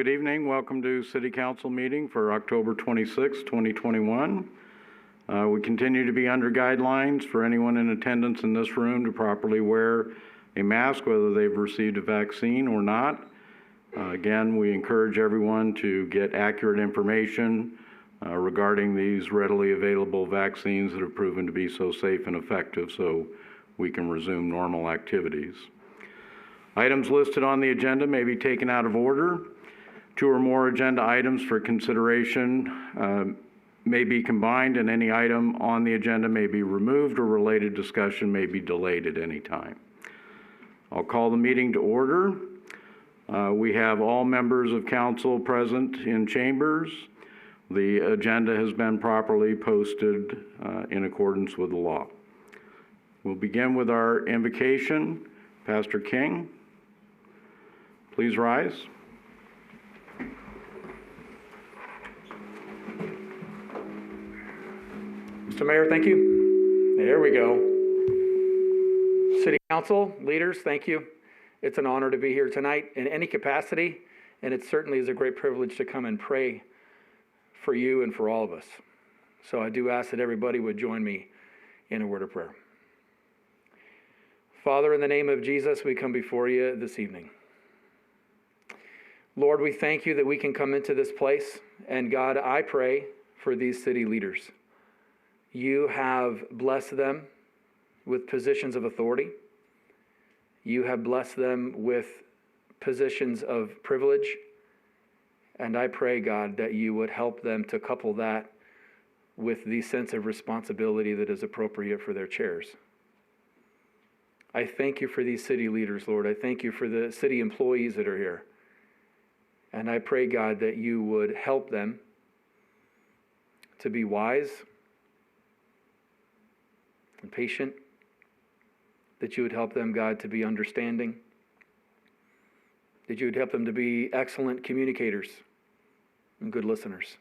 Good evening. Welcome to City Council meeting for October 26, 2021. We continue to be under guidelines for anyone in attendance in this room to properly wear a mask, whether they've received a vaccine or not. Again, we encourage everyone to get accurate information regarding these readily available vaccines that have proven to be so safe and effective so we can resume normal activities. Items listed on the agenda may be taken out of order. Two or more agenda items for consideration may be combined, and any item on the agenda may be removed or related discussion may be delayed at any time. I'll call the meeting to order. We have all members of council present in chambers. The agenda has been properly posted in accordance with the law. We'll begin with our invocation. Pastor King, please rise. Mr. Mayor, thank you. There we go. City Council, leaders, thank you. It's an honor to be here tonight in any capacity, and it certainly is a great privilege to come and pray for you and for all of us. So I do ask that everybody would join me in a word of prayer. Father, in the name of Jesus, we come before you this evening. Lord, we thank you that we can come into this place, and God, I pray for these city leaders. You have blessed them with positions of authority. You have blessed them with positions of privilege. And I pray, God, that you would help them to couple that with the sense of responsibility that is appropriate for their chairs. I thank you for these city leaders, Lord. I thank you for the city employees that are here. And I pray, God, that you would help them to be wise and patient, that you would help them, God, to be understanding, that you would help them to be excellent communicators and good listeners.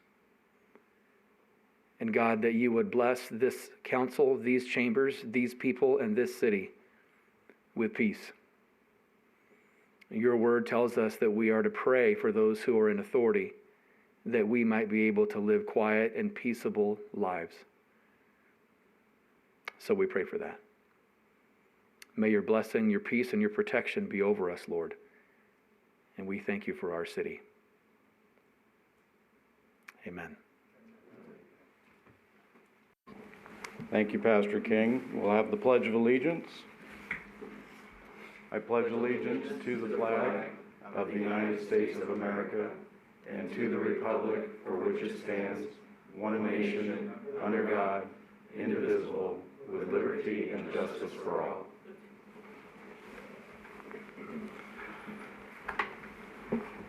And God, that you would bless this council, these chambers, these people, and this city with peace. Your word tells us that we are to pray for those who are in authority, that we might be able to live quiet and peaceable lives. So we pray for that. May your blessing, your peace, and your protection be over us, Lord. And we thank you for our city. Amen. Thank you, Pastor King. We'll have the Pledge of Allegiance. I pledge allegiance to the flag of the United States of America and to the republic for which it stands, one nation, under God, indivisible, with liberty and justice for all.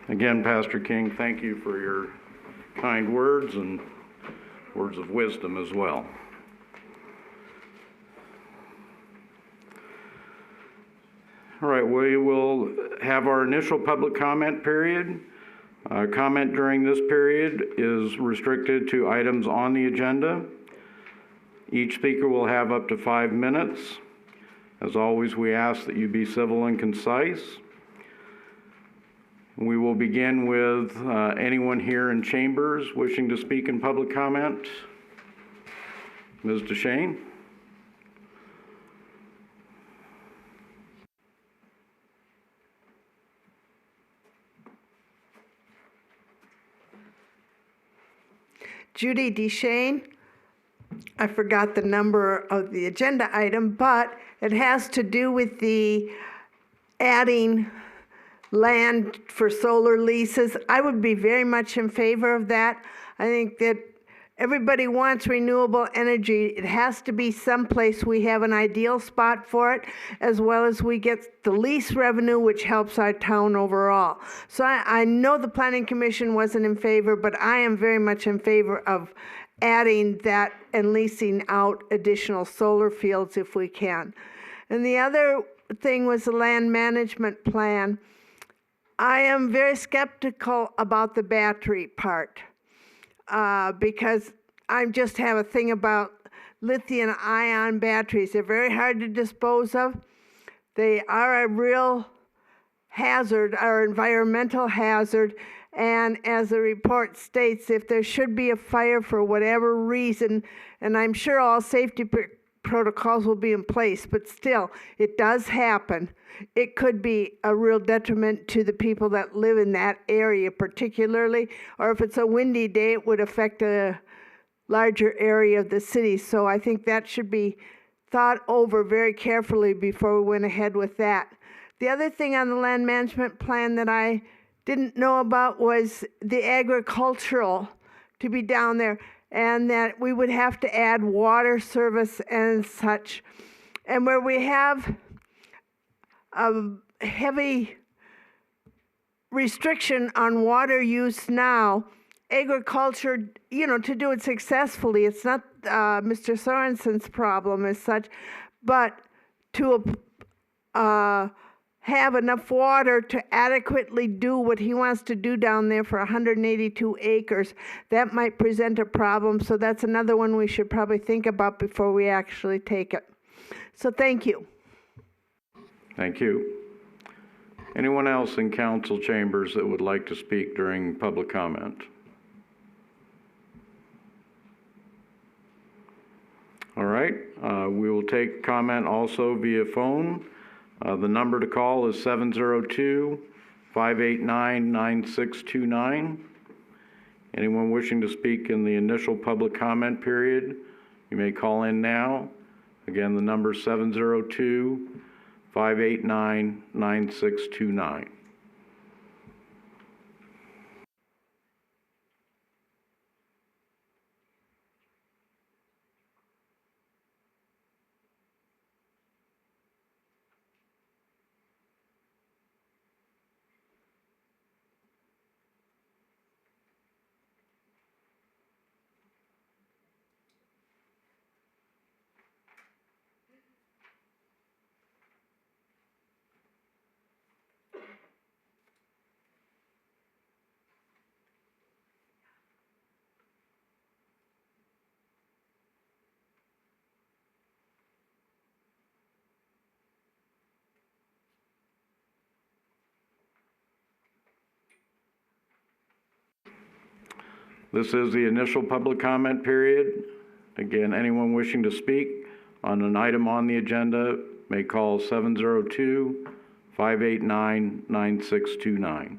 Again, Pastor King, thank you for your kind words and words of wisdom as well. All right, we will have our initial public comment period. Comment during this period is restricted to items on the agenda. Each speaker will have up to 5 minutes. As always, we ask that you be civil and concise. We will begin with anyone here in chambers wishing to speak in public comment. Ms. DeShane. Judy DeShane. I forgot the number of the agenda item, but it has to do with the adding land for solar leases. I would be very much in favor of that. I think that everybody wants renewable energy. It has to be someplace we have an ideal spot for it, as well as we get the lease revenue, which helps our town overall. So I know the Planning Commission wasn't in favor, but I am very much in favor of adding that and leasing out additional solar fields if we can. And the other thing was the land management plan. I am very skeptical about the battery part because I just have a thing about lithium-ion batteries. They're very hard to dispose of. They are a real hazard, or environmental hazard, And as the report states, if there should be a fire for whatever reason, and I'm sure all safety protocols will be in place, but still, it does happen. It could be a real detriment to the people that live in that area particularly, or if it's a windy day, it would affect a larger area of the city. So I think that should be thought over very carefully before we went ahead with that. The other thing on the land management plan that I didn't know about was the agricultural to be down there, and that we would have to add water service and such. And where we have a heavy restriction on water use now, agriculture, to do it successfully, it's not Mr. Sorensen's problem as such, but to have enough water to adequately do what he wants to do down there for 182 acres, that might present a problem. So that's another one we should probably think about before we actually take it. So thank you. Thank you. Anyone else in council chambers that would like to speak during public comment? All right, we will take comment also via phone. The number to call is 702-589-9629. Anyone wishing to speak in the initial public comment period, you may call in now. Again, the number is 702-589-9629. This is the initial public comment period. Again, anyone wishing to speak on an item on the agenda may call 702-589-9629.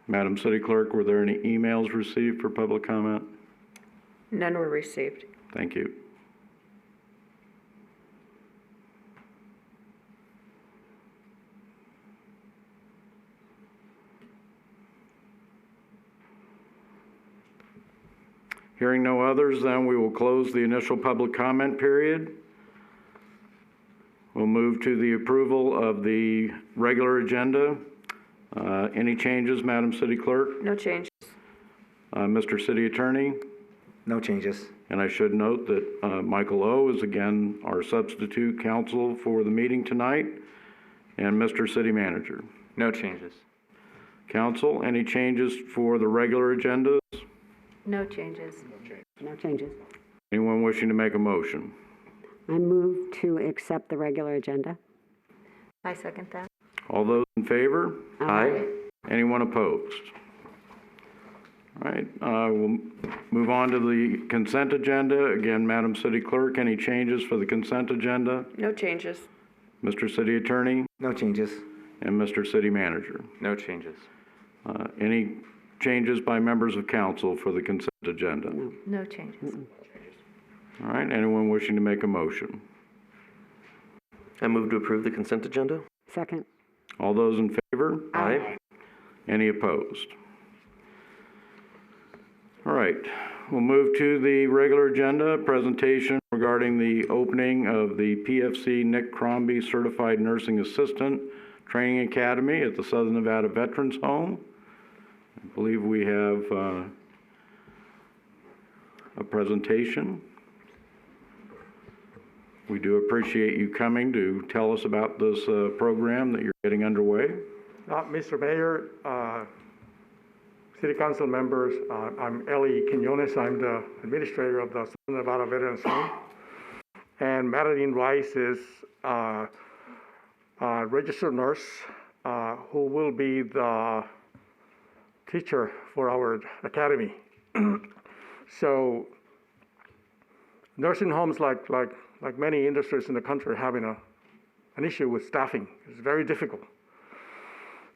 Madam City Clerk, were there any emails received for public comment? None were received. Thank you. Hearing no others, then we will close the initial public comment period. We'll move to the approval of the regular agenda. Any changes, Madam City Clerk? No changes. Mr. City Attorney? No changes. And I should note that Michael O. is again our substitute counsel for the meeting tonight, and Mr. City Manager. No changes. Council, any changes for the regular agendas? No changes. No changes. Anyone wishing to make a motion? I move to accept the regular agenda. I second that. All those in favor? Aye. Anyone opposed? All right, we'll move on to the consent agenda. Again, Madam City Clerk, any changes for the consent agenda? No changes. Mr. City Attorney No changes. and Mr. City Manager. No changes. Any changes by members of council for the consent agenda? No changes. All right, anyone wishing to make a motion? I move to approve the consent agenda. Second. All those in favor? Aye. Any opposed? All right, we'll move to the regular agenda, presentation regarding the opening of the PFC Nick Crombie Certified Nursing Assistant Training Academy at the Southern Nevada Veterans Home. I believe we have a presentation. We do appreciate you coming to tell us about this program that you're getting underway. Mr. Mayor, City Council members, I'm Ellie Quinones. I'm the administrator of the Southern Nevada Veterans Home. And Madeline Rice is a registered nurse who will be the teacher for our academy. So nursing homes, like many industries in the country, are having an issue with staffing. It's very difficult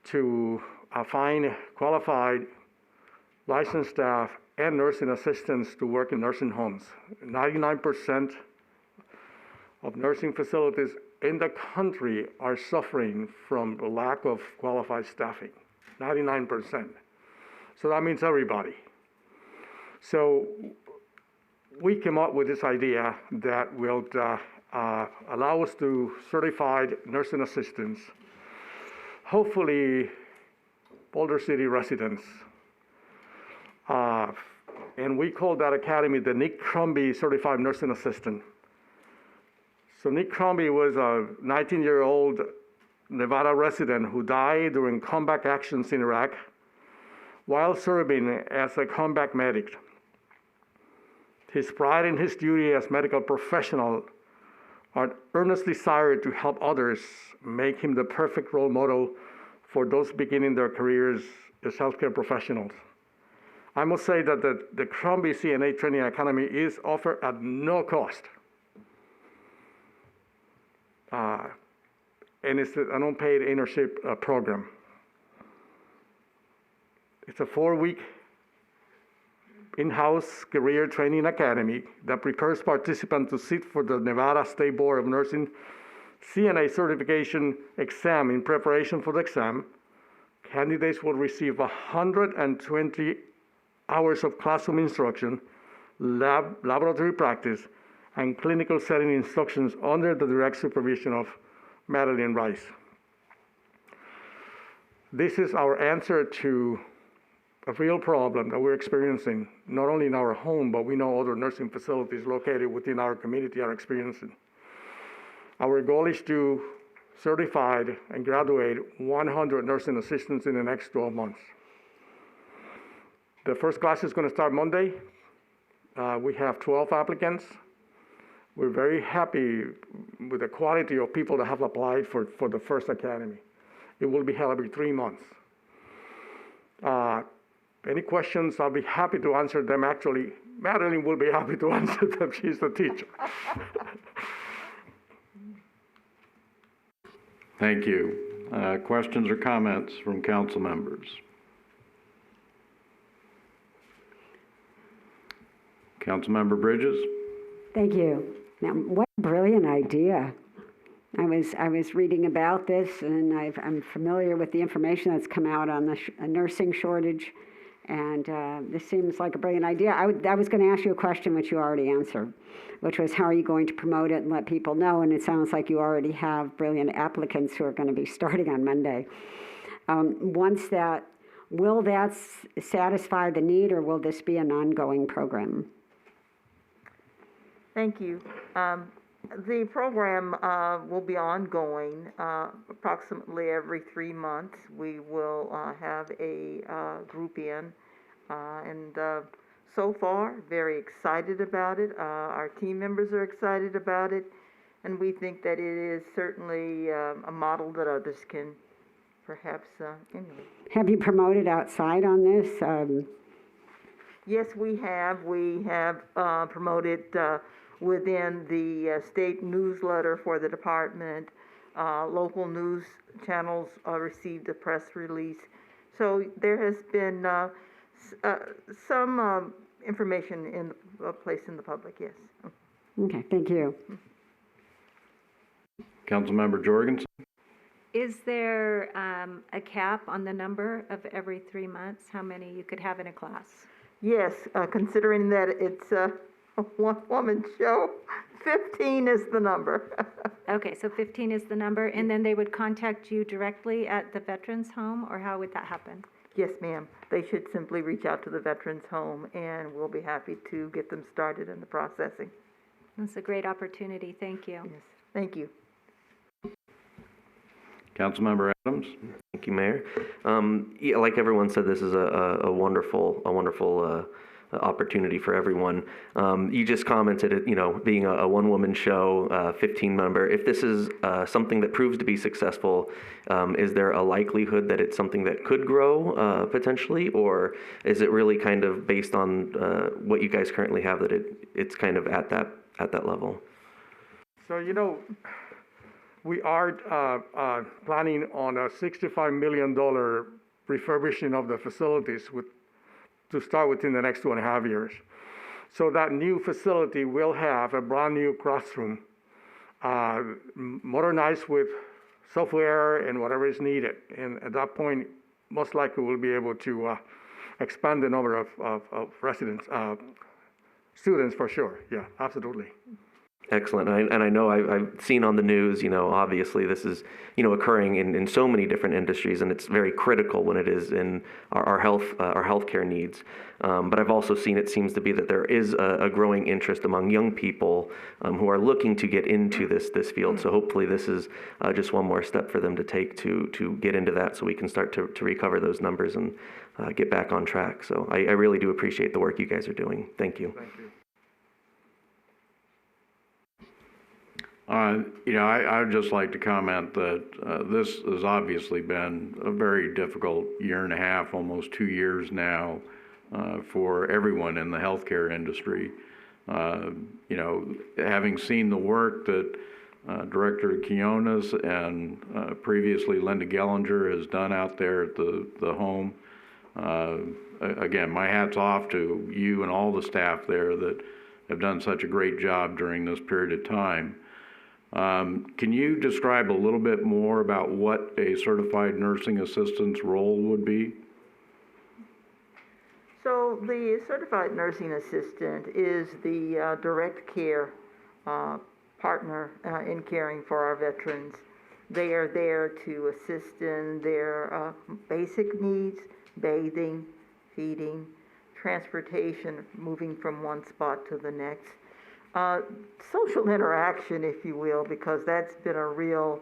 to find qualified licensed staff and nursing assistants to work in nursing homes. 99% of nursing facilities in the country are suffering from the lack of qualified staffing. 99%. So that means everybody. So we came up with this idea that will allow us to certified nursing assistants, hopefully Boulder City residents. And we call that academy the Nick Crombie Certified Nursing Assistant. So Nick Crombie was a 19-year-old Nevada resident who died during combat actions in Iraq while serving as a combat medic. His pride in his duty as medical professional and earnest desire to help others make him the perfect role model for those beginning their careers as healthcare professionals. I must say that the Crombie CNA Training Academy is offered at no cost. And it's an unpaid internship program. It's a 4-week in-house career training academy that prepares participants to sit for the Nevada State Board of Nursing CNA certification exam. In preparation for the exam, candidates will receive 120 hours of classroom instruction, laboratory practice, and clinical setting instructions under the direct supervision of Madeline Rice. This is our answer to a real problem that we're experiencing, not only in our home, but we know other nursing facilities located within our community are experiencing. Our goal is to certify and graduate 100 nursing assistants in the next 12 months. The first class is going to start Monday. We have 12 applicants. We're very happy with the quality of people that have applied for the first academy. It will be held every 3 months. Any questions, I'll be happy to answer them. Actually, Madeline will be happy to answer them. She's the teacher. Thank you. Questions or comments from council members? Councilmember Bridges? Thank you. Now, what a brilliant idea. I was reading about this, and I'm familiar with the information that's come out on the nursing shortage, and this seems like a brilliant idea. I was going to ask you a question which you already answered, which was how are you going to promote it and let people know, and it sounds like you already have brilliant applicants who are going to be starting on Monday. Will that satisfy the need, or will this be an ongoing program? Thank you. The program will be ongoing. Approximately every 3 months, we will have a group in, and so far, very excited about it. Our team members are excited about it, and we think that it is certainly a model that others can perhaps emulate. Have you promoted outside on this? Yes, we have. We have promoted within the state newsletter for the department. Local news channels received a press release. So there has been some information placed in the public, yes. Okay, thank you. Councilmember Jorgensen? Is there a cap on the number of every 3 months, how many you could have in a class? Yes, considering that it's a one-woman show, 15 is the number. Okay, so 15 is the number, and then they would contact you directly at the veterans home, or how would that happen? Yes, ma'am. They should simply reach out to the veterans home, and we'll be happy to get them started in the processing. That's a great opportunity. Thank you. Yes, thank you. Councilmember Adams? Thank you, Mayor. Yeah, like everyone said, this is a wonderful opportunity for everyone. You just commented, being a one-woman show, 15-member. If this is something that proves to be successful, is there a likelihood that it's something that could grow potentially, or is it really kind of based on what you guys currently have that it's kind of at that level? So, we are planning on a $65 million refurbishing of the facilities to start within the next 2.5 years. So that new facility will have a brand new classroom, modernized with software and whatever is needed. And at that point, most likely we'll be able to expand the number of residents, students for sure. Yeah, absolutely. Excellent. And I know I've seen on the news, obviously this is, occurring in so many different industries, and it's very critical when it is in our healthcare needs. But I've also seen it seems to be that there is a growing interest among young people who are looking to get into this field. So hopefully this is just one more step for them to take to get into that, so we can start to recover those numbers and get back on track. So I really do appreciate the work you guys are doing. Thank you. Thank you. I would just like to comment that this has obviously been a very difficult 1.5 years, almost 2 years now, for everyone in the healthcare industry. Having seen the work that Director Quinones and previously Linda Gellinger has done out there at the home, again, my hat's off to you and all the staff there that have done such a great job during this period of time. Can you describe a little bit more about what a certified nursing assistant's role would be? So the certified nursing assistant is the direct care partner in caring for our veterans. They are there to assist in their basic needs: bathing, feeding, transportation, moving from one spot to the next. Social interaction, if you will, because that's been a real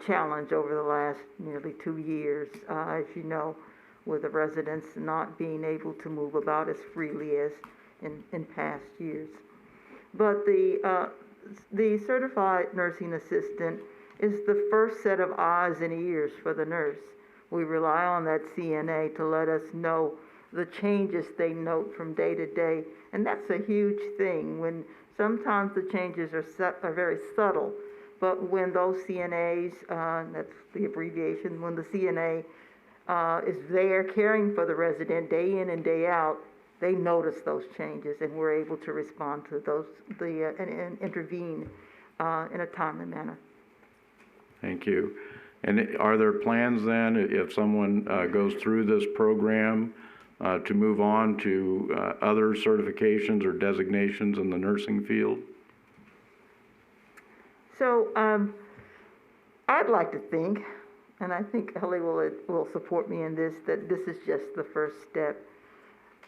challenge over the last nearly 2 years, as you know, with the residents not being able to move about as freely as in past years. But the certified nursing assistant is the first set of eyes and ears for the nurse. We rely on that CNA to let us know the changes they note from day to day. And that's a huge thing, when sometimes the changes are very subtle, but when those CNAs, that's the abbreviation, when the CNA is there caring for the resident day in and day out, they notice those changes, and we're able to respond to those, and intervene in a timely manner. Thank you. And are there plans then, if someone goes through this program, to move on to other certifications or designations in the nursing field? So I'd like to think, and I think Ellie will support me in this, that this is just the first step.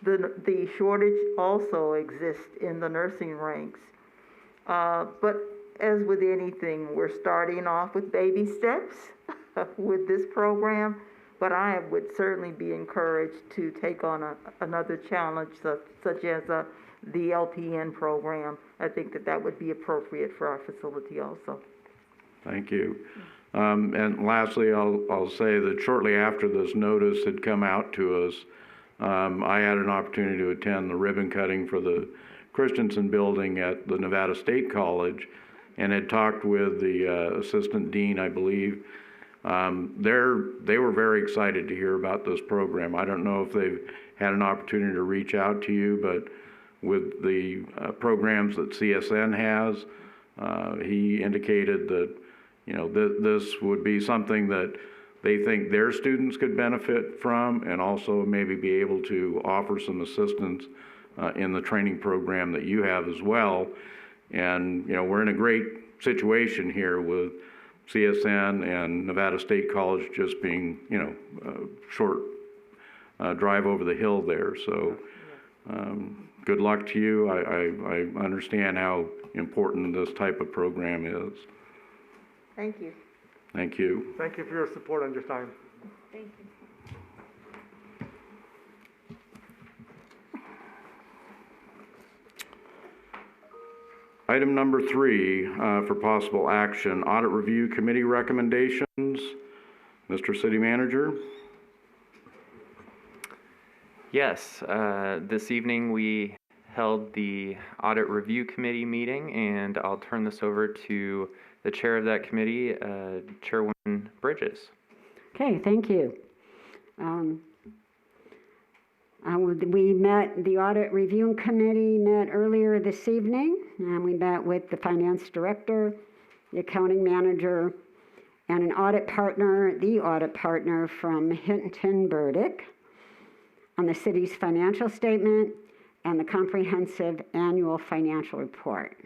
The shortage also exists in the nursing ranks. But as with anything, we're starting off with baby steps with this program. But I would certainly be encouraged to take on another challenge, such as the LPN program. I think that would be appropriate for our facility also. Thank you. And lastly, I'll say that shortly after this notice had come out to us, I had an opportunity to attend the ribbon cutting for the Christensen building at the Nevada State College, and had talked with the assistant dean, I believe. They were very excited to hear about this program. I don't know if they've had an opportunity to reach out to you, but with the programs that CSN has, he indicated that this would be something that they think their students could benefit from, and also maybe be able to offer some assistance in the training program that you have as well. And, you know, we're in a great situation here with CSN and Nevada State College just being, you know, a short drive over the hill there. So good luck to you. I understand how important this type of program is. Thank you. Thank you. Thank you for your support and your time. Thank you. Item number 3 for possible action, Audit Review Committee recommendations. Mr. City Manager. Yes, this evening we held the Audit Review Committee meeting, and I'll turn this over to the chair of that committee, Chairwoman Bridges. Okay, thank you. We met, the Audit Review Committee met earlier this evening, and we met with the finance director, the accounting manager, and an audit partner, the audit partner from Hinton Burdick, on the city's financial statement and the comprehensive annual financial report.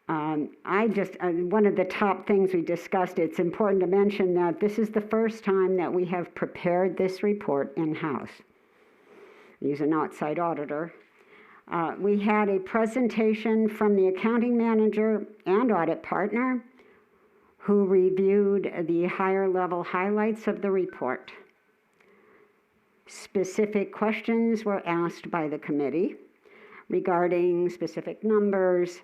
One of the top things we discussed, it's important to mention that this is the first time that we have prepared this report in-house. Use an outside auditor. We had a presentation from the accounting manager and audit partner who reviewed the higher level highlights of the report. Specific questions were asked by the committee regarding specific numbers,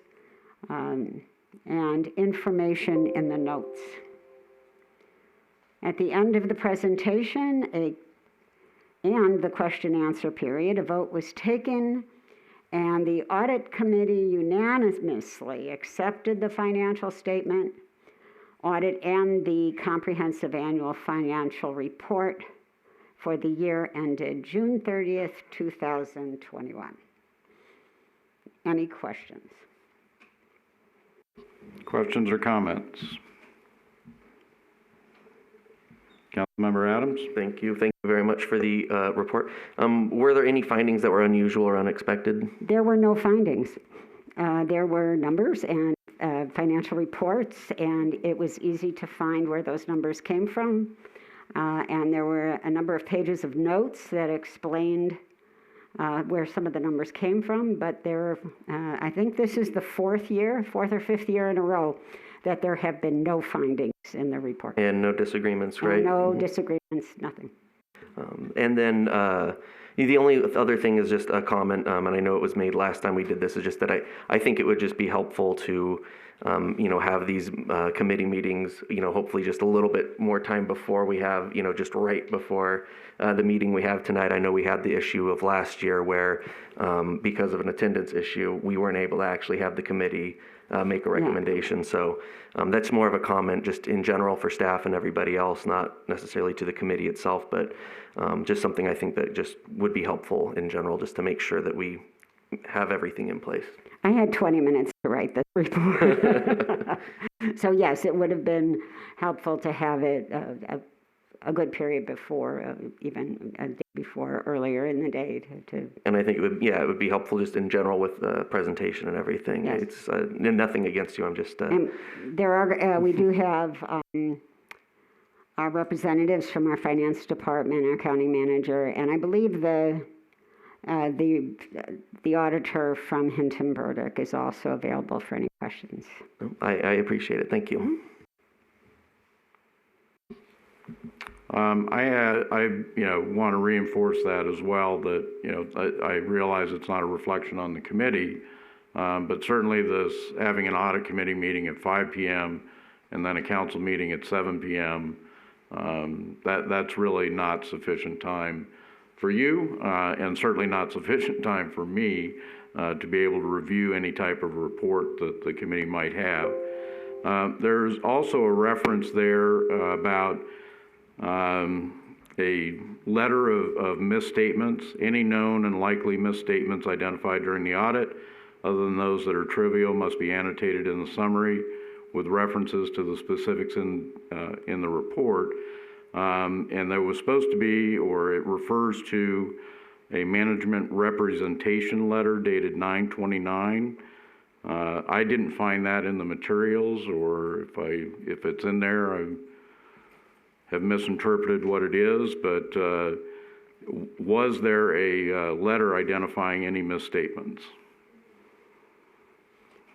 and information in the notes. At the end of the presentation and the question-answer period, a vote was taken, and the audit committee unanimously accepted the financial statement, audit, and the comprehensive annual financial report for the year ended June 30th, 2021. Any questions? Questions or comments? Councilmember Adams? Thank you. Thank you very much for the report. Were there any findings that were unusual or unexpected? There were no findings. There were numbers and financial reports, and it was easy to find where those numbers came from. And there were a number of pages of notes that explained where some of the numbers came from, but I think this is the fourth or fifth year in a row that there have been no findings in the report. And no disagreements, right? No disagreements, nothing. And then the only other thing is just a comment, and I know it was made last time we did this, is just that I think it would just be helpful to have these committee meetings, hopefully just a little bit more time before we have, just right before the meeting we have tonight. I know we had the issue of last year where, because of an attendance issue, we weren't able to actually have the committee make a recommendation. So that's more of a comment just in general for staff and everybody else, not necessarily to the committee itself, but just something I think that just would be helpful in general, just to make sure that we have everything in place. I had 20 minutes to write this report. So yes, it would have been helpful to have it a good period before, even a day before, earlier in the day to. And I think it would be helpful just in general with the presentation and everything. Yes. It's nothing against you. I'm just. And there are we do have our representatives from our finance department, our accounting manager, and I believe the auditor from Hinton Burdick is also available for any questions. I appreciate it. Thank you. I want to reinforce that as well, that, I realize it's not a reflection on the committee, but certainly this having an audit committee meeting at 5 p.m. and then a council meeting at 7 p.m., that's really not sufficient time for you, and certainly not sufficient time for me to be able to review any type of report that the committee might have. There's also a reference there about a letter of misstatements. Any known and likely misstatements identified during the audit, other than those that are trivial, must be annotated in the summary. with references to the specifics in the report. And there was supposed to be, or it refers to, a management representation letter dated 9/29. I didn't find that in the materials, or if it's in there, I have misinterpreted what it is, but was there a letter identifying any misstatements?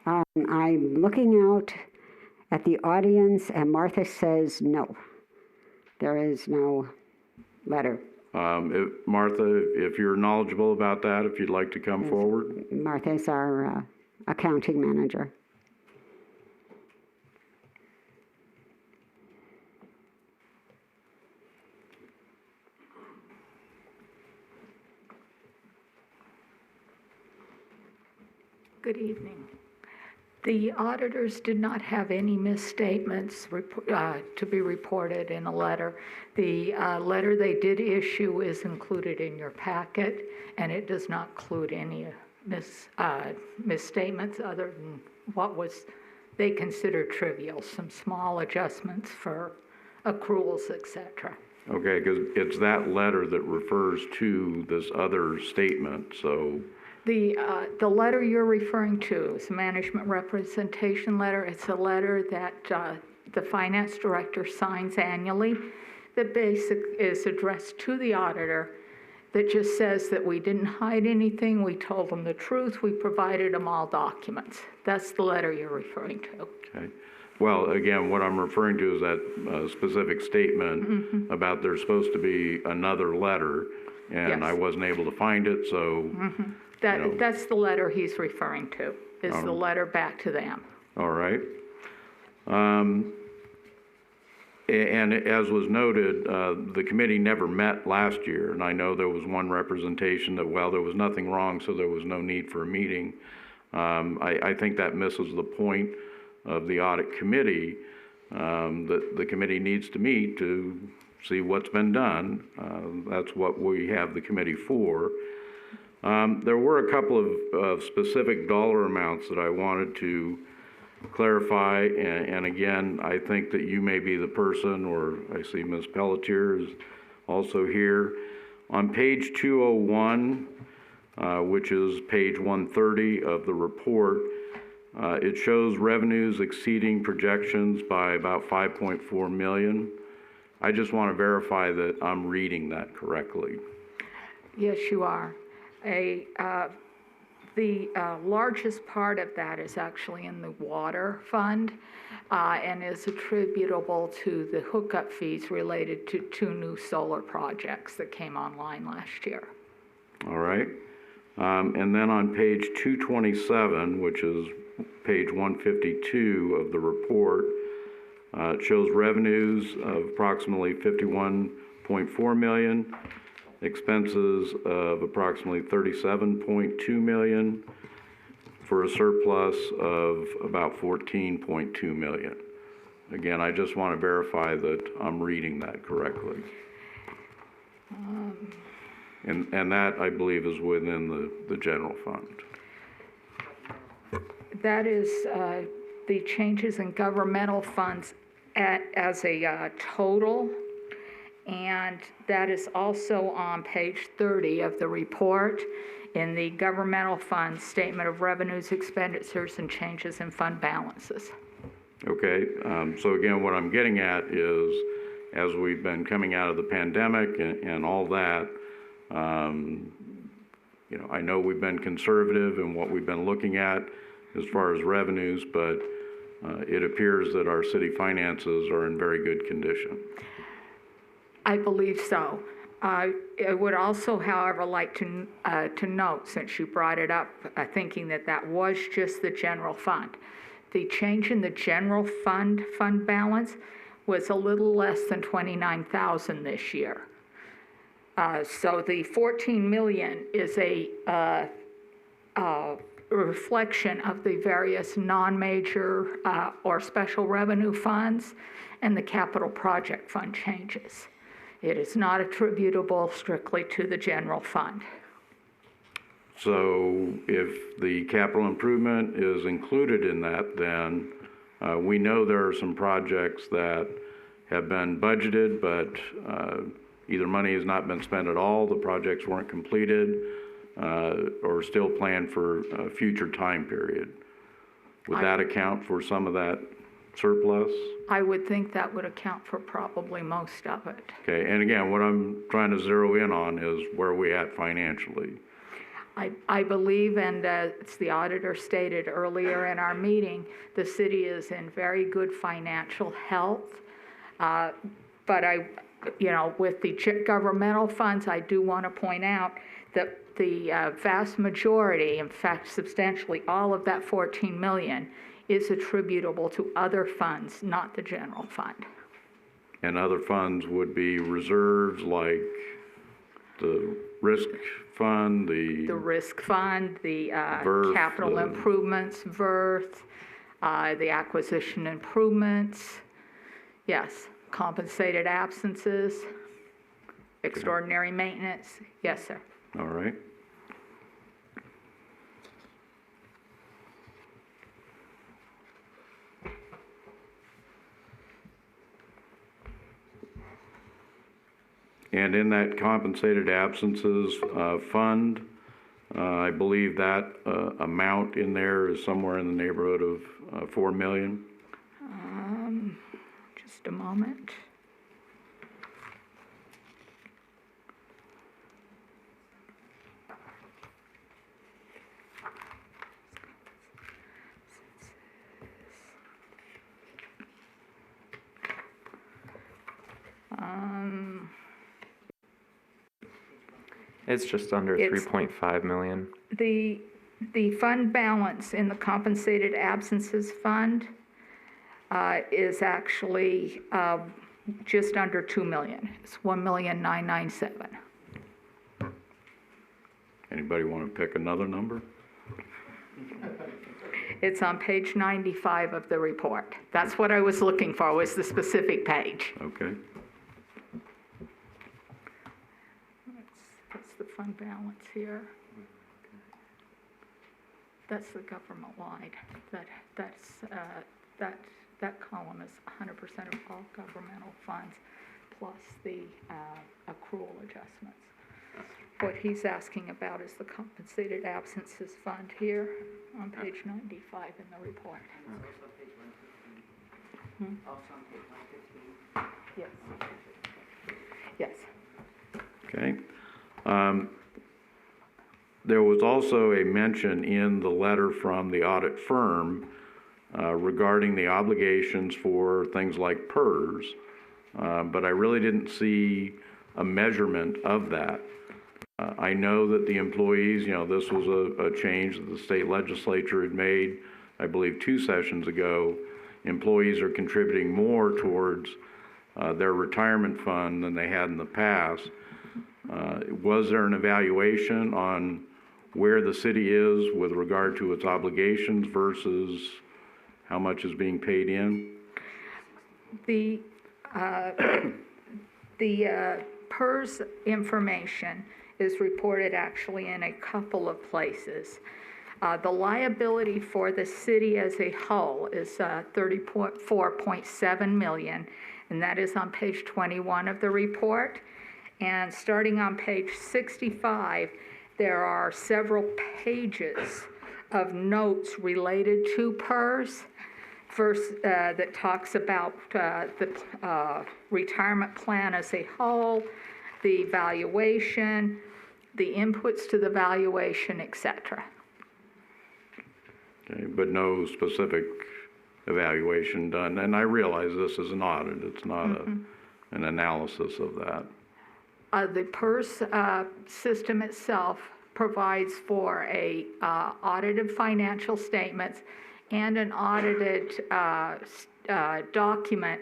I'm looking out at the audience, and Martha says no. There is no letter. Martha, if you're knowledgeable about that, if you'd like to come forward. Martha is our accounting manager. Good evening. The auditors did not have any misstatements to be reported in a letter. The letter they did issue is included in your packet, and it does not include any misstatements other than what they considered trivial, some small adjustments for accruals, etc. Okay, because it's that letter that refers to this other statement, so. The letter you're referring to is a management representation letter. It's a letter that the finance director signs annually that is addressed to the auditor, that just says that we didn't hide anything, we told them the truth, we provided them all documents. That's the letter you're referring to. Okay. Well, again, what I'm referring to is that specific statement about there's supposed to be another letter, and Yes. I wasn't able to find it, so. That's the letter he's referring to, is the letter back to them. All right. And as was noted, the committee never met last year, and I know there was one representation that, well, there was nothing wrong, so there was no need for a meeting. I think that misses the point of the audit committee, that the committee needs to meet to see what's been done. That's what we have the committee for. There were a couple of specific dollar amounts that I wanted to clarify, and again, I think that you may be the person, or I see Ms. Pelletier is also here. On page 201, which is page 130 of the report, it shows revenues exceeding projections by about 5.4 million. I just want to verify that I'm reading that correctly. Yes, you are. The largest part of that is actually in the water fund and is attributable to the hookup fees related to 2 new solar projects that came online last year. All right. And then on page 227, which is page 152 of the report, it shows revenues of approximately 51.4 million. Expenses of approximately 37.2 million for a surplus of about 14.2 million. Again, I just want to verify that I'm reading that correctly. And that, I believe, is within the general fund. That is the changes in governmental funds as a total. And that is also on page 30 of the report in the governmental fund statement of revenues, expenditures, and changes in fund balances. Okay, so again, what I'm getting at is, as we've been coming out of the pandemic and all that, you know, I know we've been conservative in what we've been looking at as far as revenues, but it appears that our city finances are in very good condition. I believe so. I would also, however, like to note, since you brought it up, thinking that that was just the general fund. The change in the general fund balance was a little less than 29,000 this year. So the 14 million is a reflection of the various non-major or special revenue funds and the capital project fund changes. It is not attributable strictly to the general fund. So if the capital improvement is included in that, then We know there are some projects that have been budgeted, but either money has not been spent at all, the projects weren't completed, or still planned for a future time period. Would that account for some of that surplus? I would think that would account for probably most of it. Okay, and again, what I'm trying to zero in on is where we at financially. I believe, and it's the auditor stated earlier in our meeting, the city is in very good financial health. But with the governmental funds, I do want to point out that the vast majority, in fact, substantially all of that 14 million is attributable to other funds, not the general fund. And other funds would be reserves like the risk fund, The risk fund, the VERF, capital improvements, VERF, the acquisition improvements, yes, compensated absences, extraordinary maintenance, yes, sir. all right. And in that compensated absences fund, I believe that amount in there is somewhere in the neighborhood of 4 million. Just a moment. It's just under It's- 3.5 million. The fund balance in the compensated absences fund is actually just under 2 million. It's 1,997,000. Anybody want to pick another number? It's on page 95 of the report. That's what I was looking for, was the specific page. Okay. That's the fund balance here. That's the government-wide. That column is 100% of all governmental funds, plus the accrual adjustments. What he's asking about is the compensated absences fund here on page 95 in the report. Yes. Yes. Okay. There was also a mention in the letter from the audit firm regarding the obligations for things like PERS, but I really didn't see a measurement of that. I know that the employees, this was a change that the state legislature had made, I believe 2 sessions ago. Employees are contributing more towards their retirement fund than they had in the past. Was there an evaluation on where the city is with regard to its obligations versus how much is being paid in? The PERS information is reported actually in a couple of places. The liability for the city as a whole is 34.7 million, and that is on page 21 of the report. And starting on page 65, there are several pages of notes related to PERS. First, that talks about the retirement plan as a whole, the valuation, the inputs to the valuation, etc. Okay, but no specific evaluation done. And I realize this is an audit. It's not an analysis of that. The PERS system itself provides for a audited financial statements and an audited document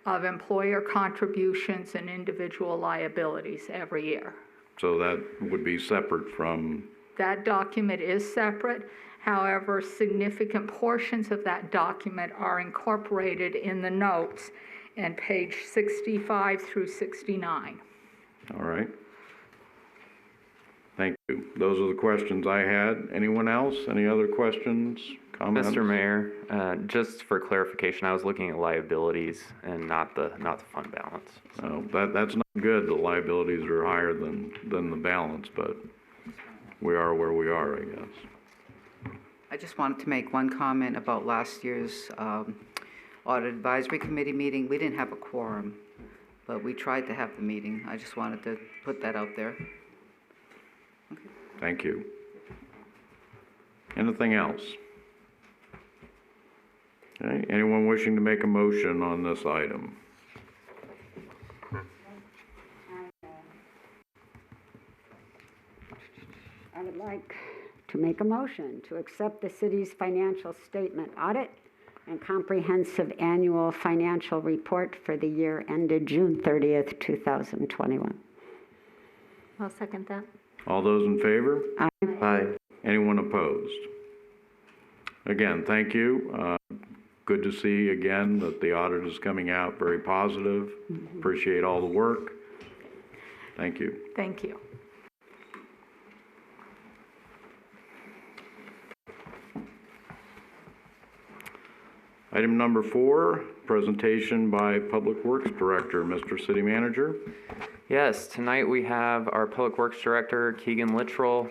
of employer contributions and individual liabilities every year. So that would be separate from... That document is separate. However, significant portions of that document are incorporated in the notes in page 65 through 69. All right. Thank you. Those are the questions I had. Anyone else? Any other questions, comments? Mr. Mayor, just for clarification, I was looking at liabilities and not the fund balance. No, that's not good. The liabilities are higher than the balance, but we are where we are, I guess. I just wanted to make one comment about last year's Audit Advisory Committee meeting. We didn't have a quorum, but we tried to have the meeting. I just wanted to put that out there. Okay. Thank you. Anything else? Okay. Anyone wishing to make a motion on this item? I would like to make a motion to accept the city's financial statement audit and comprehensive annual financial report for the year ended June 30th, 2021. I'll second that. All those in favor? Aye. Aye. Anyone opposed? Again, thank you. Good to see again that the audit is coming out very positive. Appreciate all the work. Thank you. Thank you. Item number 4, presentation by Public Works Director, Mr. City Manager. Yes, tonight we have our Public Works Director, Keegan Littrell,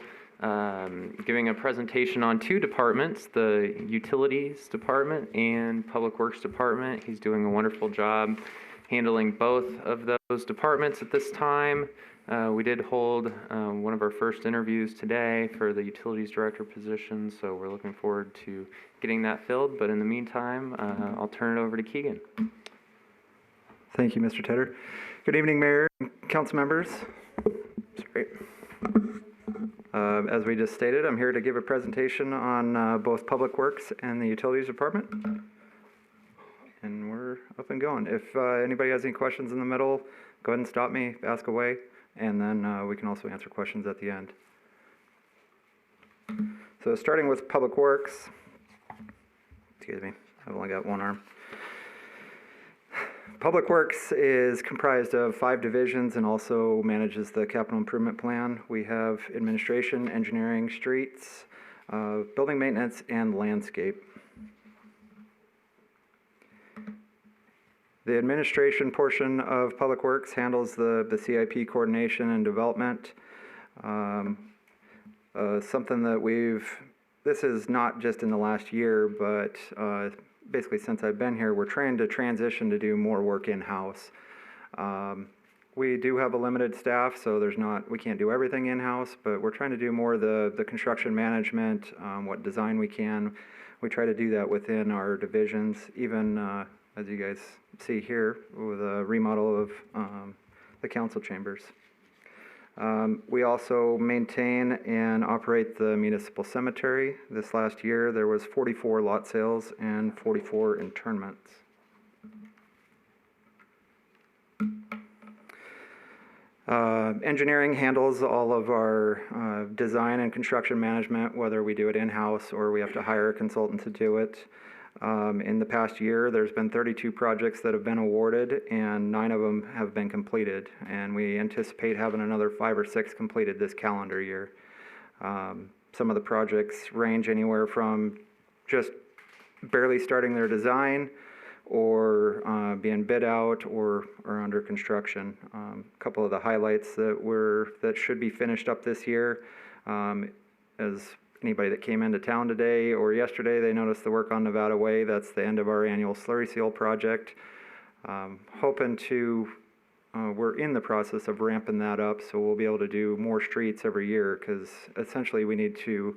giving a presentation on 2 departments, the Utilities Department and Public Works Department. He's doing a wonderful job handling both of those departments at this time. We did hold one of our first interviews today for the Utilities Director position, so we're looking forward to getting that filled. But in the meantime, I'll turn it over to Keegan. Thank you, Mr. Tedder. Good evening, Mayor and Council members. Sorry. As we just stated, I'm here to give a presentation on both Public Works and the Utilities Department. And we're up and going. If anybody has any questions in the middle, go ahead and stop me, ask away, and then we can also answer questions at the end. So starting with Public Works, excuse me, I've only got one arm. Public Works is comprised of 5 divisions and also manages the capital improvement plan. We have administration, engineering, streets, building maintenance, and landscape. The administration portion of Public Works handles the CIP coordination and development. Something that this is not just in the last year, but basically since I've been here, we're trying to transition to do more work in-house. We do have a limited staff, so we can't do everything in-house, but we're trying to do more of the construction management, what design we can. We try to do that within our divisions, even as you guys see here with a remodel of the council chambers. We also maintain and operate the municipal cemetery. This last year, there was 44 lot sales and 44 internments. Engineering handles all of our design and construction management, whether we do it in-house or we have to hire a consultant to do it. In the past year, there's been 32 projects that have been awarded, and 9 of them have been completed, and we anticipate having another 5 or 6 completed this calendar year. Some of the projects range anywhere from just barely starting their design or being bid out or under construction. A couple of the highlights that should be finished up this year, as anybody that came into town today or yesterday, they noticed the work on Nevada Way. That's the end of our annual slurry seal project. We're in the process of ramping that up, so we'll be able to do more streets every year, because essentially we need to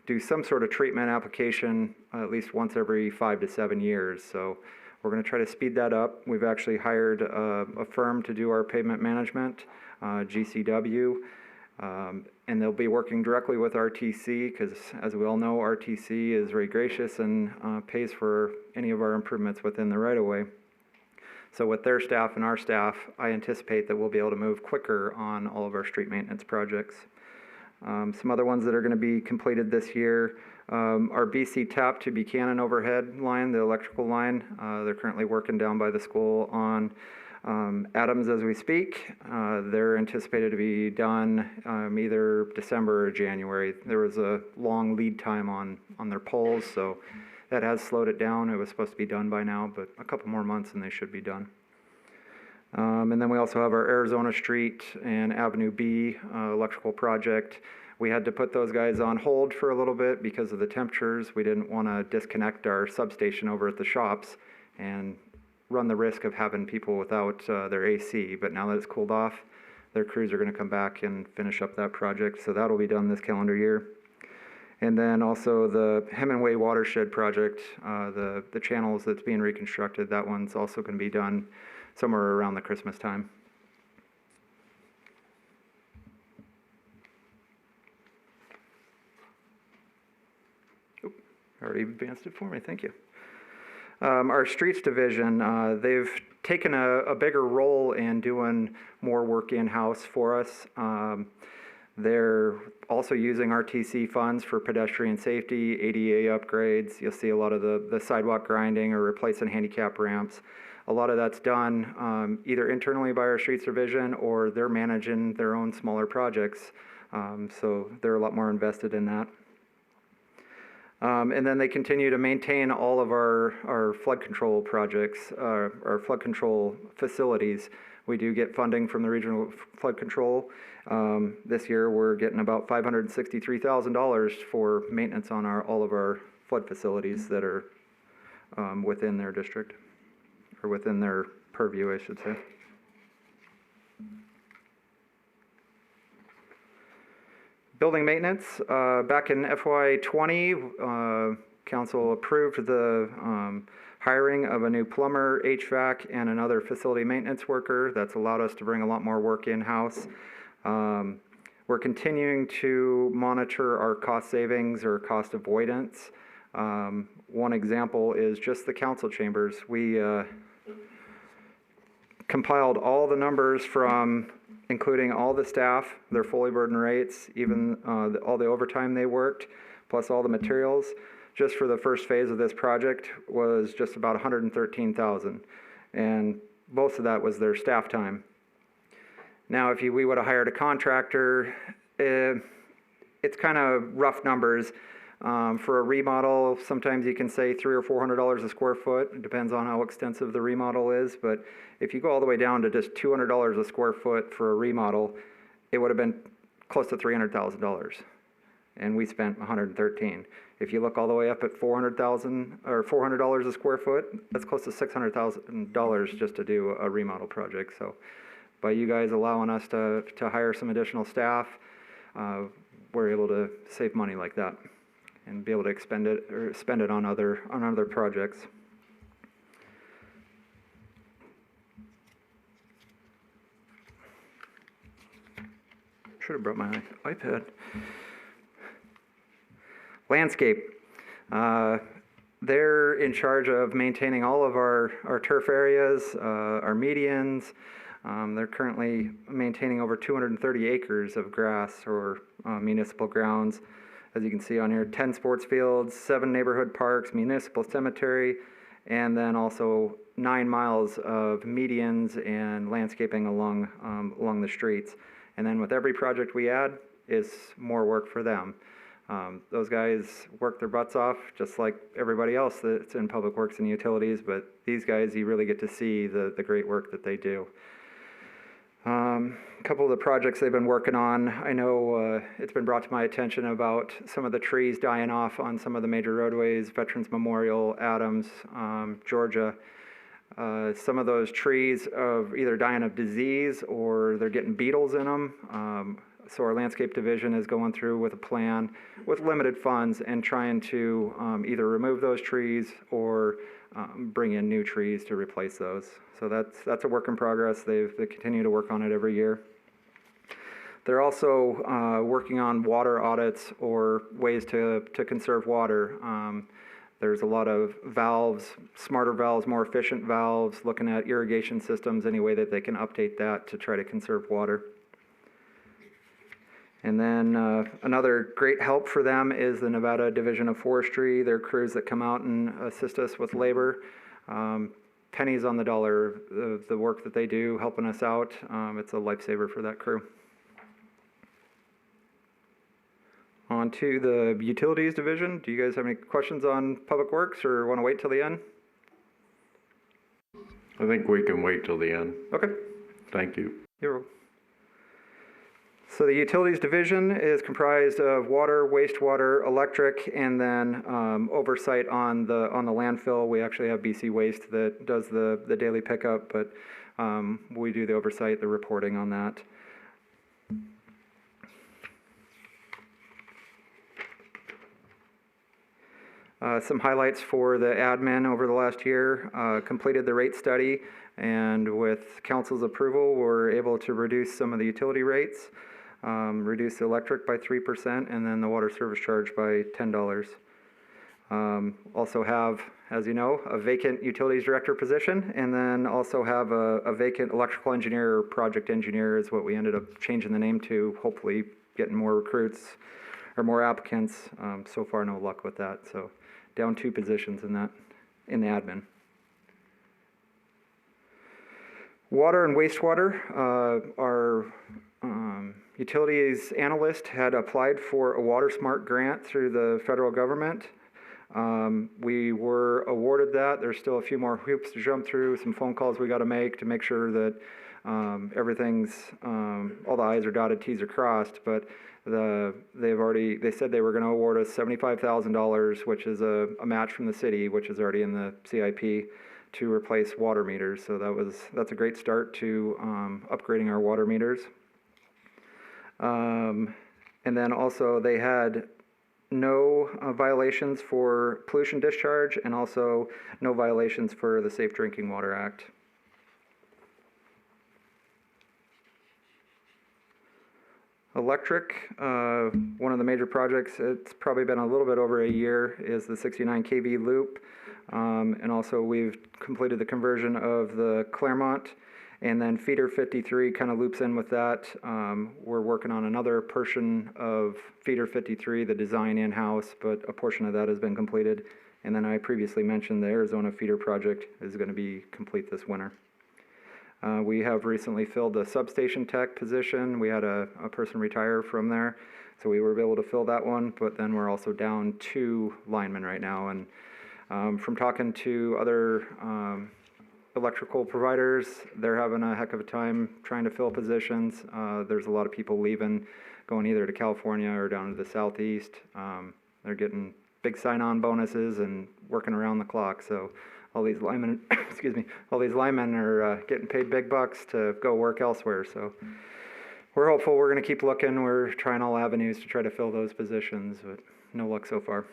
do some sort of treatment application at least once every 5 to 7 years. So we're going to try to speed that up. We've actually hired a firm to do our pavement management, GCW. And they'll be working directly with RTC, because as we all know, RTC is very gracious and pays for any of our improvements within the right-of-way. So with their staff and our staff, I anticipate that we'll be able to move quicker on all of our street maintenance projects. Some other ones that are going to be completed this year, our BC Tap to Buchanan overhead line, the electrical line. They're currently working down by the school on Adams, as we speak, they're anticipated to be done either December or January. There was a long lead time on their poles, so that has slowed it down. It was supposed to be done by now, but a couple more months and they should be done. And then we also have our Arizona Street and Avenue B electrical project. We had to put those guys on hold for a little bit because of the temperatures. We didn't want to disconnect our substation over at the shops and run the risk of having people without their AC. But now that it's cooled off, their crews are going to come back and finish up that project. So that'll be done this calendar year. And then also the Hemingway Watershed project, the channels that's being reconstructed, that one's also going to be done somewhere around the Christmas time. Oop, already advanced it for me, thank you. Our streets division, they've taken a bigger role in doing more work in-house for us. They're also using RTC funds for pedestrian safety, ADA upgrades. You'll see a lot of the sidewalk grinding or replacing handicap ramps. A lot of that's done either internally by our streets division or they're managing their own smaller projects. So they're a lot more invested in that. And then they continue to maintain all of our flood control projects, our flood control facilities. We do get funding from the regional flood control. This year we're getting about $563,000 for maintenance on all of our flood facilities that are within their district, or within their purview, I should say. Building maintenance, back in FY20, council approved the hiring of a new plumber, HVAC, and another facility maintenance worker. That's allowed us to bring a lot more work in-house. We're continuing to monitor our cost savings or cost avoidance. One example is just the council chambers. We compiled all the numbers from including all the staff, their fully burdened rates, even all the overtime they worked, plus all the materials. Just for the first phase of this project was just about $113,000, and most of that was their staff time. Now, if we would have hired a contractor, it's kind of rough numbers. For a remodel, sometimes you can say $300 or $400 a square foot. It depends on how extensive the remodel is. But if you go all the way down to just $200 a square foot for a remodel, it would have been close to $300,000. And we spent $113,000. If you look all the way up at $400,000 or $400 a square foot, that's close to $600,000 just to do a remodel project. So by you guys allowing us to hire some additional staff, we're able to save money like that and be able to expend it or spend it on other projects. Should have brought my iPad. Landscape. They're in charge of maintaining all of our turf areas, our medians. They're currently maintaining over 230 acres of grass or municipal grounds. As you can see on here, 10 sports fields, 7 neighborhood parks, municipal cemetery, and then also 9 miles of medians and landscaping along the streets. And then with every project we add is more work for them. Those guys work their butts off just like everybody else that's in public works and utilities, but these guys, you really get to see the great work that they do. A couple of the projects they've been working on, I know it's been brought to my attention about some of the trees dying off on some of the major roadways, Veterans Memorial, Adams, Georgia. Some of those trees are either dying of disease or they're getting beetles in them. So our landscape division is going through with a plan with limited funds and trying to either remove those trees or bring in new trees to replace those. So that's a work in progress. They continue to work on it every year. They're also working on water audits or ways to conserve water. There's a lot of valves, smarter valves, more efficient valves, looking at irrigation systems, any way that they can update that to try to conserve water. And then another great help for them is the Nevada Division of Forestry. Their crews that come out and assist us with labor. pennies on the dollar of the work that they do helping us out. It's a lifesaver for that crew. On to the utilities division. Do you guys have any questions on Public Works or want to wait till the end? I think we can wait till the end. Okay. Thank you. You're welcome. So the utilities division is comprised of water, wastewater, electric, and then oversight on the landfill. We actually have BC Waste that does the daily pickup, but we do the oversight, the reporting on that. Some highlights for the admin over the last year. Completed the rate study, and with council's approval, we're able to reduce some of the utility rates, reduce the electric by 3%, and then the water service charge by $10. Also have, as you know, a vacant utilities director position, and then also have a vacant electrical engineer or project engineer is what we ended up changing the name to, hopefully getting more recruits or more applicants. So far, no luck with that. So down 2 positions in the admin. Water and wastewater, our utilities analyst had applied for a Water Smart grant through the federal government. We were awarded that. There's still a few more hoops to jump through, some phone calls we got to make sure that everything's, all the I's are dotted, T's are crossed, but they said they were going to award us $75,000, which is a match from the city, which is already in the CIP, to replace water meters. So that's a great start to upgrading our water meters. And then also they had no violations for pollution discharge, and also no violations for the Safe Drinking Water Act. Electric, one of the major projects, it's probably been a little bit over a year, is the 69 kV loop. And also we've completed the conversion of the Claremont, and then feeder 53 kind of loops in with that. We're working on another portion of feeder 53, the design in-house, but a portion of that has been completed. And then I previously mentioned the Arizona feeder project is going to be complete this winter. We have recently filled the substation tech position. We had a person retire from there, so we were able to fill that one, but then we're also down 2 linemen right now. And from talking to other electrical providers, they're having a heck of a time trying to fill positions. There's a lot of people leaving, going either to California or down to the southeast. They're getting big sign-on bonuses and working around the clock, so all these linemen, all these linemen are getting paid big bucks to go work elsewhere. So we're hopeful. We're going to keep looking. We're trying all avenues to try to fill those positions, but no luck so far.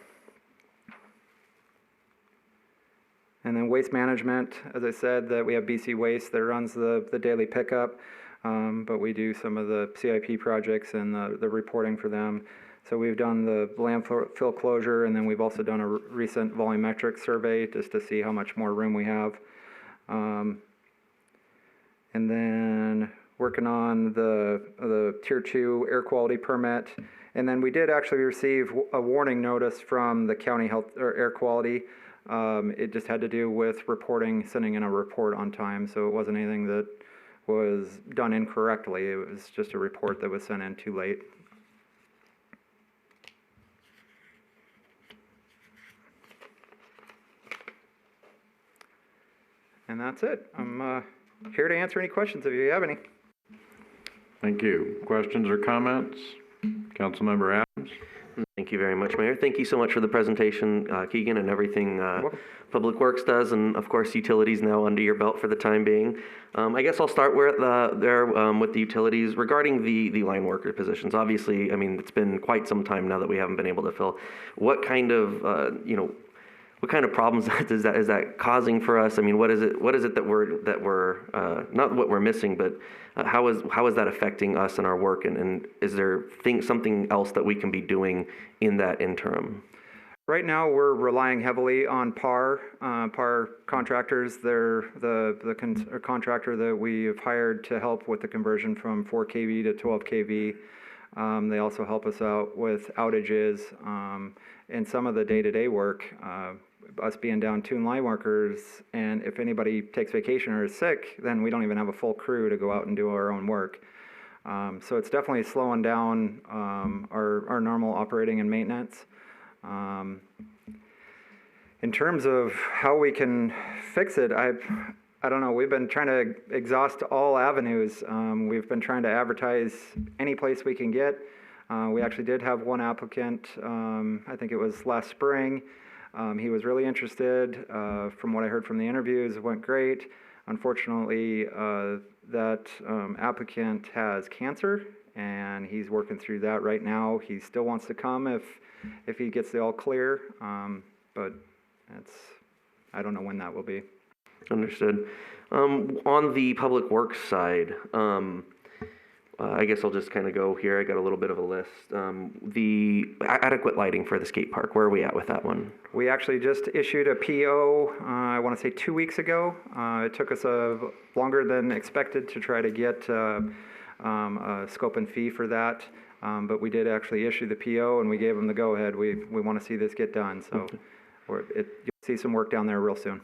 And then waste management, as I said, that we have BC Waste that runs the daily pickup, but we do some of the CIP projects and the reporting for them. So we've done the landfill closure, and then we've also done a recent volumetric survey just to see how much more room we have. And then working on the Tier 2 air quality permit. And then we did actually receive a warning notice from the county health or air quality. It just had to do with reporting, sending in a report on time, so it wasn't anything that was done incorrectly. It was just a report that was sent in too late. And that's it. I'm here to answer any questions if you have any. Thank you. Questions or comments? Councilmember Adams? Thank you very much, Mayor. Thank you so much for the presentation, Keegan, and everything Public Works does, and of course utilities now under your belt for the time being. I guess I'll start with the utilities regarding the line worker positions. Obviously, I mean, it's been quite some time now that we haven't been able to fill. What kind of what kind of problems is that causing for us? I mean, what is it that we're not what we're missing, but how is that affecting us and our work? And is there something else that we can be doing in that interim? Right now, we're relying heavily on PAR contractors. They're the contractor that we have hired to help with the conversion from 4 kV to 12 kV. They also help us out with outages and some of the day-to-day work. us being down 2 line workers, and if anybody takes vacation or is sick, then we don't even have a full crew to go out and do our own work. So it's definitely slowing down our normal operating and maintenance. In terms of how we can fix it, I don't know. We've been trying to exhaust all avenues. We've been trying to advertise any place we can get. We actually did have one applicant, I think it was last spring. He was really interested. From what I heard from the interviews, it went great. Unfortunately, that applicant has cancer, and he's working through that right now. He still wants to come if he gets the all clear, but I don't know when that will be. Understood. On the public works side, I guess I'll just kind of go here. I got a little bit of a list. The adequate lighting for the skate park, where are we at with that one? We actually just issued a PO, I want to say 2 weeks ago. It took us longer than expected to try to get a scope and fee for that, but we did actually issue the PO and we gave them the go-ahead. We want to see this get done, so you'll see some work down there real soon.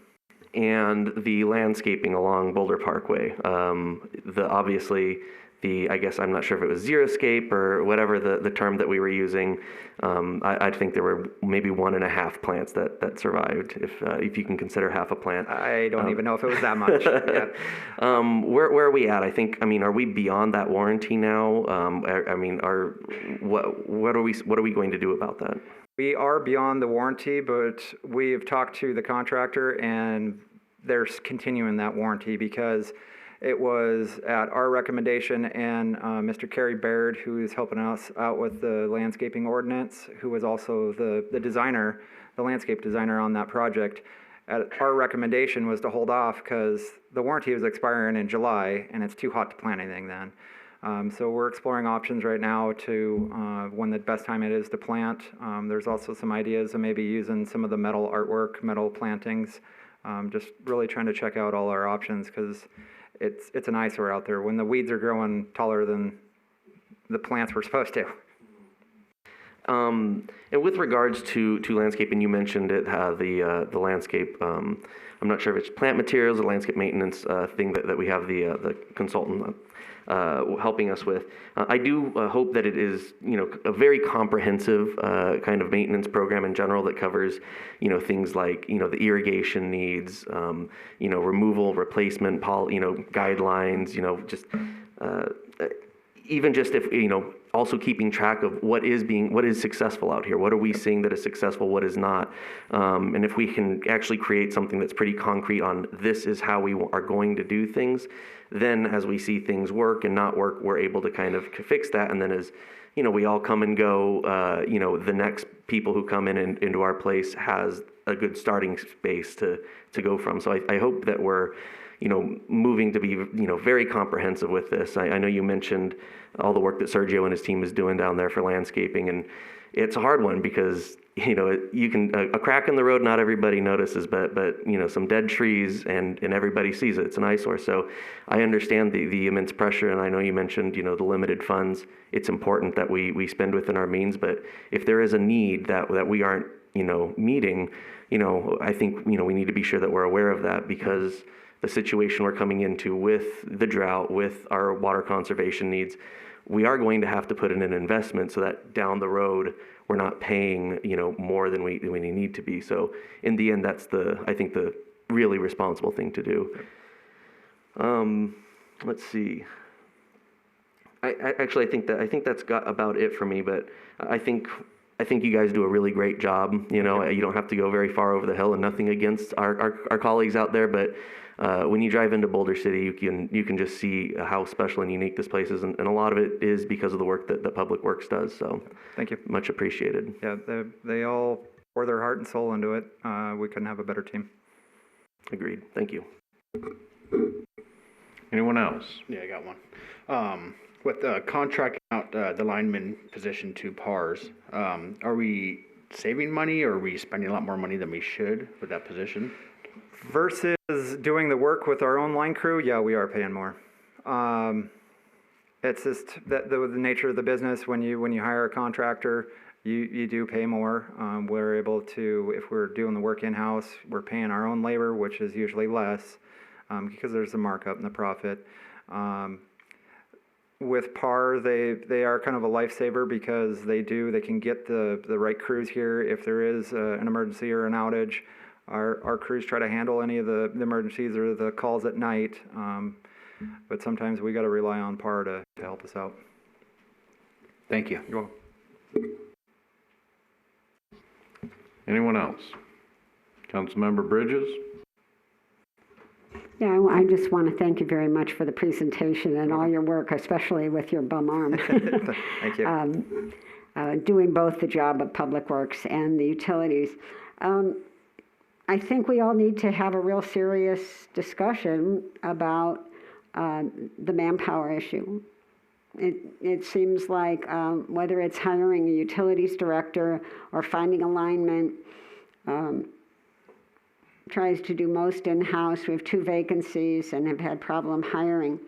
And the landscaping along Boulder Parkway, obviously, I guess I'm not sure if it was xeriscape or whatever the term that we were using. I think there were maybe 1.5 plants that survived, if you can consider half a plant. I don't even know if it was that much. Yeah. Where are we at? Are we beyond that warranty now? What are we going to do about that? We are beyond the warranty, but we've talked to the contractor and they're continuing that warranty because it was at our recommendation and Mr. Kerry Baird, who is helping us out with the landscaping ordinance, who was also the designer, the landscape designer on that project. Our recommendation was to hold off because the warranty was expiring in July and it's too hot to plant anything then. So we're exploring options right now to when the best time it is to plant. There's also some ideas of maybe using some of the metal artwork, metal plantings, just really trying to check out all our options because it's an eyesore out there when the weeds are growing taller than the plants were supposed to. And with regards to landscaping, you mentioned it, the landscape. I'm not sure if it's plant materials or landscape maintenance thing that we have the consultant helping us with. I do hope that it is, a very comprehensive kind of maintenance program in general that covers, things like, the irrigation needs, removal, replacement, guidelines, just even just if, also keeping track of what is successful out here. What are we seeing that is successful? What is not? And if we can actually create something that's pretty concrete on this is how we are going to do things, then as we see things work and not work, we're able to kind of fix that. And then as, we all come and go, the next people who come into our place has a good starting space to go from. So I hope that we're, moving to be, very comprehensive with this. I know you mentioned all the work that Sergio and his team is doing down there for landscaping, and it's a hard one because, you can, a crack in the road, not everybody notices, but some dead trees and everybody sees it. It's an eyesore. So I understand the immense pressure, and I know you mentioned, the limited funds. It's important that we spend within our means, but if there is a need that we aren't, meeting, I think, we need to be sure that we're aware of that because the situation we're coming into with the drought, with our water conservation needs, we are going to have to put in an investment so that down the road we're not paying, more than we need to be. So in the end, that's I think the really responsible thing to do. Let's see. I think that's got about it for me. But I think you guys do a really great job. You don't have to go very far over the hill, and nothing against our colleagues out there, but when you drive into Boulder City, you can just see how special and unique this place is, and a lot of it is because of the work that Public Works does. So, thank you. Much appreciated. Yeah, they all pour their heart and soul into it. We couldn't have a better team. Agreed. Thank you. Anyone else? Yeah, I got one. With contracting out the lineman position to PARS, are we saving money or are we spending a lot more money than we should with that position? Versus doing the work with our own line crew, yeah, we are paying more. It's just the nature of the business. When you hire a contractor, you do pay more. We're able to, if we're doing the work in-house, we're paying our own labor, which is usually less because there's a markup in the profit. With PAR, they are kind of a lifesaver because they can get the right crews here if there is an emergency or an outage. Our crews try to handle any of the emergencies or the calls at night, but sometimes we got to rely on PAR to help us out. Thank you. You're welcome. Anyone else? Councilmember Bridges? Yeah, I just want to thank you very much for the presentation and all your work, especially with your bum arm. Thank you. Doing both the job of Public Works and the utilities. I think we all need to have a real serious discussion about the manpower issue. It seems like whether it's hiring a utilities director or finding alignment, tries to do most in-house. We have 2 vacancies and have had problem hiring.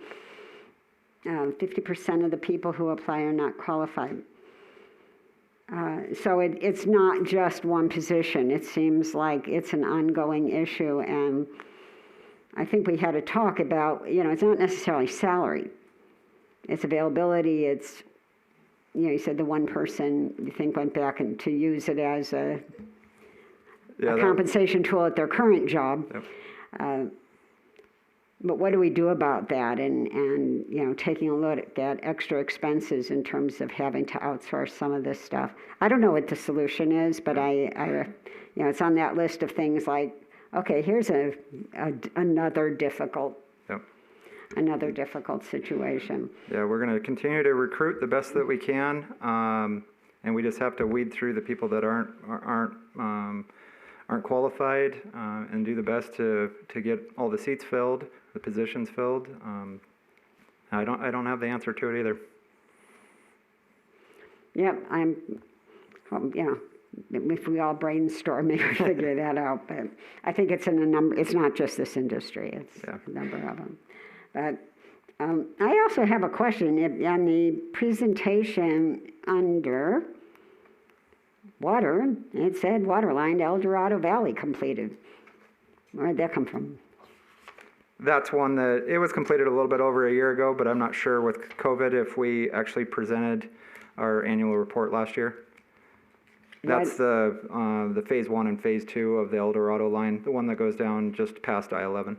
50% of the people who apply are not qualified. So it's not just one position. It seems like it's an ongoing issue, and I think we had a talk about, it's not necessarily salary. It's availability, it's, you said the one person you think went back and to use it as a compensation tool at their current job. Yep. But what do we do about that? And taking a look at extra expenses in terms of having to outsource some of this stuff. I don't know what the solution is, but it's on that list of things like, okay, here's another difficult situation. Yeah, we're going to continue to recruit the best that we can, and we just have to weed through the people that aren't qualified and do the best to get all the seats filled, the positions filled. I don't have the answer to it either. Yep, if we all brainstorm, maybe we figure that out. But I think it's in a number. It's not just this industry. It's a number of them. But I also have a question. On the presentation under water, it said water line to El Dorado Valley completed. Where did that come from? That's one that, it was completed a little bit over a year ago, but I'm not sure with COVID if we actually presented our annual report last year. That's the phase 1 and phase 2 of the El Dorado line, the one that goes down just past I-11.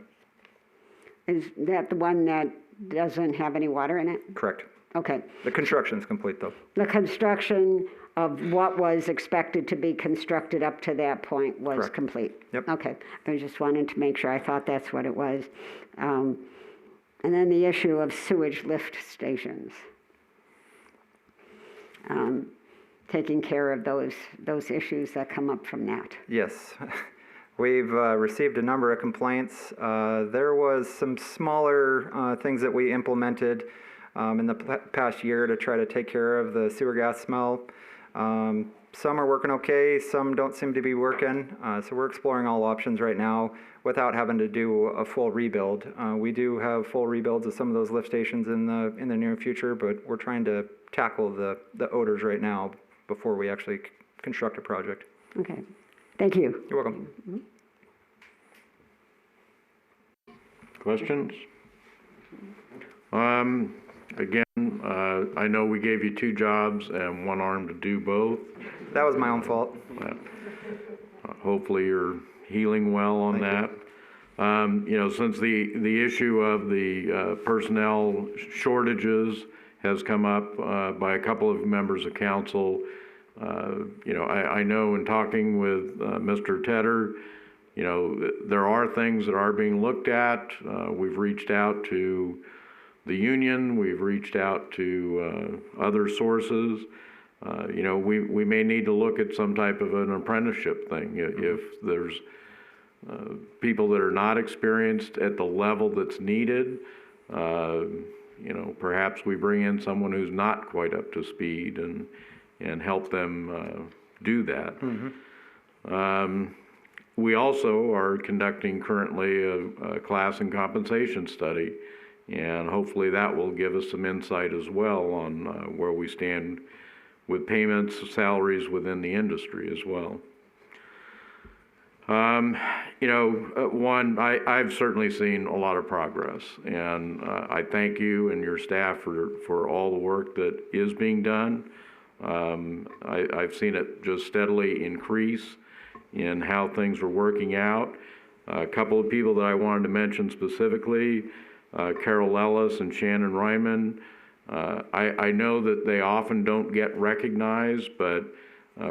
Is that the one that doesn't have any water in it? Correct. Okay. The construction's complete, though. The construction of what was expected to be constructed up to that point was Correct. complete? Yep. Okay. I just wanted to make sure. I thought that's what it was. And then the issue of sewage lift stations. Taking care of those issues that come up from that. Yes. We've received a number of complaints. There was some smaller things that we implemented in the past year to try to take care of the sewer gas smell. Some are working okay, some don't seem to be working. So we're exploring all options right now without having to do a full rebuild. We do have full rebuilds of some of those lift stations in the near future, but we're trying to tackle the odors right now before we actually construct a project. Okay. Thank you. You're welcome. Mm-hmm. Questions? Again, I know we gave you 2 jobs and 1 arm to do both. That was my own fault. Hopefully you're healing well on that. Since the issue of the personnel shortages has come up by a couple of members of council, I know in talking with Mr. Tedder, there are things that are being looked at. We've reached out to the union, we've reached out to other sources. We may need to look at some type of an apprenticeship thing. If there's people that are not experienced at the level that's needed, perhaps we bring in someone who's not quite up to speed and help them do that. Mm-hmm. We also are conducting currently a class and compensation study, and hopefully that will give us some insight as well on where we stand with payments, salaries within the industry as well. I've certainly seen a lot of progress, and I thank you and your staff for all the work that is being done. I've seen it just steadily increase in how things are working out. A couple of people that I wanted to mention specifically, Carol Ellis and Shannon Reimann. I know that they often don't get recognized, but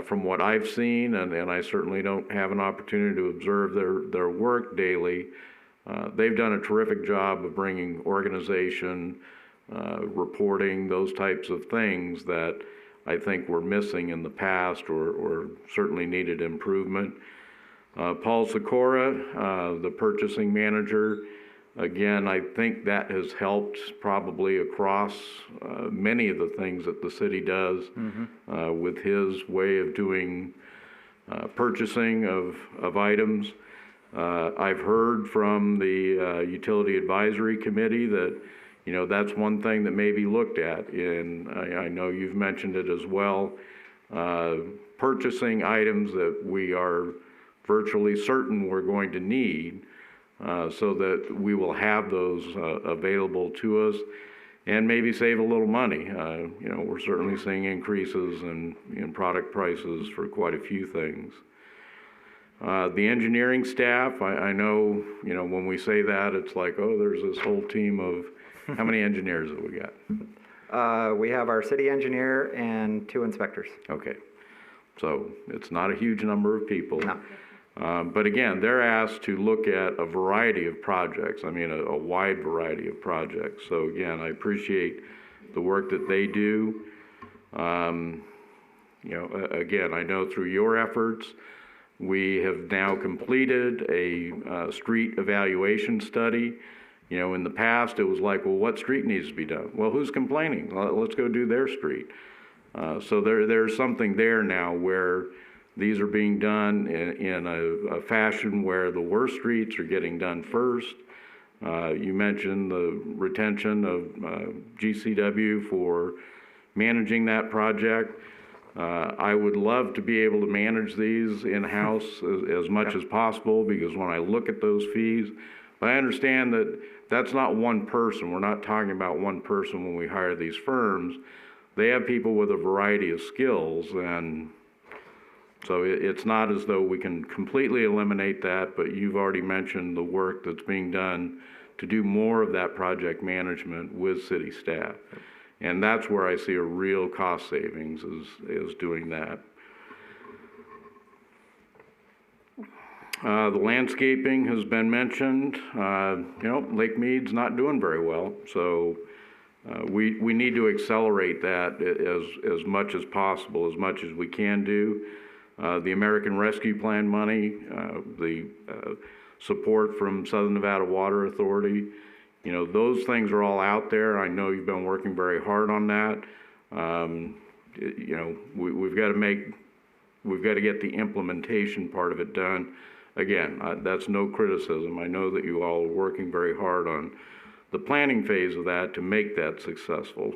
from what I've seen, and I certainly don't have an opportunity to observe their work daily, they've done a terrific job of bringing organization, reporting, those types of things that I think were missing in the past or certainly needed improvement. Paul Sikora, the purchasing manager, again, I think that has helped probably across many of the things that the city does with his way of doing purchasing of items. I've heard from the Utility Advisory Committee that, that's one thing that may be looked at, and I know you've mentioned it as well. Purchasing items that we are virtually certain we're going to need, so that we will have those available to us and maybe save a little money. We're certainly seeing increases in product prices for quite a few things. The engineering staff, I know, when we say that, it's like, oh, there's this whole team of, how many engineers have we got? We have our city engineer and 2 inspectors. Okay, so it's not a huge number of people. No. But again, they're asked to look at a variety of projects, a wide variety of projects. So again, I appreciate the work that they do. Again, I know through your efforts, we have now completed a street evaluation study. In the past, it was like, well, what street needs to be done? Well, who's complaining? Let's go do their street. So there's something there now where these are being done in a fashion where the worst streets are getting done first. You mentioned the retention of GCW for managing that project. I would love to be able to manage these in-house as much as possible, because when I look at those fees, but I understand that that's not one person. We're not talking about one person when we hire these firms. They have people with a variety of skills, and so it's not as though we can completely eliminate that, but you've already mentioned the work that's being done to do more of that project management with city staff. And that's where I see a real cost savings is doing that. The landscaping has been mentioned. Lake Mead's not doing very well, so we need to accelerate that as much as possible, as much as we can do. The American Rescue Plan money, the support from Southern Nevada Water Authority, those things are all out there. I know you've been working very hard on that. We've got to get the implementation part of it done. Again, that's no criticism. I know that you all are working very hard on the planning phase of that to make that successful.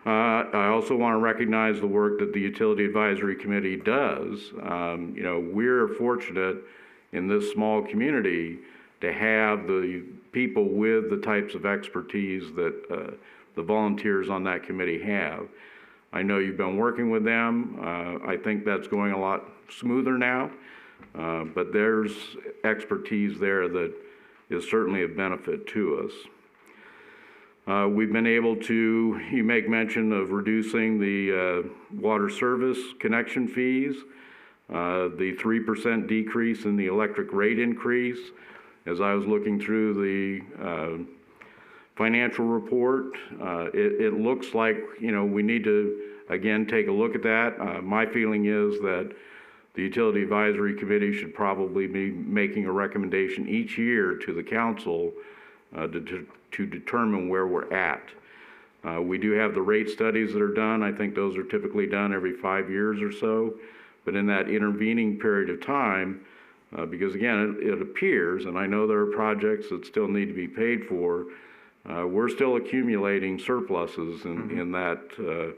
I also want to recognize the work that the Utility Advisory Committee does. We're fortunate in this small community to have the people with the types of expertise that the volunteers on that committee have. I know you've been working with them. I think that's going a lot smoother now, but there's expertise there that is certainly a benefit to us. We've been able to, you make mention of reducing the water service connection fees, the 3% decrease in the electric rate increase. As I was looking through the financial report, it looks like, we need to, again, take a look at that. My feeling is that the Utility Advisory Committee should probably be making a recommendation each year to the council to determine where we're at. We do have the rate studies that are done. I think those are typically done every 5 years or so. But in that intervening period of time, because again, it appears, and I know there are projects that still need to be paid for, we're still accumulating surpluses in that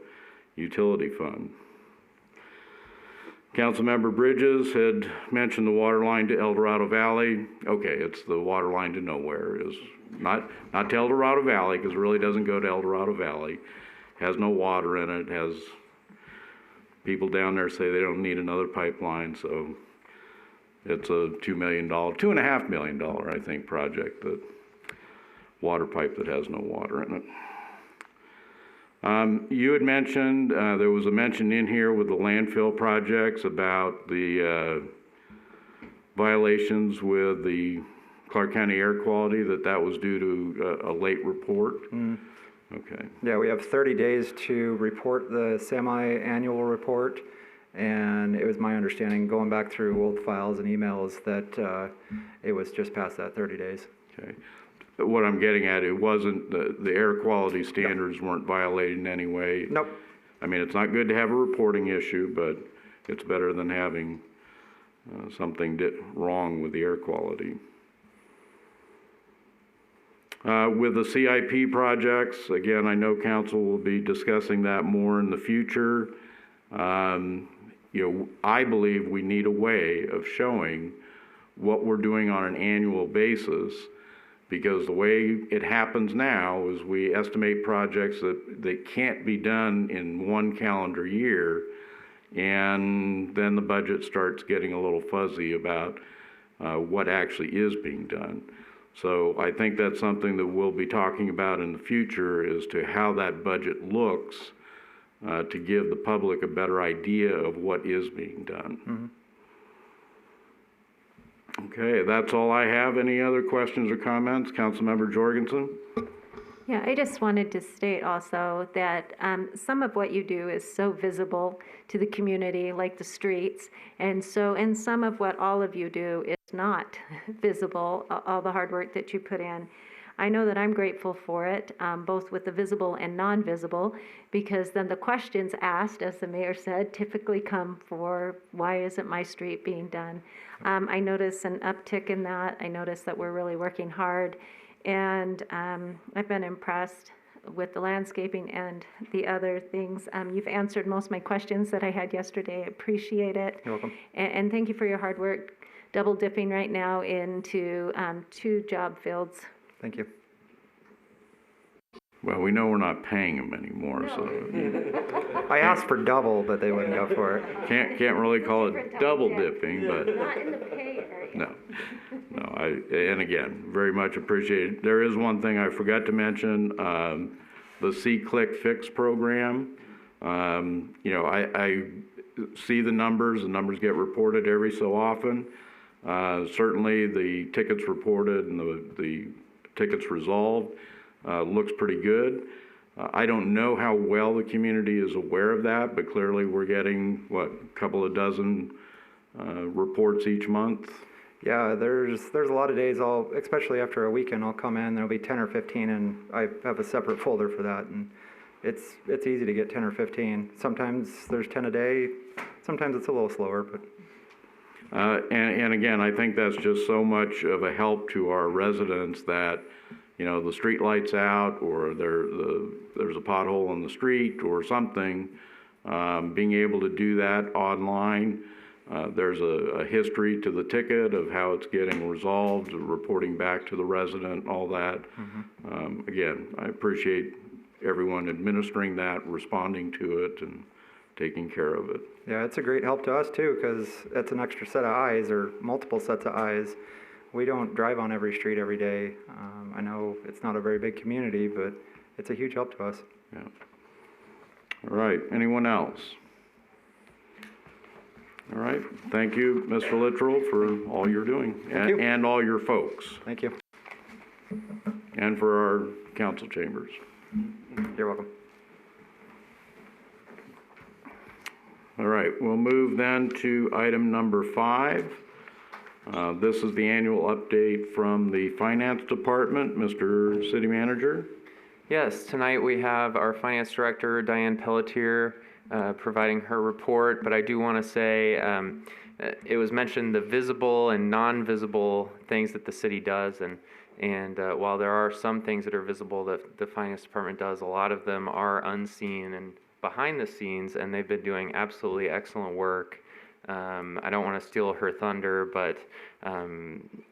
utility fund. Councilmember Bridges had mentioned the water line to El Dorado Valley. Okay, it's the water line to nowhere. Is not to El Dorado Valley, because it really doesn't go to El Dorado Valley. Has no water in it. Has people down there say they don't need another pipeline, so it's a $2.5 million, I think, project, that water pipe that has no water in it. You had mentioned, there was a mention in here with the landfill projects about the violations with the Clark County air quality, that was due to a late report. Okay. Yeah, we have 30 days to report the semi-annual report, and it was my understanding, going back through old files and emails, that it was just past that 30 days. Okay. But what I'm getting at, it wasn't, the air quality standards weren't violated in any way. Nope. I mean, it's not good to have a reporting issue, but it's better than having something wrong with the air quality. With the CIP projects, again, I know council will be discussing that more in the future. I believe we need a way of showing what we're doing on an annual basis, because the way it happens now is we estimate projects that can't be done in one calendar year, and then the budget starts getting a little fuzzy about what actually is being done. So I think that's something that we'll be talking about in the future, as to how that budget looks, to give the public a better idea of what is being done. Mm-hmm. Okay, that's all I have. Any other questions or comments? Councilmember Jorgensen? Yeah, I just wanted to state also that some of what you do is so visible to the community, like the streets, and some of what all of you do is not visible, all the hard work that you put in. I know that I'm grateful for it, both with the visible and non-visible, because then the questions asked, as the mayor said, typically come for, why isn't my street being done? I notice an uptick in that. I notice that we're really working hard, and I've been impressed with the landscaping and the other things. You've answered most of my questions that I had yesterday. I appreciate it. You're welcome. And thank you for your hard work, double dipping right now into 2 job fields. Thank you. Well, we know we're not paying them anymore, so I asked for double, but they wouldn't go for it. can't really call it double dipping, but Not in the pay area. no. And again, very much appreciated. There is one thing I forgot to mention, the C-Click Fix program. I see the numbers get reported every so often. Certainly the tickets reported and the tickets resolved looks pretty good. I don't know how well the community is aware of that, but clearly we're getting, a couple of dozen reports each month? Yeah, there's a lot of days, especially after a weekend, I'll come in, there'll be 10 or 15, and I have a separate folder for that, and it's easy to get 10 or 15. Sometimes there's 10 a day, sometimes it's a little slower, but. And again, I think that's just so much of a help to our residents that, the street light's out, or there's a pothole in the street or something, being able to do that online. There's a history to the ticket of how it's getting resolved, reporting back to the resident, all that. Mm-hmm. Again, I appreciate everyone administering that, responding to it, and taking care of it. Yeah, it's a great help to us too, because it's an extra set of eyes, or multiple sets of eyes. We don't drive on every street every day. I know it's not a very big community, but it's a huge help to us. Yeah. All right, anyone else? All right, thank you, Mr. Littrell, for all you're doing, and all your folks. Thank you. And for our council chambers. You're welcome. All right, we'll move then to item number 5. This is the annual update from the Finance Department. Mr. City Manager? Yes, tonight we have our Finance Director, Diane Pelletier, providing her report, but I do want to say it was mentioned the visible and non-visible things that the city does, and And while there are some things that are visible that the finance department does, a lot of them are unseen and behind the scenes, and they've been doing absolutely excellent work. I don't want to steal her thunder, but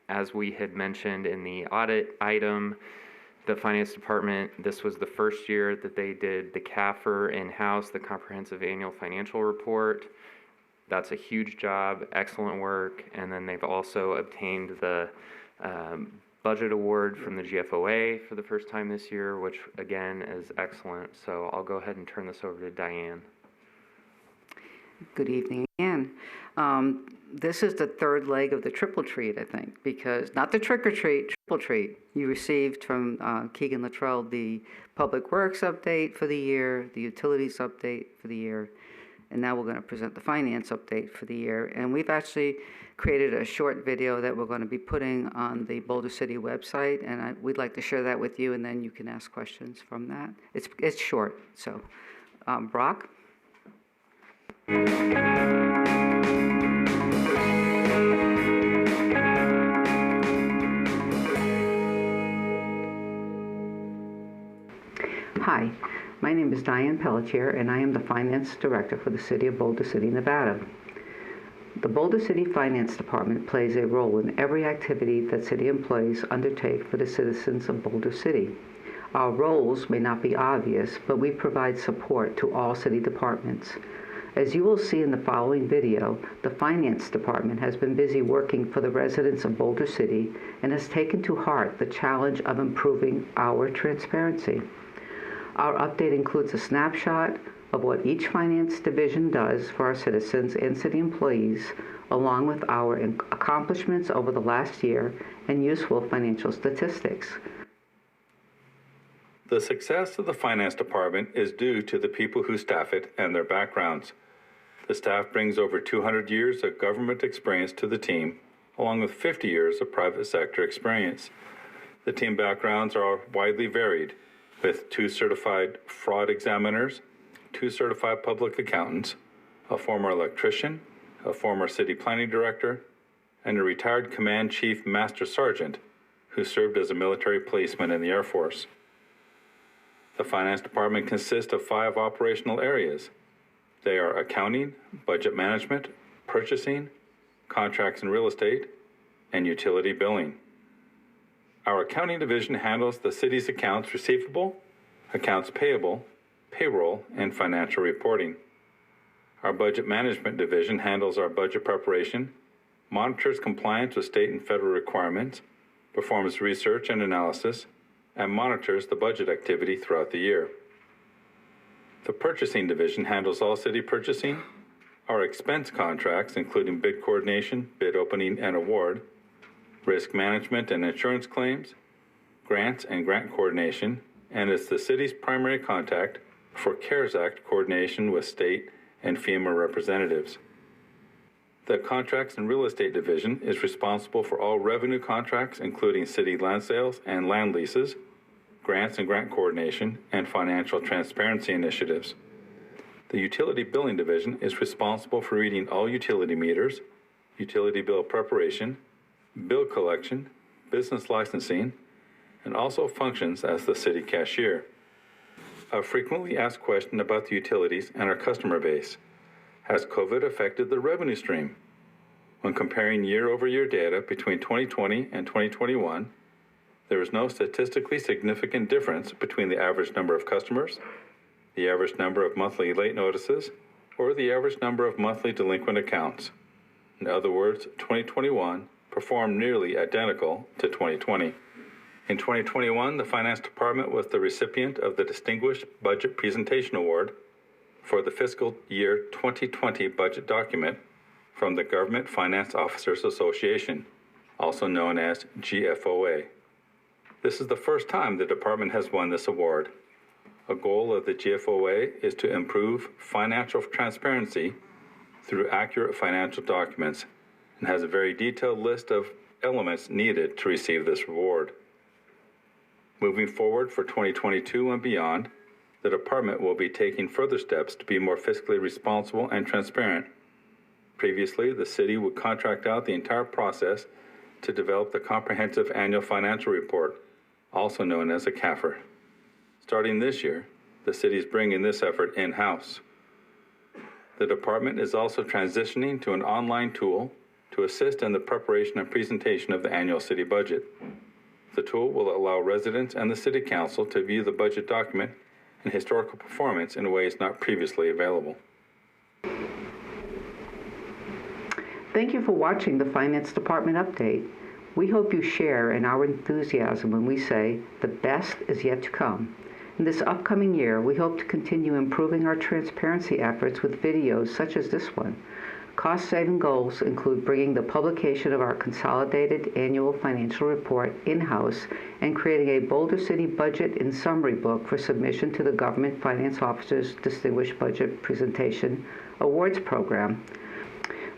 as we had mentioned in the audit item, the finance department, this was the first year that they did the CAFR in-house, the Comprehensive Annual Financial Report. That's a huge job, excellent work. And then they've also obtained the budget award from the GFOA for the first time this year, which again is excellent. So I'll go ahead and turn this over to Diane. Good evening again. This is the third leg of the triple treat, I think, because not the trick or treat, triple treat. You received from Keegan Luttrell the Public Works update for the year, the Utilities update for the year, and now we're going to present the Finance update for the year. And we've actually created a short video that we're going to be putting on the Boulder City website, and we'd like to share that with you, and then you can ask questions from that. It's short, so Brock? Hi, my name is Diane Pelletier, and I am the Finance Director for the City of Boulder City, Nevada. The Boulder City Finance Department plays a role in every activity that city employees undertake for the citizens of Boulder City. Our roles may not be obvious, but we provide support to all city departments. As you will see in the following video, the Finance Department has been busy working for the residents of Boulder City and has taken to heart the challenge of improving our transparency. Our update includes a snapshot of what each finance division does for our citizens and city employees, along with our accomplishments over the last year and useful financial statistics. The success of the Finance Department is due to the people who staff it and their backgrounds. The staff brings over 200 years of government experience to the team, along with 50 years of private sector experience. The team backgrounds are widely varied, with 2 certified fraud examiners, 2 certified public accountants, a former electrician, a former city planning director, and a retired command chief master sergeant who served as a military policeman in the Air Force. The Finance Department consists of 5 operational areas. They are accounting, budget management, purchasing, contracts and real estate, and utility billing. Our accounting division handles the city's accounts receivable, accounts payable, payroll, and financial reporting. Our budget management division handles our budget preparation, monitors compliance with state and federal requirements, performs research and analysis, and monitors the budget activity throughout the year. The purchasing division handles all city purchasing, our expense contracts, including bid coordination, bid opening and award, risk management and insurance claims, grants and grant coordination, and is the city's primary contact for CARES Act coordination with state and FEMA representatives. The Contracts and Real Estate Division is responsible for all revenue contracts, including city land sales and land leases, grants and grant coordination, and financial transparency initiatives. The Utility Billing Division is responsible for reading all utility meters, utility bill preparation, bill collection, business licensing, and also functions as the city cashier. A frequently asked question about the utilities and our customer base. Has COVID affected the revenue stream? When comparing year-over-year data between 2020 and 2021, there is no statistically significant difference between the average number of customers, the average number of monthly late notices, or the average number of monthly delinquent accounts. In other words, 2021 performed nearly identical to 2020. In 2021, the Finance Department was the recipient of the Distinguished Budget Presentation Award for the fiscal year 2020 budget document from the Government Finance Officers Association, also known as GFOA. This is the first time the department has won this award. A goal of the GFOA is to improve financial transparency through accurate financial documents, and has a very detailed list of elements needed to receive this award. Moving forward for 2022 and beyond, the department will be taking further steps to be more fiscally responsible and transparent. Previously, the city would contract out the entire process to develop the Comprehensive Annual Financial Report, also known as a CAFR. Starting this year, the city is bringing this effort in-house. The department is also transitioning to an online tool to assist in the preparation and presentation of the annual city budget. The tool will allow residents and the city council to view the budget document and historical performance in ways not previously available. Thank you for watching the Finance Department Update. We hope you share in our enthusiasm when we say the best is yet to come. In this upcoming year, we hope to continue improving our transparency efforts with videos such as this one. Cost-saving goals include bringing the publication of our consolidated annual financial report in-house and creating a Boulder City budget and summary book for submission to the Government Finance Officer's Distinguished Budget Presentation Awards Program.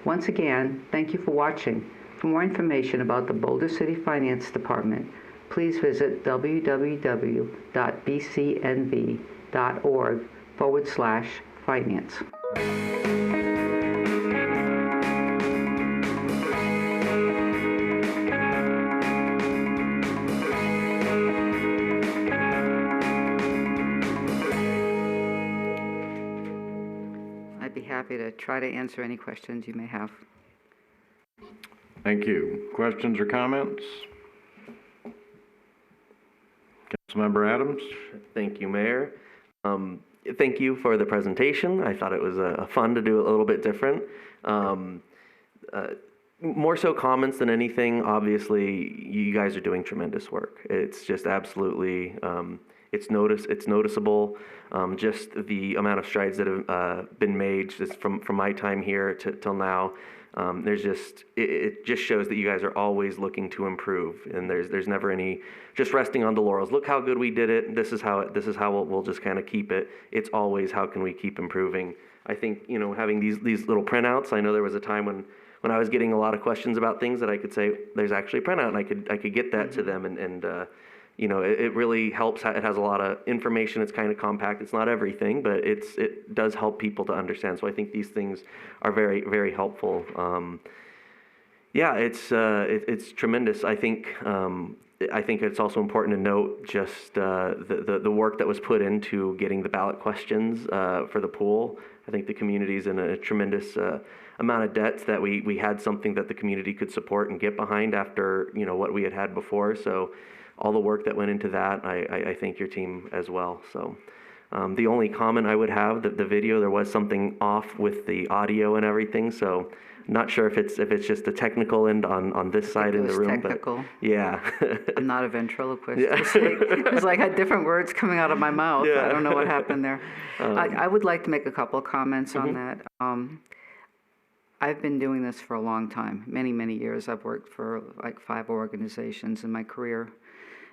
Once again, thank you for watching. For more information about the Boulder City Finance Department, please visit www.bcnv.org/finance. I'd be happy to try to answer any questions you may have. Thank you. Questions or comments? Councilmember Adams? Thank you, Mayor. Thank you for the presentation. I thought it was fun to do it a little bit different. More so comments than anything. Obviously, you guys are doing tremendous work. It's just absolutely, it's noticeable. Just the amount of strides that have been made just from my time here till now. There's just it just shows that you guys are always looking to improve, and there's never any just resting on the laurels. Look how good we did it. This is how we'll just kind of keep it. It's always how can we keep improving. I think having these little printouts. I know there was a time when I was getting a lot of questions about things that I could say there's actually a printout, and I could get that to them, and it really helps. It has a lot of information. It's kind of compact. It's not everything, but it does help people to understand. So I think these things are very, very helpful. It's tremendous. I think it's also important to note just the work that was put into getting the ballot questions for the pool. I think the community's in a tremendous amount of debts that we had something that the community could support and get behind after what we had before. So all the work that went into that, I thank your team as well. So the only comment I would have, that the video, there was something off with the audio and everything. So not sure if it's just a technical end on this side in the room. Technical. But yeah. I'm not a ventriloquist. Yeah. It's like I had different words coming out of my mouth. Yeah. I don't know what happened there. I would like to make a couple of comments on that. I've been doing this for a long time, many, many years. I've worked for like 5 organizations in my career,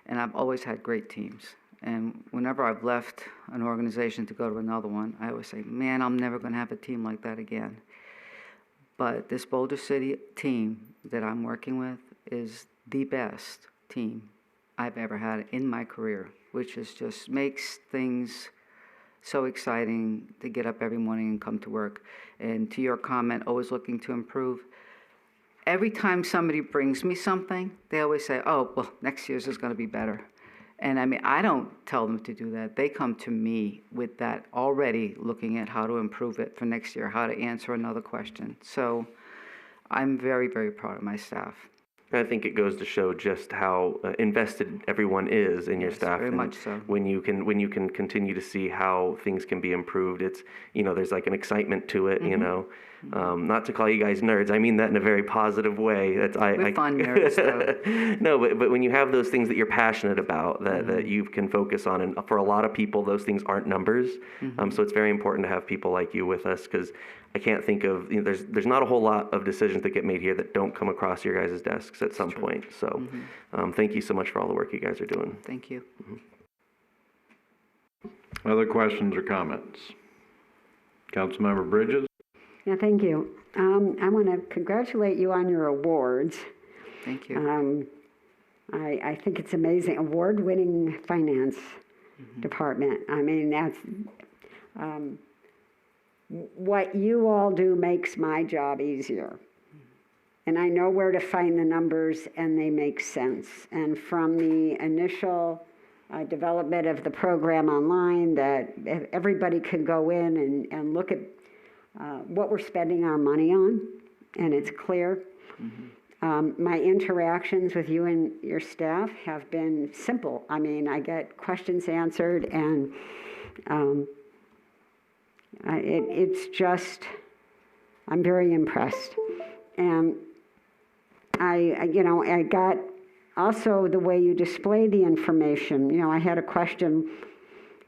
and I've always had great teams. And whenever I've left an organization to go to another one, I always say, man, I'm never going to have a team like that again. But this Boulder City team that I'm working with is the best team I've ever had in my career, which is just makes things so exciting to get up every morning and come to work. And to your comment, always looking to improve. Every time somebody brings me something, they always say, oh, well, next year's is going to be better. And I mean, I don't tell them to do that. They come to me with that already, looking at how to improve it for next year, how to answer another question. So I'm very, very proud of my staff. I think it goes to show just how invested everyone is in your staff. Very and much so. When you can continue to see how things can be improved, it's there's like an excitement to it. Not to call you guys nerds, I mean that in a very positive way. We're fun nerds, though. No, but when you have those things that you're passionate about, that you can focus on, and for a lot of people, those things aren't numbers. So it's very important to have people like you with us, because I can't think of, there's not a whole lot of decisions that get made here that don't come across your guys' desks at some point. So thank you so much for all the work you guys are doing. Thank you. Other questions or comments? Councilmember Bridges? Yeah, thank you. I want to congratulate you on your awards. Thank you. I think it's amazing. Award-winning finance department. I mean, that's what you all do makes my job easier. And I know where to find the numbers, and they make sense. And from the initial development of the program online, that everybody can go in and look at what we're spending our money on, and it's clear. My interactions with you and your staff have been simple. I mean, I get questions answered, and it's just, I'm very impressed. And I got also the way you display the information. You know, I had a question,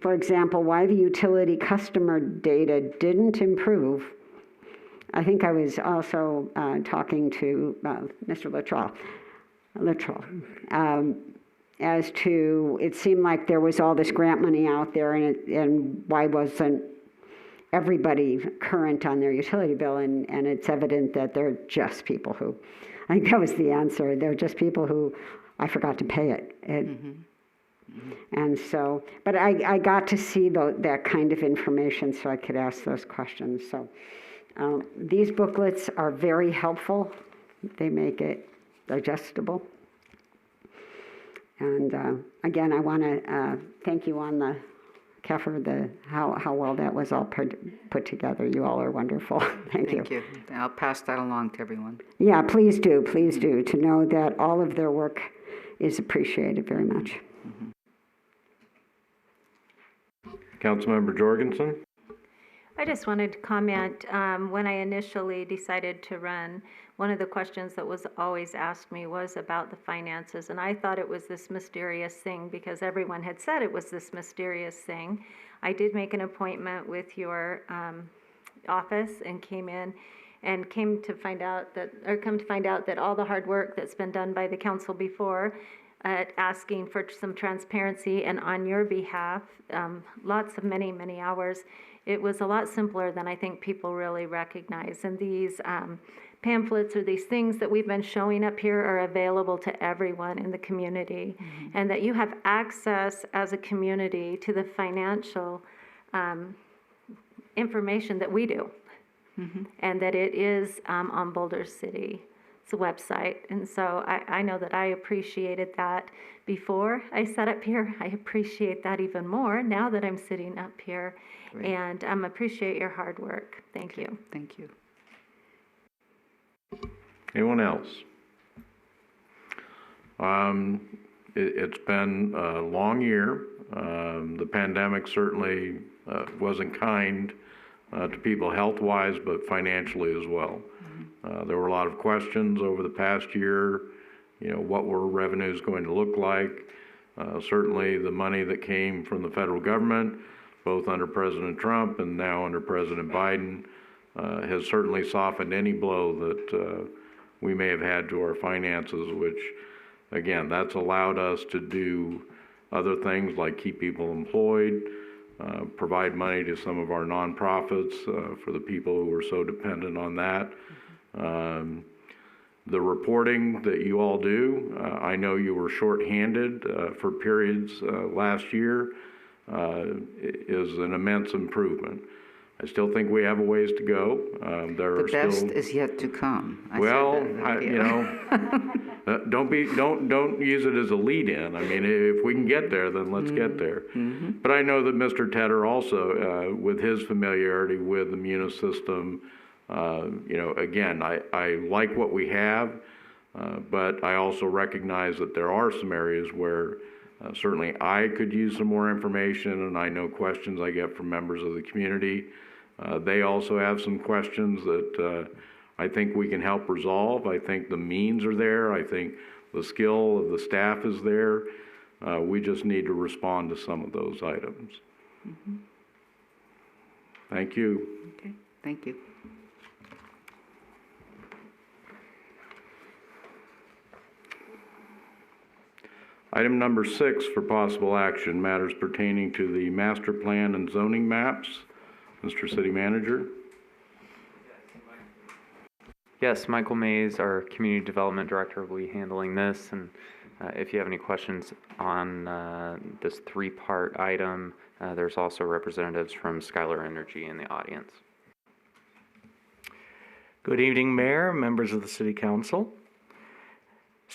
for example, why the utility customer data didn't improve. I think I was also talking to Mr. Littrell, as to, it seemed like there was all this grant money out there, and why wasn't everybody current on their utility bill? And it's evident that they're just people who, I think that was the answer, they're just people who, I forgot to pay it. And so, but I got to see that kind of information so I could ask those questions. So these booklets are very helpful. They make it digestible. And again, I want to thank you on the Keffer, how well that was all put together. You all are wonderful. Thank you. Thank you. I'll pass that along to everyone. Yeah, please do, to know that all of their work is appreciated very much. Councilmember Jorgensen? I just wanted to comment, when I initially decided to run, one of the questions that was always asked me was about the finances, and I thought it was this mysterious thing because everyone had said it was this mysterious thing. I did make an appointment with your office and came in and come to find out that all the hard work that's been done by the council before at asking for some transparency and on your behalf, lots of many hours, it was a lot simpler than I think people really recognize. And these pamphlets or these things that we've been showing up here are available to everyone in the community, and that you have access as a community to the financial information that we do, and that it is on Boulder City's website. And so I know that I appreciated that before I sat up here. I appreciate that even more now that I'm sitting up here. Great. And appreciate your hard work. Thank you. Thank you. Anyone else? It's been a long year. The pandemic certainly wasn't kind to people health-wise, but financially as well. There were a lot of questions over the past year. You know, what were revenues going to look like? Certainly the money that came from the federal government, both under President Trump and now under President Biden, has certainly softened any blow that we may have had to our finances, which, again, that's allowed us to do other things like keep people employed, provide money to some of our nonprofits for the people who are so dependent on that. The reporting that you all do, I know you were shorthanded for periods last year, is an immense improvement. I still think we have a ways to go. There The are best still, is yet to come. don't use it as a lead-in. I mean, if we can get there, then let's get there. But I know that Mr. Tedder also, with his familiarity with the Munis system, again, I like what we have, but I also recognize that there are some areas where certainly I could use some more information, and I know questions I get from members of the community. They also have some questions that I think we can help resolve. I think the means are there. I think the skill of the staff is there. We just need to respond to some of those items. Thank you. Okay, thank you. Item number 6 for possible action, matters pertaining to the master plan and zoning maps. Mr. City Manager. Yes, Michael Mays, our Community Development Director, will be handling this. And if you have any questions on this 3-part item, there's also representatives from Skylar Energy in the audience. Good evening, Mayor, members of the City Council.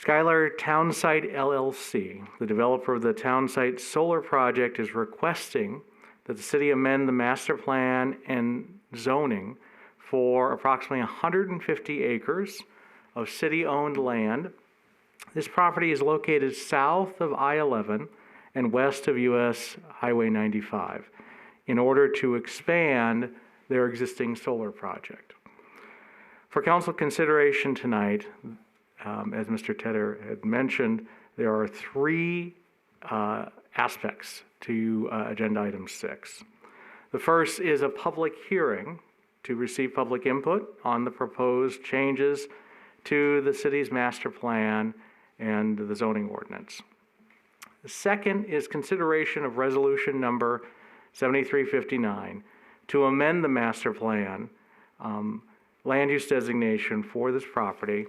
Skylar Townsite LLC, the developer of the Townsite Solar Project, is requesting that the city amend the master plan and zoning for approximately 150 acres of city-owned land. This property is located south of I-11 and west of US Highway 95 in order to expand their existing solar project. For council consideration tonight, as Mr. Tedder had mentioned, there are three aspects to agenda item 6. The first is a public hearing to receive public input on the proposed changes to the city's master plan and the zoning ordinance. The second is consideration of resolution number 7359 to amend the master plan land use designation for this property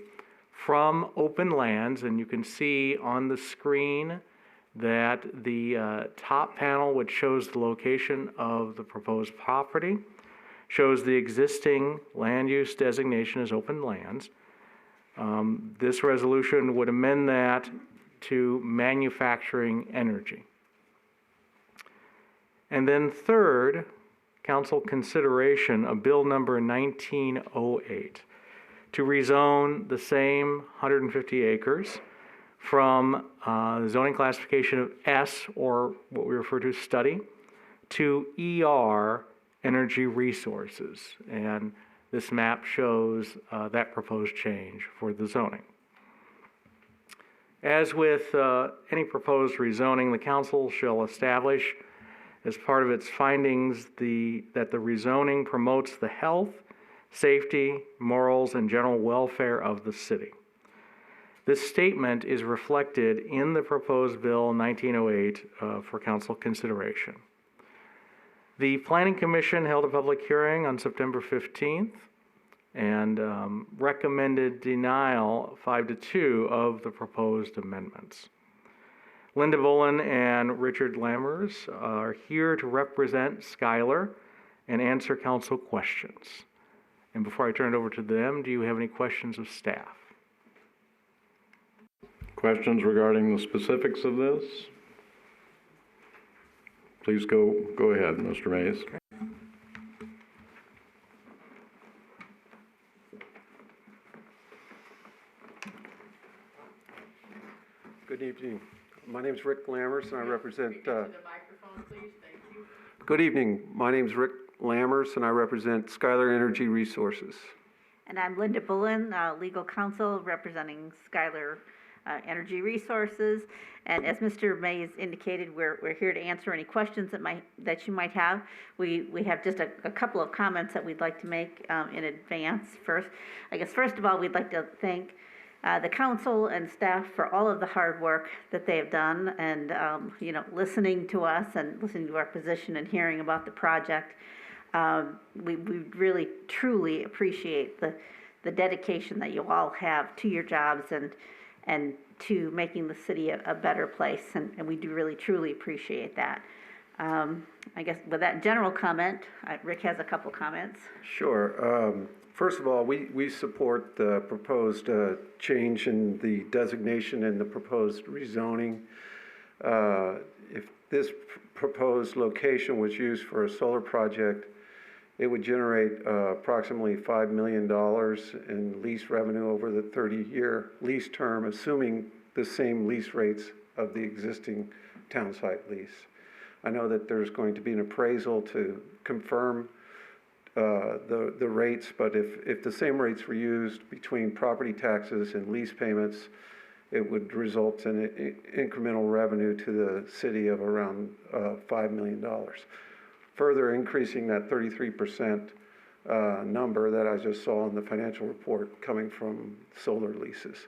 from open lands, and you can see on the screen that the top panel, which shows the location of the proposed property, shows the existing land use designation as open lands. This resolution would amend that to manufacturing energy. And then third, council consideration of bill number 1908 to rezone the same 150 acres from zoning classification of S, or what we refer to as study, to ER, energy resources. And this map shows that proposed change for the zoning. As with any proposed rezoning, the council shall establish as part of its findings that the rezoning promotes the health, safety, morals, and general welfare of the city. This statement is reflected in the proposed bill 1908 for council consideration. The Planning Commission held a public hearing on September 15th and recommended denial 5-2 of the proposed amendments. Linda Bolin and Richard Lammers are here to represent Skylar and answer council questions. And before I turn it over to them, do you have any questions of staff? Questions regarding the specifics of this? Please go ahead, Mr. Mays. Good evening. My name is Rick Lammers, and I represent. Good evening. My name is Rick Lammers, and I represent Skylar Energy Resources. And I'm Linda Bullen, legal counsel representing Skylar Energy Resources. And as Mr. Mays indicated, we're here to answer any questions that you might have. We have just a couple of comments that we'd like to make in advance. First of all, we'd like to thank the council and staff for all of the hard work that they have done, and listening to us and listening to our position and hearing about the project. We really truly appreciate the dedication that you all have to your jobs and to making the city a better place, and we do really truly appreciate that. I guess with that general comment, Rick has a couple comments. Sure. First of all, we support the proposed change in the designation and the proposed rezoning. If this proposed location was used for a solar project, it would generate approximately $5 million in lease revenue over the 30-year lease term, assuming the same lease rates of the existing town site lease. I know that there's going to be an appraisal to confirm the rates, but if the same rates were used between property taxes and lease payments, it would result in incremental revenue to the city of around $5 million. Further increasing that 33% number that I just saw in the financial report coming from solar leases.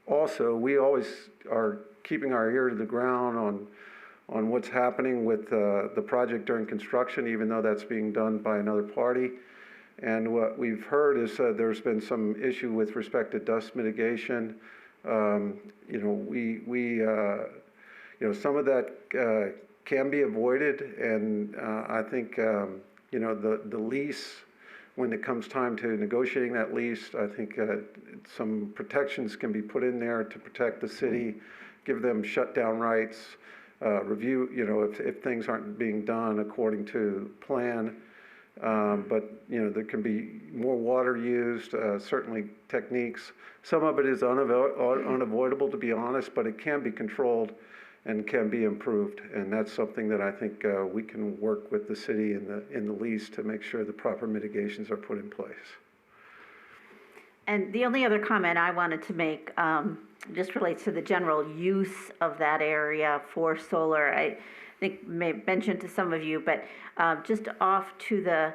Also, we always are keeping our ear to the ground on what's happening with the project during construction, even though that's being done by another party. And what we've heard is there's been some issue with respect to dust mitigation. Some of that can be avoided, and I think the lease when it comes time to negotiating that lease, I think some protections can be put in there to protect the city, give them shutdown rights, review, if things aren't being done according to plan. But, there can be more water used, certainly techniques. Some of it is unavoidable, to be honest, but it can be controlled and can be improved. And that's something that I think we can work with the city in the lease to make sure the proper mitigations are put in place. And the only other comment I wanted to make just relates to the general use of that area for solar. I think may mentioned to some of you, but just off to the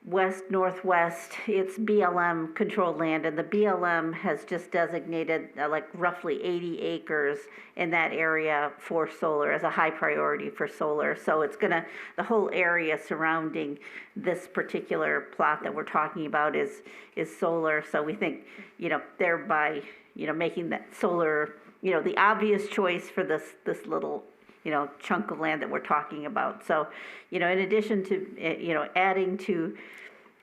west-northwest, it's BLM controlled land, and the BLM has just designated like roughly 80 acres in that area for solar as a high priority for solar. So it's gonna, the whole area surrounding this particular plot that we're talking about is solar. So we think, thereby, making that solar, the obvious choice for this little chunk of land that we're talking about. So, in addition to, adding to,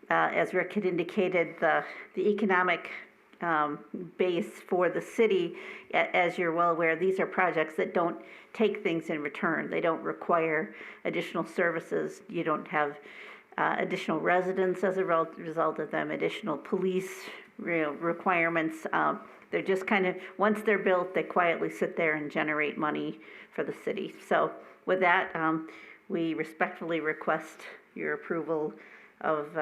as Rick had indicated, the economic base for the city, as you're well aware, these are projects that don't take things in return. They don't require additional services. You don't have additional residents as a result of them, additional police requirements. They're just kind of, once they're built, they quietly sit there and generate money for the city. So with that, we respectfully request your approval of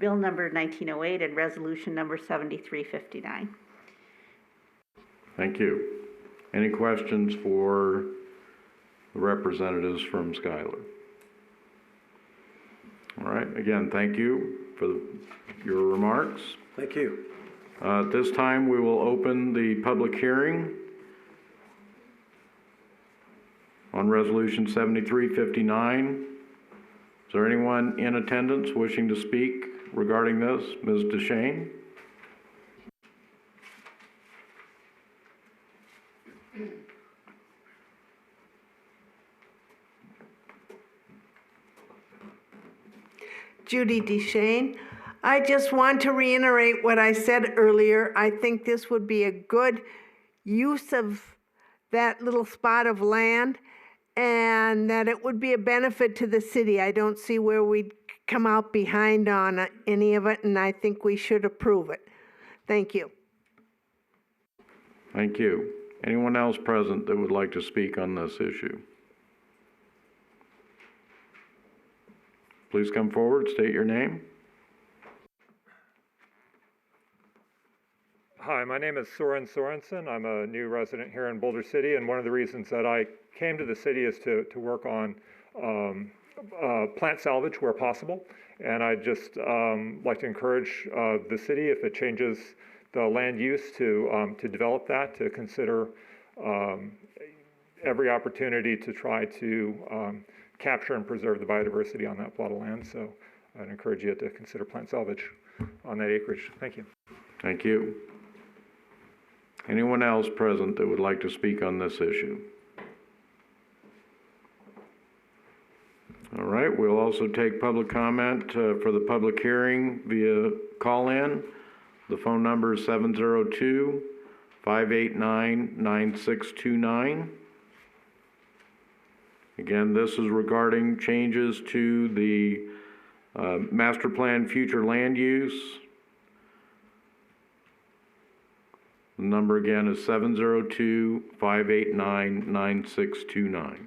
Bill number 1908 and Resolution number 7359. Thank you. Any questions for the representatives from Schuyler? All right, again, thank you for your remarks. Thank you. At this time, we will open the public hearing on Resolution 7359. Is there anyone in attendance wishing to speak regarding this? Ms. DeShane? Judy DeShane. I just want to reiterate what I said earlier. I think this would be a good use of that little spot of land and that it would be a benefit to the city. I don't see where we'd come out behind on any of it, and I think we should approve it. Thank you. Thank you. Anyone else present that would like to speak on this issue? Please come forward, state your name. Hi, my name is Soren Sorensen. I'm a new resident here in Boulder City, and one of the reasons that I came to the city is to work on plant salvage where possible. And I'd just like to encourage the city, if it changes the land use, to develop that, to consider every opportunity to try to capture and preserve the biodiversity on that plot of land. So I'd encourage you to consider plant salvage on that acreage. Thank you. Thank you. Anyone else present that would like to speak on this issue? All right, we'll also take public comment for the public hearing via call-in. The phone number is 702-589-9629. Again, this is regarding changes to the master plan future land use. The number again is 702-589-9629.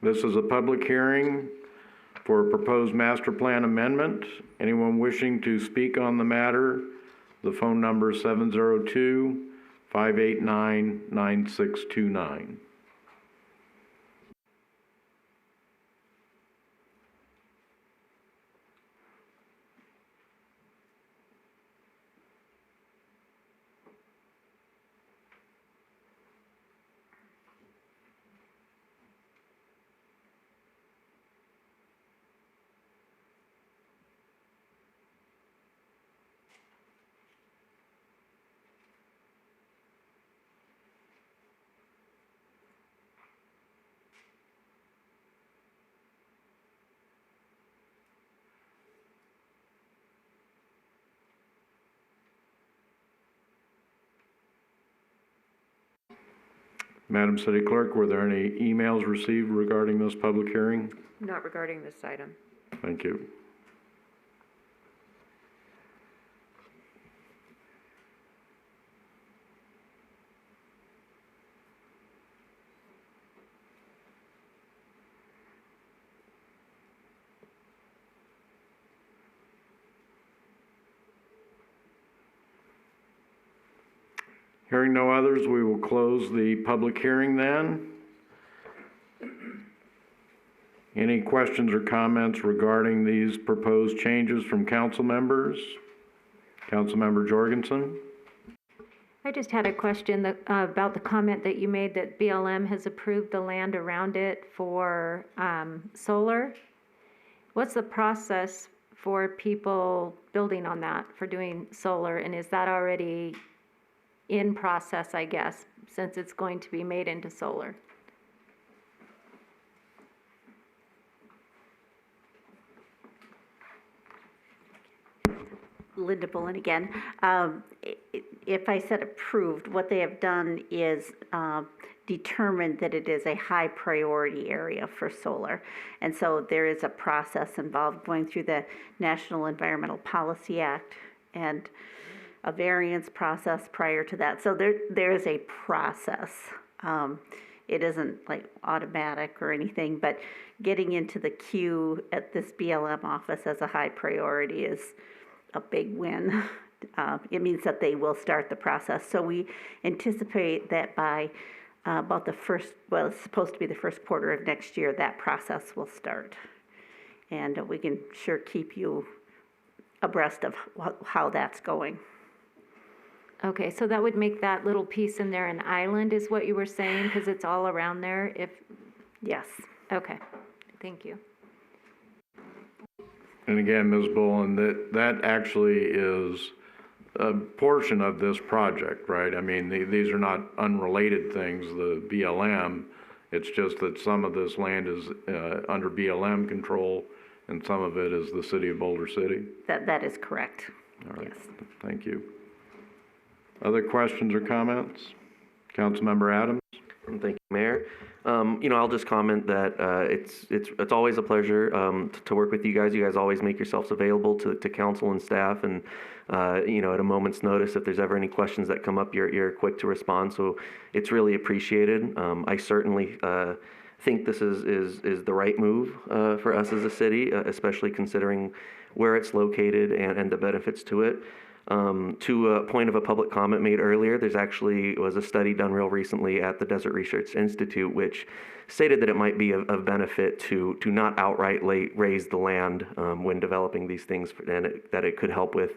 This is a public hearing for a proposed master plan amendment. Anyone wishing to speak on the matter, the phone number is 702-589-9629. Madam City Clerk, were there any emails received regarding this public hearing? Not regarding this item. Thank you. Hearing no others, we will close the public hearing then. Any questions or comments regarding these proposed changes from council members? Councilmember Jorgensen? I just had a question about the comment that you made that BLM has approved the land around it for solar. What's the process for people building on that, for doing solar? And is that already in process, I guess, since it's going to be made into solar? Linda Bullen again. If I said approved, what they have done is determined that it is a high priority area for solar. And so there is a process involved going through the National Environmental Policy Act and a variance process prior to that. So there is a process. It isn't like automatic or anything, but getting into the queue at this BLM office as a high priority is a big win. It means that they will start the process. So we anticipate that by about the first, well, it's supposed to be the first quarter of next year, that process will start. And we can sure keep you abreast of how that's going. Okay, so that would make that little piece in there an island, is what you were saying, because it's all around there? Yes. Okay, thank you. And again, Ms. Bullen, that actually is a portion of this project, right? I mean, these are not unrelated things, the BLM. It's just that some of this land is under BLM control and some of it is the city of Boulder City? That is correct. All right. Yes. Thank you. Other questions or comments? Councilmember Adams? Thank you, Mayor. I'll just comment that it's always a pleasure to work with you guys. You guys always make yourselves available to council and staff, and at a moment's notice, if there's ever any questions that come up, you're quick to respond. So it's really appreciated. I certainly think this is the right move for us as a city, especially considering where it's located and the benefits to it. To a point of a public comment made earlier, there's actually was a study done real recently at the Desert Research Institute, which stated that it might be of benefit to not outright raise the land when developing these things, and that it could help with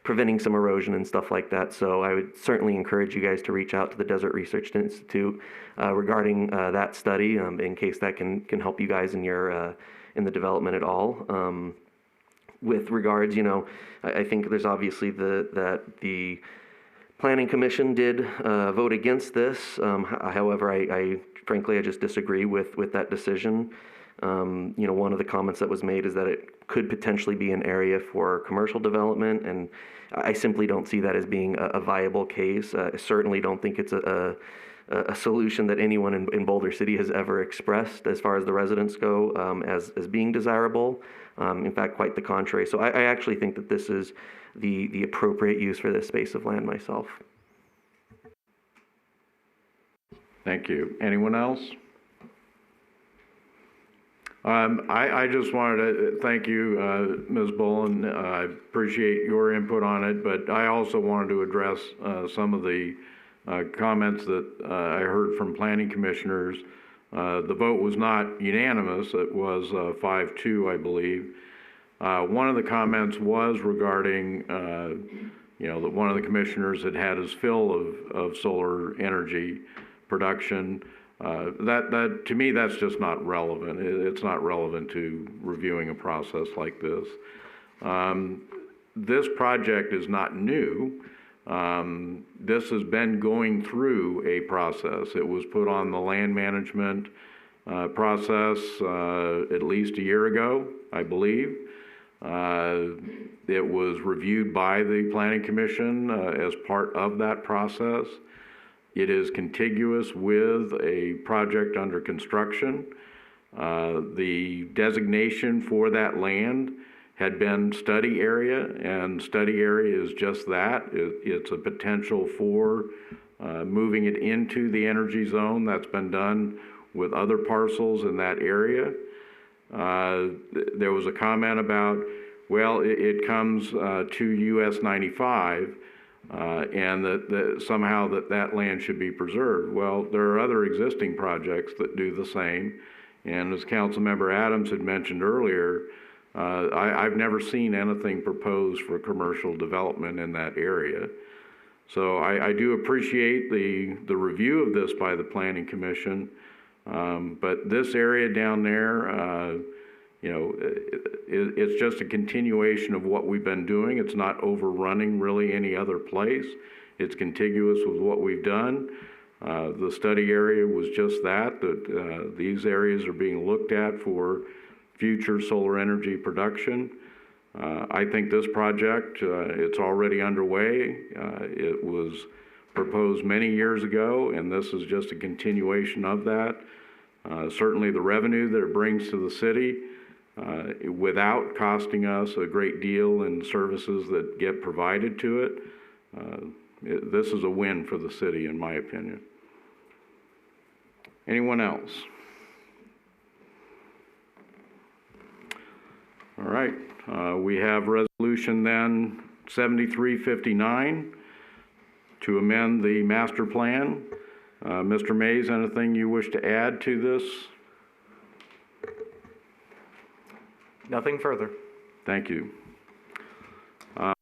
preventing some erosion and stuff like that. So I would certainly encourage you guys to reach out to the Desert Research Institute regarding that study, in case that can help you guys in your in the development at all. With regards, I think there's obviously that the Planning Commission did vote against this. However, I frankly just disagree with that decision. One of the comments that was made is that it could potentially be an area for commercial development, and I simply don't see that as being a viable case. I certainly don't think it's a solution that anyone in Boulder City has ever expressed as far as the residents go as being desirable. In fact, quite the contrary. So I actually think that this is the appropriate use for this space of land myself. Thank you. Anyone else? I just wanted to thank you, Ms. Bullen. I appreciate your input on it, but I also wanted to address some of the comments that I heard from planning commissioners. The vote was not unanimous. It was 5-2, I believe. One of the comments was regarding, that one of the commissioners had had his fill of solar energy production. That to me, that's just not relevant. It's not relevant to reviewing a process like this. This project is not new. This has been going through a process. It was put on the land management process at least a year ago, I believe. It was reviewed by the Planning Commission as part of that process. It is contiguous with a project under construction. The designation for that land had been study area, and study area is just that. It's a potential for moving it into the energy zone. That's been done with other parcels in that area. There was a comment about, well, it comes to US 95, and that somehow that land should be preserved. Well, there are other existing projects that do the same, and as Councilmember Adams had mentioned earlier, I've never seen anything proposed for commercial development in that area. So I do appreciate the review of this by the Planning Commission, but this area down there, it's just a continuation of what we've been doing. It's not overrunning really any other place. It's contiguous with what we've done. The study area was just that these areas are being looked at for future solar energy production. I think this project, it's already underway. It was proposed many years ago, and this is just a continuation of that. Certainly the revenue that it brings to the city, without costing us a great deal in services that get provided to it, this is a win for the city, in my opinion. Anyone else? All right, we have resolution then 7359 to amend the master plan. Mr. Mays, anything you wish to add to this? Nothing further. Thank you.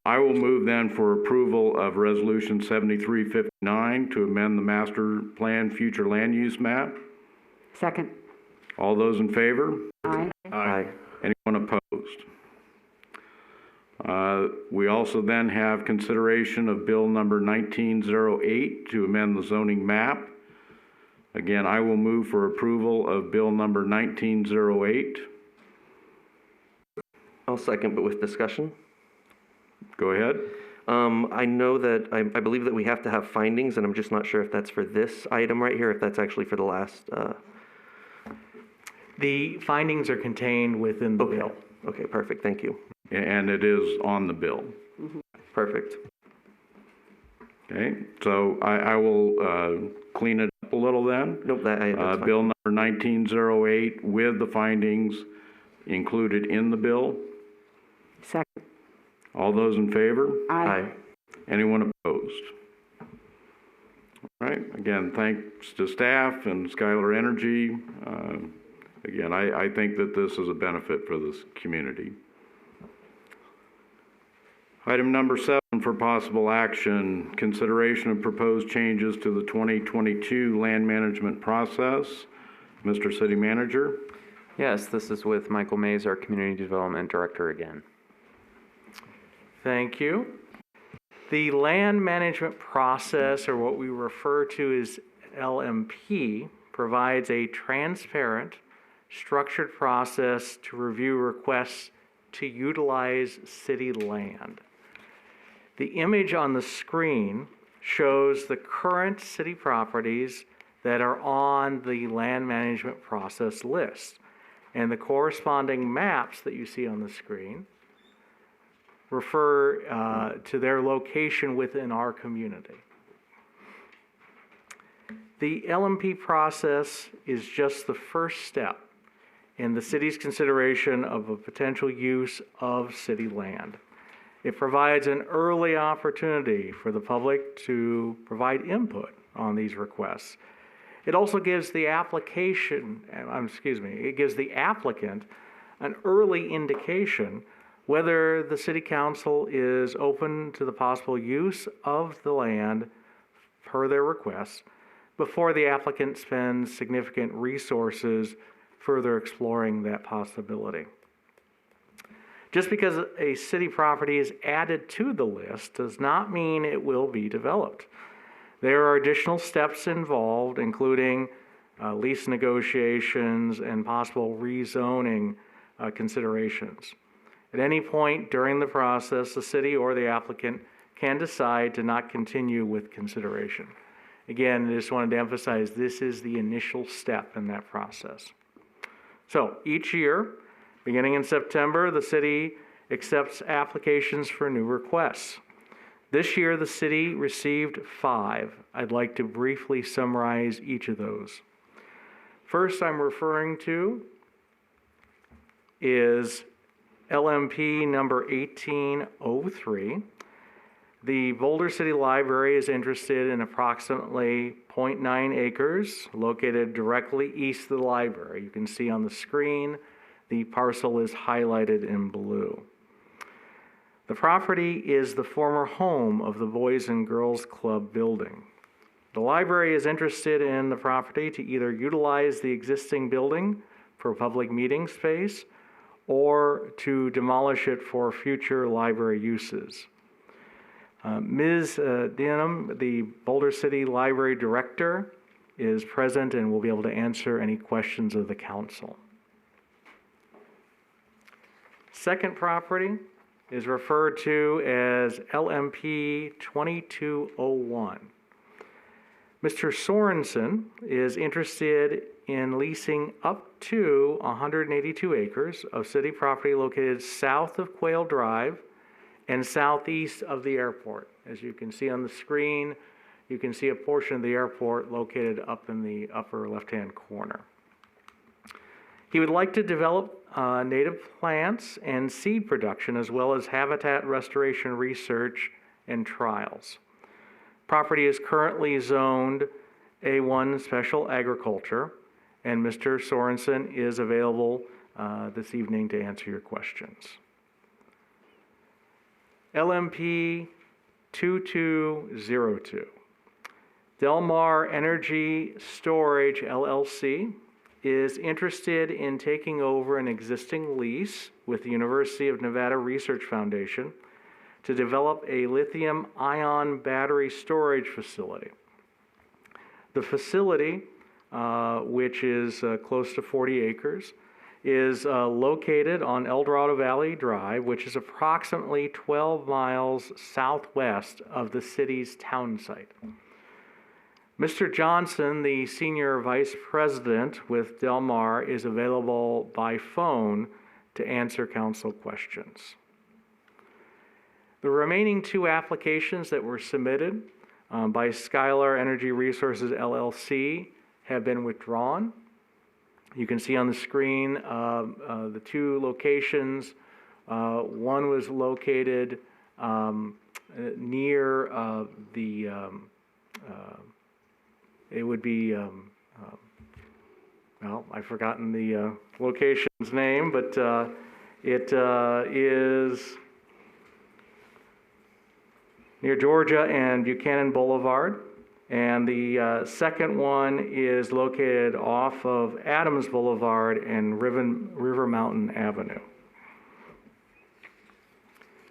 I will move then for approval of resolution 7359 to amend the master plan future land use map. Second. All those in favor? Aye. Aye. Anyone opposed? We also then have consideration of bill number 1908 to amend the zoning map. Again, I will move for approval of bill number 1908. I'll second, but with discussion. Go ahead. I know that, I believe that we have to have findings, and I'm just not sure if that's for this item right here, if that's actually for the last. The findings are contained within the bill. Okay, perfect, thank you. And it is on the bill. Perfect. Okay, so I will clean it up a little then. Nope, that's fine. Bill number 1908 with the findings included in the bill. Second. All those in favor? Aye. Anyone opposed? All right, again, thanks to staff and Skylar Energy. Again, I think that this is a benefit for this community. Item number 7 for possible action, consideration of proposed changes to the 2022 land management process. Mr. City Manager. Yes, this is with Michael Mays, our Community Development Director again. Thank you. The land management process, or what we refer to as LMP, provides a transparent, structured process to review requests to utilize city land. The image on the screen shows the current city properties that are on the land management process list. And the corresponding maps that you see on the screen refer to their location within our community. The LMP process is just the first step in the city's consideration of a potential use of city land. It provides an early opportunity for the public to provide input on these requests. It also gives the applicant an early indication whether the city council is open to the possible use of the land per their request before the applicant spends significant resources further exploring that possibility. Just because a city property is added to the list does not mean it will be developed. There are additional steps involved, including lease negotiations and possible rezoning considerations. At any point during the process, the city or the applicant can decide to not continue with consideration. Again, I just wanted to emphasize this is the initial step in that process. So each year, beginning in September, the city accepts applications for new requests. This year, the city received 5. I'd like to briefly summarize each of those. First, I'm referring to is LMP number 1803. The Boulder City Library is interested in approximately 0.9 acres located directly east of the library. You can see on the screen the parcel is highlighted in blue. The property is the former home of the Boys and Girls Club building. The library is interested in the property to either utilize the existing building for public meeting space or to demolish it for future library uses. Ms. Dinham, the Boulder City Library Director, is present and will be able to answer any questions of the council. Second property is referred to as LMP 2201. Mr. Sorensen is interested in leasing up to 182 acres of city property located south of Quail Drive and southeast of the airport. As you can see on the screen, you can see a portion of the airport located up in the upper left-hand corner. He would like to develop native plants and seed production, as well as habitat restoration research and trials. Property is currently zoned A1 Special Agriculture, and Mr. Sorensen is available this evening to answer your questions. LMP 2202. Del Mar Energy Storage LLC is interested in taking over an existing lease with the University of Nevada Research Foundation to develop a lithium-ion battery storage facility. The facility, which is close to 40 acres, is located on El Dorado Valley Drive, which is approximately 12 miles southwest of the city's town site. Mr. Johnson, the Senior Vice President with Del Mar, is available by phone to answer council questions. The remaining 2 applications that were submitted by Skylar Energy Resources LLC have been withdrawn. You can see on the screen the 2 locations. One was located near it would be, well, I've forgotten the location's name, but it is near Georgia and Buchanan Boulevard. And the second one is located off of Adams Boulevard and River Mountain Avenue.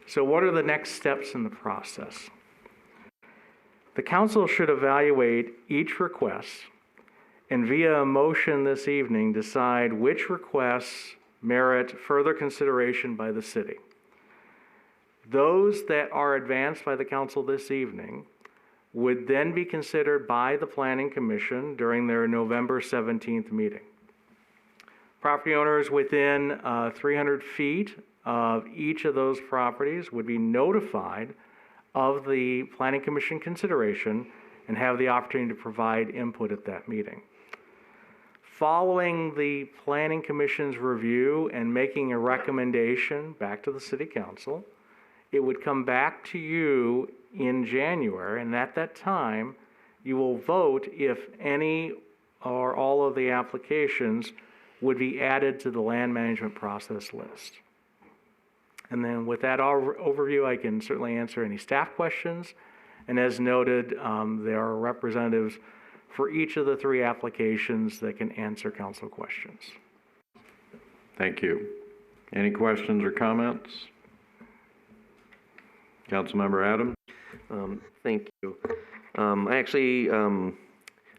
So what are the next steps in the process? The council should evaluate each request and via a motion this evening decide which requests merit further consideration by the city. Those that are advanced by the council this evening would then be considered by the Planning Commission during their November 17th meeting. Property owners within 300 feet of each of those properties would be notified of the Planning Commission consideration and have the opportunity to provide input at that meeting. following the Planning Commission's review and making a recommendation back to the City Council, it would come back to you in January, and at that time, you will vote if any or all of the applications would be added to the land management process list. And then with that overview, I can certainly answer any staff questions. And as noted, there are representatives for each of the 3 applications that can answer council questions. Thank you. Any questions or comments? Councilmember Adams? Thank you. I actually,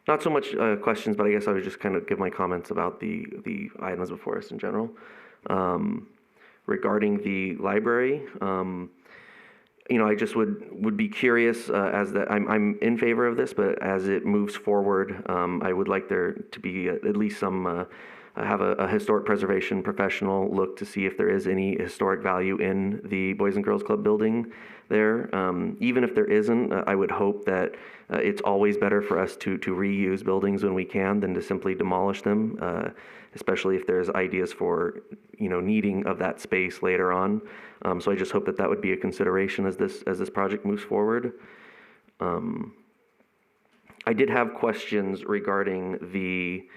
not so much questions, but I guess I would just kind of give my comments about the items before us in general. Regarding the library, I just would be curious as that I'm in favor of this, but as it moves forward, I would like there to be at least some have a historic preservation professional look to see if there is any historic value in the Boys and Girls Club building there. Even if there isn't, I would hope that it's always better for us to reuse buildings when we can than to simply demolish them, especially if there's ideas for needing of that space later on. So I just hope that would be a consideration as this project moves forward. I did have questions regarding the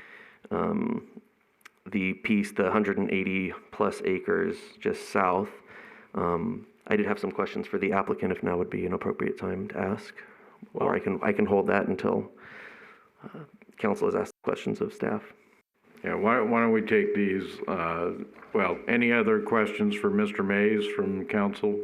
piece, the 180 plus acres just south. I did have some questions for the applicant, if now would be an appropriate time to ask, or I can hold that until council has asked questions of staff. Yeah, why don't we take these, any other questions for Mr. Mays from council?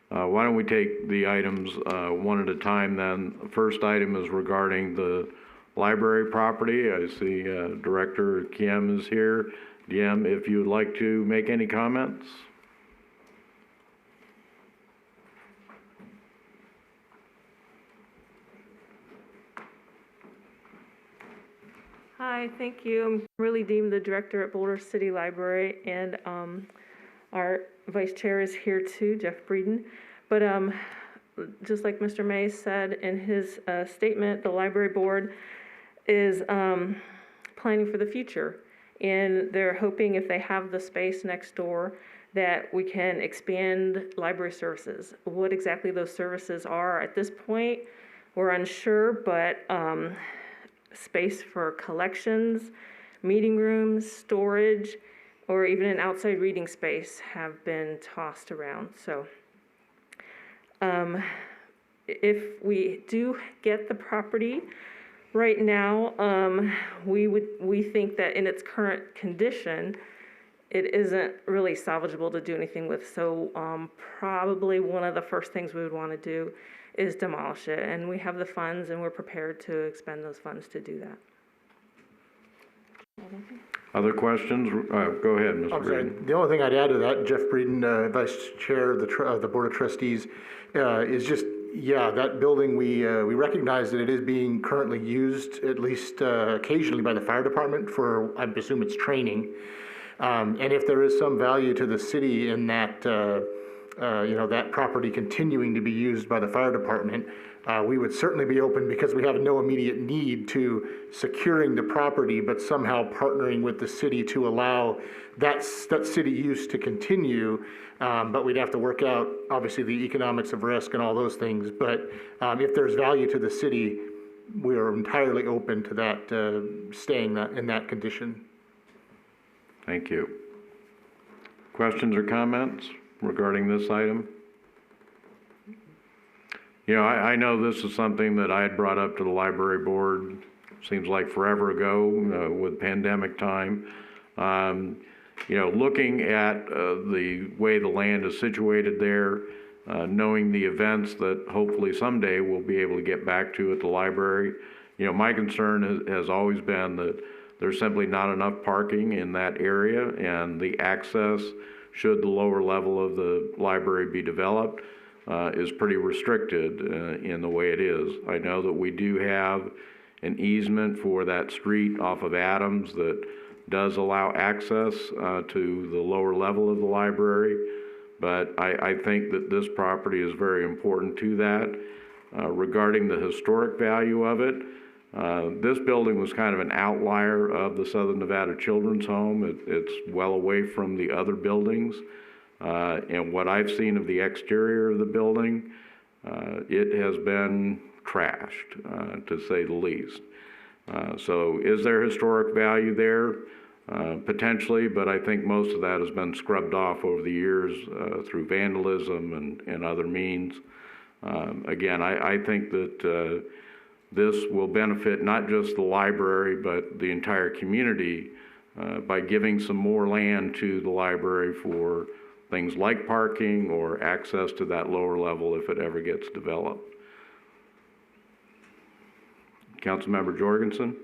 Why don't we take the items one at a time then? The first item is regarding the library property. I see Director Kiem is here. Diem, if you would like to make any comments? Hi, thank you. I'm Kimberly Deem, the director at Boulder City Library, and our vice chair is here too, Jeff Breeden. But just like Mr. Mays said in his statement, the library board is planning for the future. And they're hoping if they have the space next door that we can expand library services. What exactly those services are at this point, we're unsure, but space for collections, meeting rooms, storage, or even an outside reading space have been tossed around. So if we do get the property, right now, we think that in its current condition, it isn't really salvageable to do anything with. So probably one of the first things we would want to do is demolish it. And we have the funds and we're prepared to expend those funds to do that. Other questions? Go ahead, Mr. Breeden. The only thing I'd add to that, Jeff Breeden, Vice Chair of the Board of Trustees, is just, yeah, that building, we recognize that it is being currently used at least occasionally by the fire department for, I assume it's training. And if there is some value to the city in that, that property continuing to be used by the fire department, we would certainly be open, because we have no immediate need to securing the property, but somehow partnering with the city to allow that city use to continue. But we'd have to work out, obviously, the economics of risk and all those things. But if there's value to the city, we are entirely open to that staying in that condition. Thank you. Questions or comments regarding this item? I know this is something that I had brought up to the library board, seems like forever ago with pandemic time. Looking at the way the land is situated there, knowing the events that hopefully someday we'll be able to get back to at the library, my concern has always been that there's simply not enough parking in that area, and the access, should the lower level of the library be developed, is pretty restricted in the way it is. I know that we do have an easement for that street off of Adams that does allow access to the lower level of the library, but I think that this property is very important to that. Regarding the historic value of it, This building was kind of an outlier of the Southern Nevada Children's Home. It's well away from the other buildings. And what I've seen of the exterior of the building, it has been trashed, to say the least. So is there historic value there? Potentially, but I think most of that has been scrubbed off over the years through vandalism and other means. Again, I think that this will benefit not just the library, but the entire community by giving some more land to the library for things like parking or access to that lower level if it ever gets developed. Councilmember Jorgensen?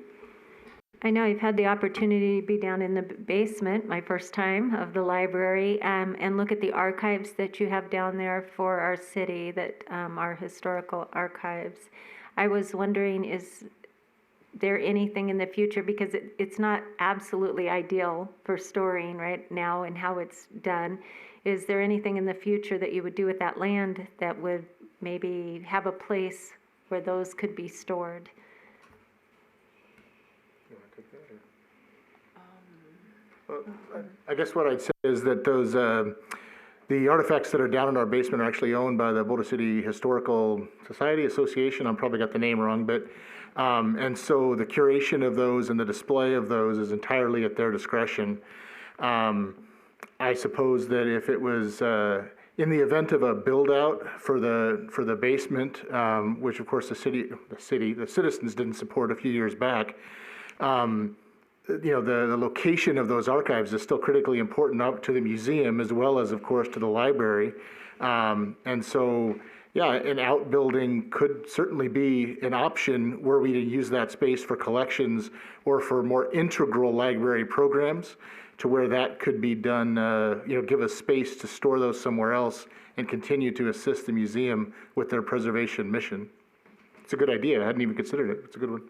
I know I've had the opportunity to be down in the basement, my first time, of the library, and look at the archives that you have down there for our city, that are historical archives. I was wondering, is there anything in the future, because it's not absolutely ideal for storing right now and how it's done. Is there anything in the future that you would do with that land that would maybe have a place where those could be stored? I guess what I'd say is that those, the artifacts that are down in our basement are actually owned by the Boulder City Historical Society Association. I'm probably got the name wrong, but, and so the curation of those and the display of those is entirely at their discretion. I suppose that if it was, in the event of a build out for the basement, which of course the citizens didn't support a few years back, you know, the location of those archives is still critically important out to the museum as well as, of course, to the library. And so, yeah, an outbuilding could certainly be an option were we to use that space for collections or for more integral library programs, to where that could be done, you know, give us space to store those somewhere else and continue to assist the museum with their preservation mission. It's a good idea. I hadn't even considered it. It's a good one.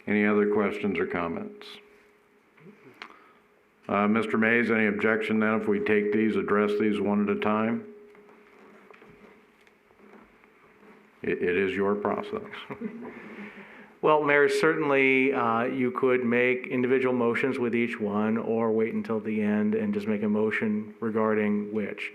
Any other questions or comments? Mr. Mays, any objection then if we take these, address these one at a time? It is your process. Well, Mayor, certainly you could make individual motions with each one, or wait until the end and just make a motion regarding which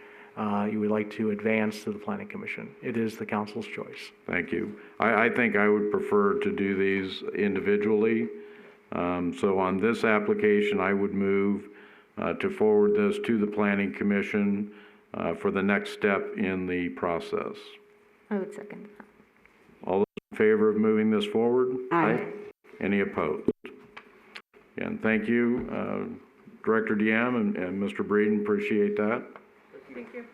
you would like to advance to the Planning Commission. It is the council's choice. Thank you. I think I would prefer to do these individually. So on this application, I would move to forward this to the Planning Commission for the next step in the process. I would second that. All those in favor of moving this forward? Aye. Any opposed? And thank you, Director Diem and Mr. Breeden, appreciate that. Thank you.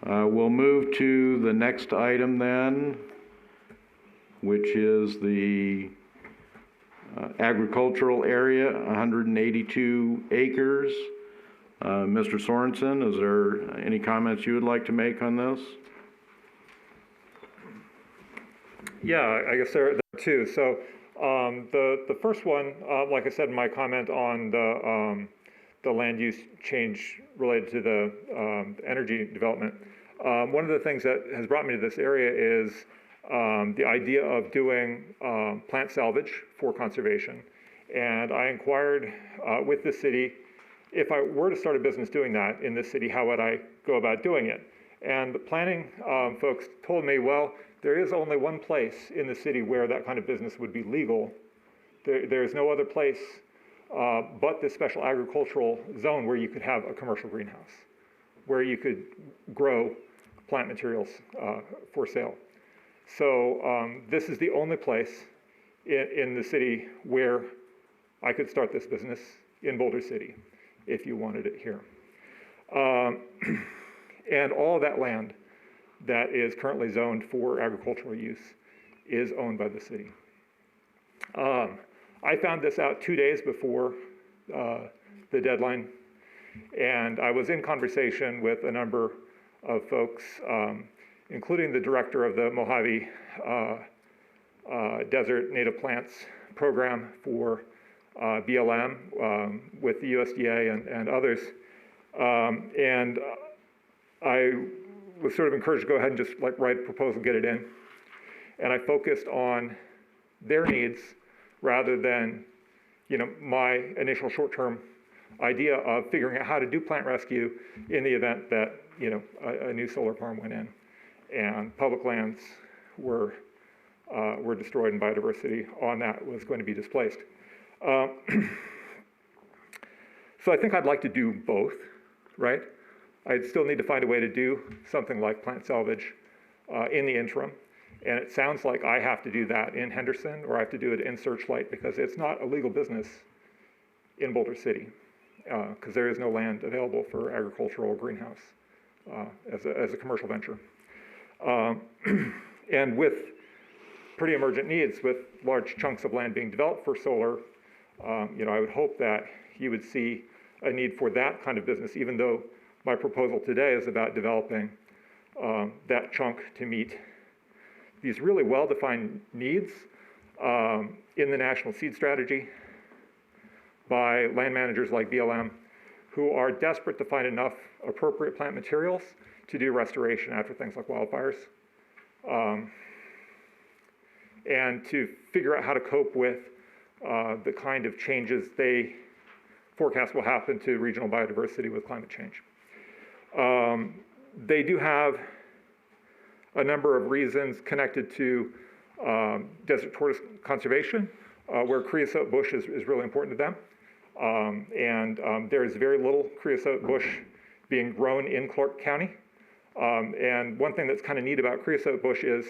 We'll move to the next item then, which is the agricultural area, 182 acres. Mr. Sorensen, is there any comments you would like to make on this? Yeah, I guess there are two. So the first one, like I said in my comment on the land use change related to the energy development, one of the things that has brought me to this area is the idea of doing plant salvage for conservation. And I inquired with the city, if I were to start a business doing that in this city, how would I go about doing it? And the planning folks told me, well, there is only one place in the city where that kind of business would be legal. There's no other place but this special agricultural zone where you could have a commercial greenhouse, where you could grow plant materials for sale. So this is the only place in the city where I could start this business in Boulder City if you wanted it here. And all of that land that is currently zoned for agricultural use is owned by the city. I found this out 2 days before the deadline, and I was in conversation with a number of folks, including the director of the Mojave Desert Native Plants Program for BLM with the USDA and others. And I was sort of encouraged to go ahead and just like write a proposal, get it in. And I focused on their needs rather than, my initial short-term idea of figuring out how to do plant rescue in the event that, a new solar farm went in and public lands were destroyed and biodiversity on that was going to be displaced. So I think I'd like to do both, right? I'd still need to find a way to do something like plant salvage in the interim. And it sounds like I have to do that in Henderson or I have to do it in Searchlight because it's not a legal business in Boulder City because there is no land available for agricultural greenhouse as a commercial venture. And with pretty emergent needs, with large chunks of land being developed for solar, I would hope that you would see a need for that kind of business, even though my proposal today is about developing that chunk to meet these really well-defined needs in the National Seed Strategy by land managers like BLM who are desperate to find enough appropriate plant materials to do restoration after things like wildfires and to figure out how to cope with the kind of changes they forecast will happen to regional biodiversity with climate change. They do have a number of reasons connected to desert tortoise conservation, where creosote bush is really important to them. There is very little creosote bush being grown in Clark County. And one thing that's kind of neat about creosote bush is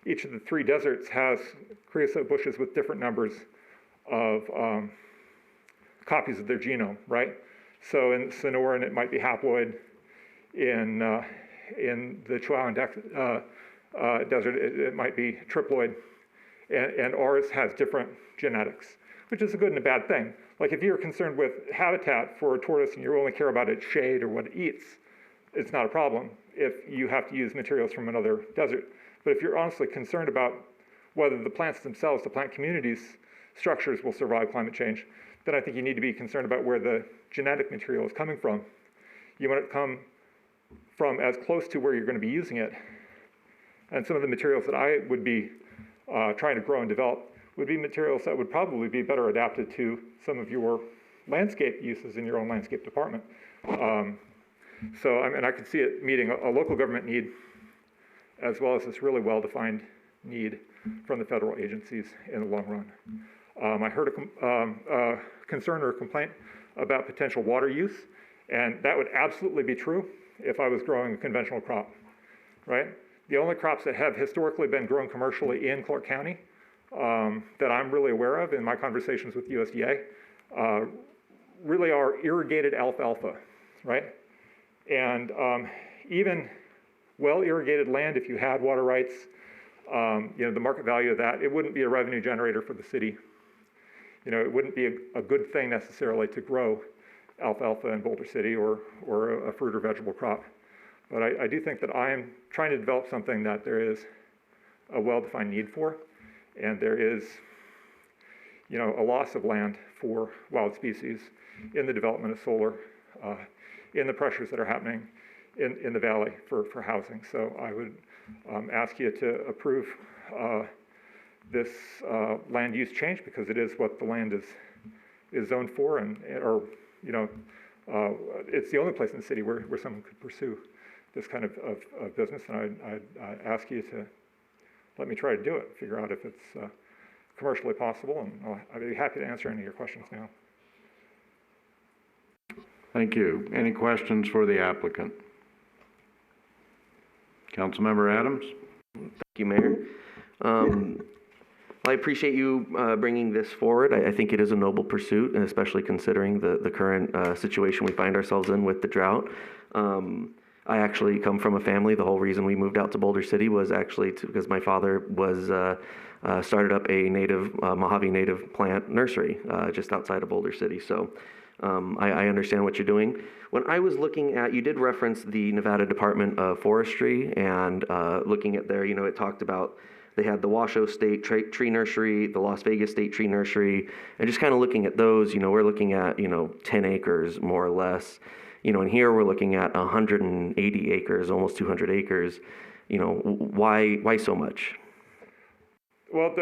each of the 3 deserts has creosote bushes with different numbers of copies of their genome, right? So in Sonoran, it might be haploid. In the Chihuahuan desert, it might be triploid. And ours has different genetics, which is a good and a bad thing. Like if you're concerned with habitat for a tortoise and you only care about its shade or what it eats, it's not a problem if you have to use materials from another desert. But if you're honestly concerned about whether the plants themselves, the plant communities, structures will survive climate change, then I think you need to be concerned about where the genetic material is coming from. You want it to come from as close to where you're going to be using it. And some of the materials that I would be trying to grow and develop would be materials that would probably be better adapted to some of your landscape uses in your own landscape department. So I could see it meeting a local government need as well as this really well-defined need from the federal agencies in the long run. I heard a concern or a complaint about potential water use, and that would absolutely be true if I was growing a conventional crop, right? The only crops that have historically been grown commercially in Clark County that I'm really aware of in my conversations with USDA really are irrigated alfalfa, right? And even well-irrigated land, if you had water rights, the market value of that, it wouldn't be a revenue generator for the city. It wouldn't be a good thing necessarily to grow alfalfa in Boulder City or a fruit or vegetable crop. But I do think that I am trying to develop something that there is a well-defined need for, and there is, a loss of land for wild species in the development of solar, in the pressures that are happening in the valley for housing. So I would ask you to approve this land use change because it is what the land is zoned for, it's the only place in the city where someone could pursue this kind of business, and I'd ask you to let me try to do it, figure out if it's commercially possible, and I'd be happy to answer any of your questions now. Thank you. Any questions for the applicant? Councilmember Adams? Thank you, Mayor. I appreciate you bringing this forward. I think it is a noble pursuit, and especially considering the current situation we find ourselves in with the drought. I actually come from a family. The whole reason we moved out to Boulder City was actually because my father was started up a native Mojave native plant nursery just outside of Boulder City. So I understand what you're doing. When I was looking at, you did reference the Nevada Department of Forestry, and looking at there, it talked about they had the Washoe State Tree Nursery, the Las Vegas State Tree Nursery, and just kind of looking at those, we're looking at, 10 acres more or less. And here we're looking at 180 acres, almost 200 acres. Why so much? Well,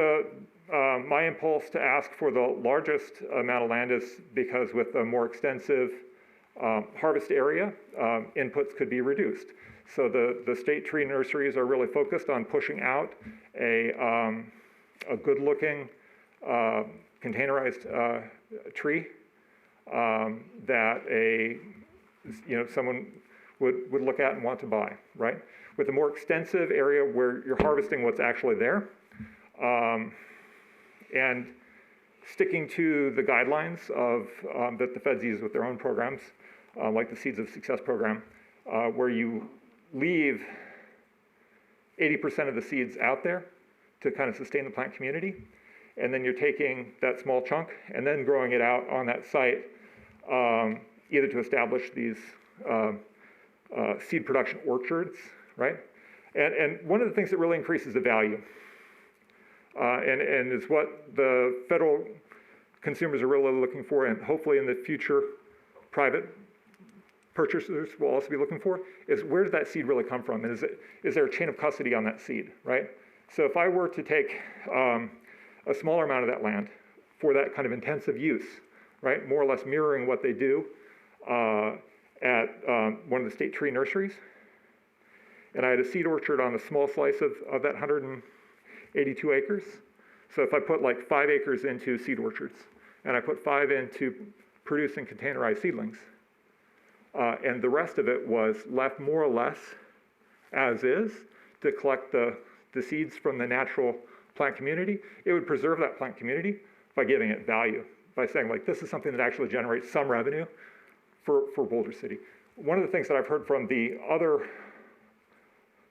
my impulse to ask for the largest amount of land is because with a more extensive harvest area, inputs could be reduced. So the state tree nurseries are really focused on pushing out a good-looking containerized tree that someone would look at and want to buy, right? With a more extensive area where you're harvesting what's actually there, and sticking to the guidelines of that the feds use with their own programs, like the Seeds of Success program, where you leave 80% of the seeds out there to kind of sustain the plant community, and then you're taking that small chunk and then growing it out on that site, either to establish these seed production orchards, right? And one of the things that really increases the value, and is what the federal consumers are really looking for, and hopefully in the future private purchasers will also be looking for, is where does that seed really come from? And is there a chain of custody on that seed, right? So if I were to take a smaller amount of that land for that kind of intensive use, right, more or less mirroring what they do at one of the state tree nurseries, and I had a seed orchard on a small slice of that 182 acres. So if I put like 5 acres into seed orchards, and I put 5 into producing containerized seedlings, and the rest of it was left more or less as is to collect the seeds from the natural plant community, it would preserve that plant community by giving it value, by saying like, this is something that actually generates some revenue for Boulder City. One of the things that I've heard from the other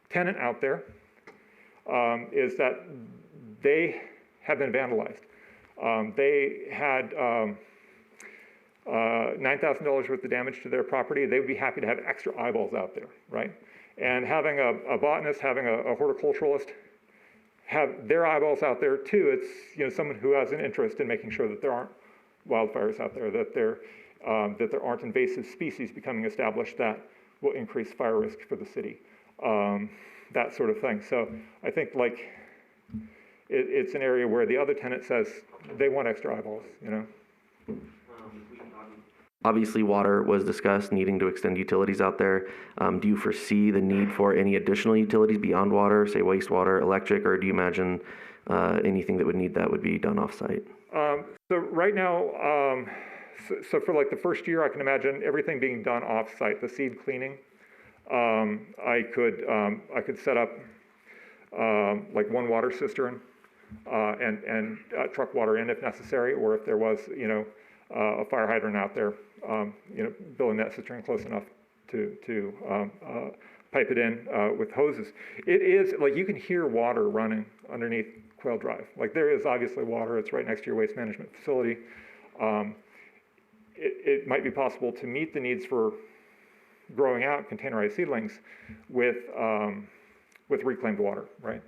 tenant out there is that they have been vandalized. They had $9,000 worth of damage to their property. They would be happy to have extra eyeballs out there, right? And having a botanist, having a horticulturalist have their eyeballs out there too. It's someone who has an interest in making sure that there aren't wildfires out there, that there aren't invasive species becoming established that will increase fire risk for the city, that sort of thing. So I think like it's an area where the other tenant says they want extra eyeballs, Obviously, water was discussed, needing to extend utilities out there. Do you foresee the need for any additional utilities beyond water, say wastewater, electric, or do you imagine anything that would need that would be done off-site? So right now, so for like the first year, I can imagine everything being done off-site, the seed cleaning. I could set up like one water cistern and truck water in if necessary, or if there was, a fire hydrant out there, building that cistern close enough to pipe it in with hoses. It is, like you can hear water running underneath Quail Drive. Like there is obviously water, it's right next to your waste management facility. It might be possible to meet the needs for growing out containerized seedlings with reclaimed water, right?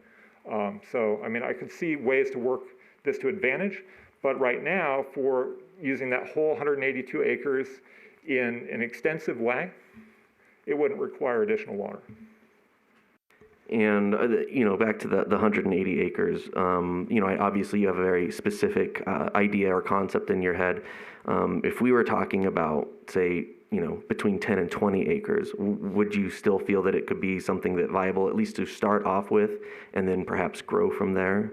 So, I mean, I could see ways to work this to advantage, but right now, for using that whole 182 acres in an extensive way, it wouldn't require additional water. And, back to the 180 acres, obviously you have a very specific idea or concept in your head. If we were talking about, say, between 10 and 20 acres, would you still feel that it could be something that viable, at least to start off with, and then perhaps grow from there?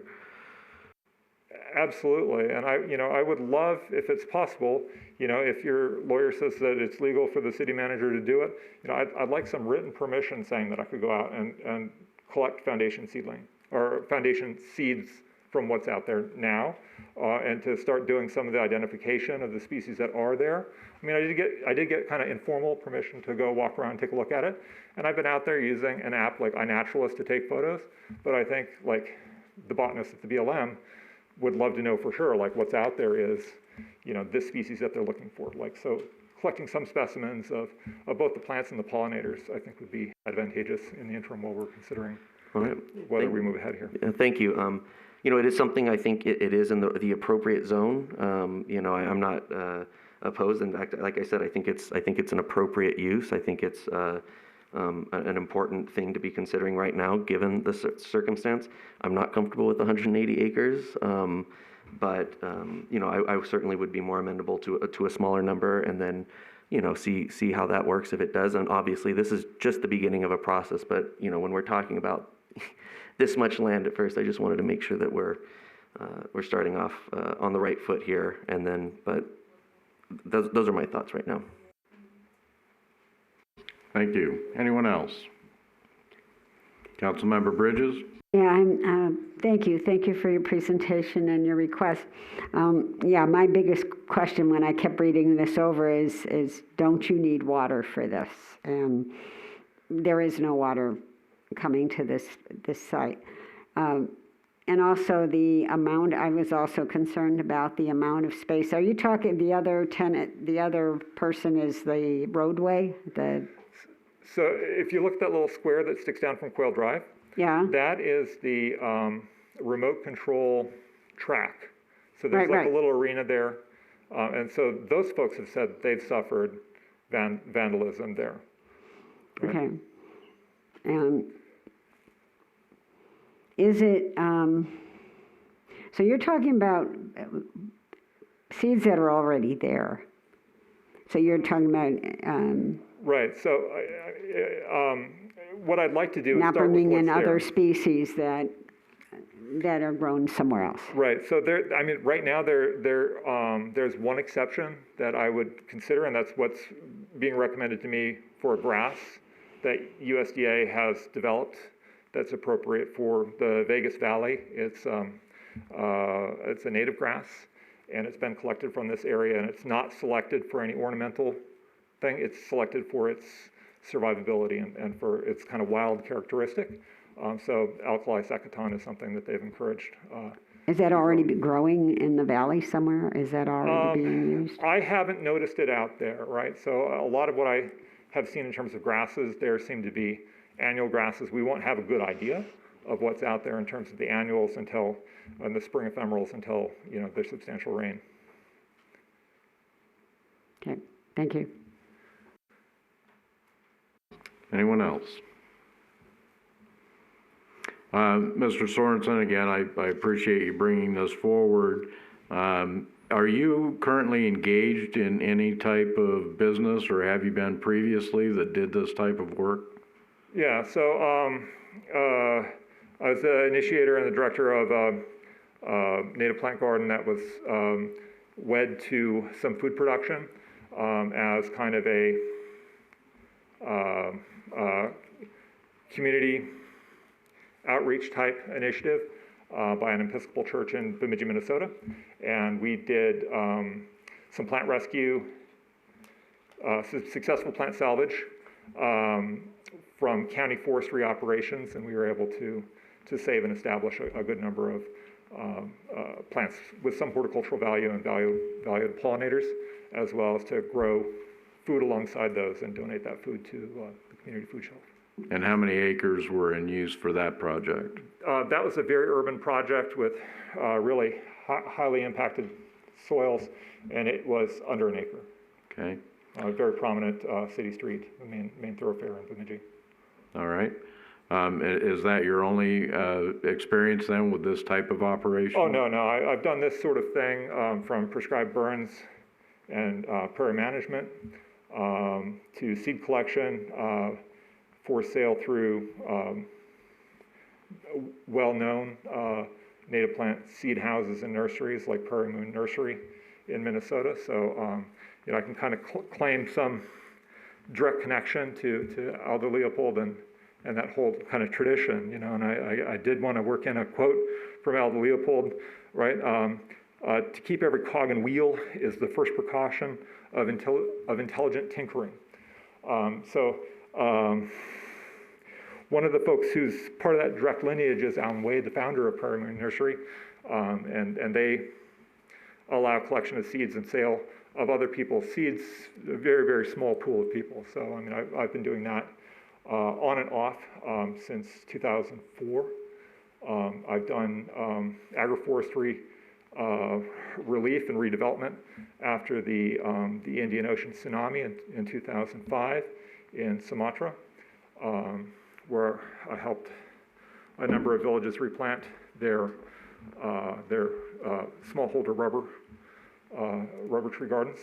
Absolutely, and I would love, if it's possible, if your lawyer says that it's legal for the city manager to do it, I'd like some written permission saying that I could go out and collect foundation seedling or foundation seeds from what's out there now, and to start doing some of the identification of the species that are there. I mean, I did get kind of informal permission to go walk around and take a look at it, and I've been out there using an app like iNaturalist to take photos, but I think like the botanists at the BLM would love to know for sure, like what's out there is, this species that they're looking for. Like, so collecting some specimens of both the plants and the pollinators, I think would be advantageous in the interim while we're considering whether we move ahead here. Thank you. It is something I think it is in the appropriate zone. I'm not opposed. In fact, like I said, I think it's an appropriate use. I think it's an important thing to be considering right now, given the circumstance. I'm not comfortable with 180 acres, but I certainly would be more amenable to a smaller number, and then see how that works if it does. And obviously, this is just the beginning of a process. But when we're talking about this much land at first, I just wanted to make sure that we're starting off on the right foot here. And then, but those are my thoughts right now. Thank you. Anyone else? Councilmember Bridges? Yeah, thank you. Thank you for your presentation and your request. My biggest question when I kept reading this over is don't you need water for this? There is no water coming to this site. And also the amount, I was also concerned about the amount of space. Are you talking the other tenant, the other person is the roadway? So if you look at that little square that sticks down from Quail Drive, yeah, that is the remote control track. So there's a little arena there. And so those folks have said they've suffered vandalism there. Right? Okay. Is it, so you're talking about seeds that are already there. So you're talking about... right. So what I'd like to do is not start with bringing in what's other there. species that are grown somewhere else. Right. So right now there's one exception that I would consider, and that's what's being recommended to me for grass that USDA has developed that's appropriate for the Vegas Valley. It's a native grass, and it's been collected from this area, and it's not selected for any ornamental thing. It's selected for its survivability and for its kind of wild characteristic. So alkali sacchaton is something that they've encouraged. Is that already growing in the valley somewhere? Is that already being used? I haven't noticed it out there, right? So a lot of what I have seen in terms of grasses, there seem to be annual grasses. We won't have a good idea of what's out there in terms of the annuals until, and the spring ephemerals until, there's substantial rain. Okay, thank you. Anyone else? Mr. Sorensen, again, I appreciate you bringing this forward. Are you currently engaged in any type of business, or have you been previously that did this type of work? Yeah, so I was the initiator and the director of a native plant garden that was wed to some food production as kind of a community outreach type initiative by an Episcopal church in Bemidji, Minnesota. And we did some plant rescue, successful plant salvage from county forestry operations, and we were able to save and establish a good number of plants with some horticultural value and valued pollinators, as well as to grow food alongside those and donate that food to the community food shelf. And how many acres were in use for that project? That was a very urban project with really highly impacted soils, and it was under an acre. Okay. A very prominent city street, the main thoroughfare in Bemidji. All right. Is that your only experience then with this type of operation? Oh, no. I've done this sort of thing from prescribed burns and prairie management to seed collection for sale through well-known native plant seed houses and nurseries like Prairie Moon Nursery in Minnesota. So, I can kind of claim some direct connection to Aldo Leopold and that whole kind of tradition, and I did want to work in a quote from Aldo Leopold, right? To keep every cog and wheel is the first precaution of intelligent tinkering. One of the folks who's part of that direct lineage is Alan Wade, the founder of Prairie Moon Nursery, and they allow collection of seeds and sale of other people's seeds, a very, very small pool of people. So, I've been doing that on and off since 2004. I've done agroforestry relief and redevelopment after the Indian Ocean tsunami in 2005 in Sumatra, where I helped a number of villages replant their smallholder rubber tree gardens.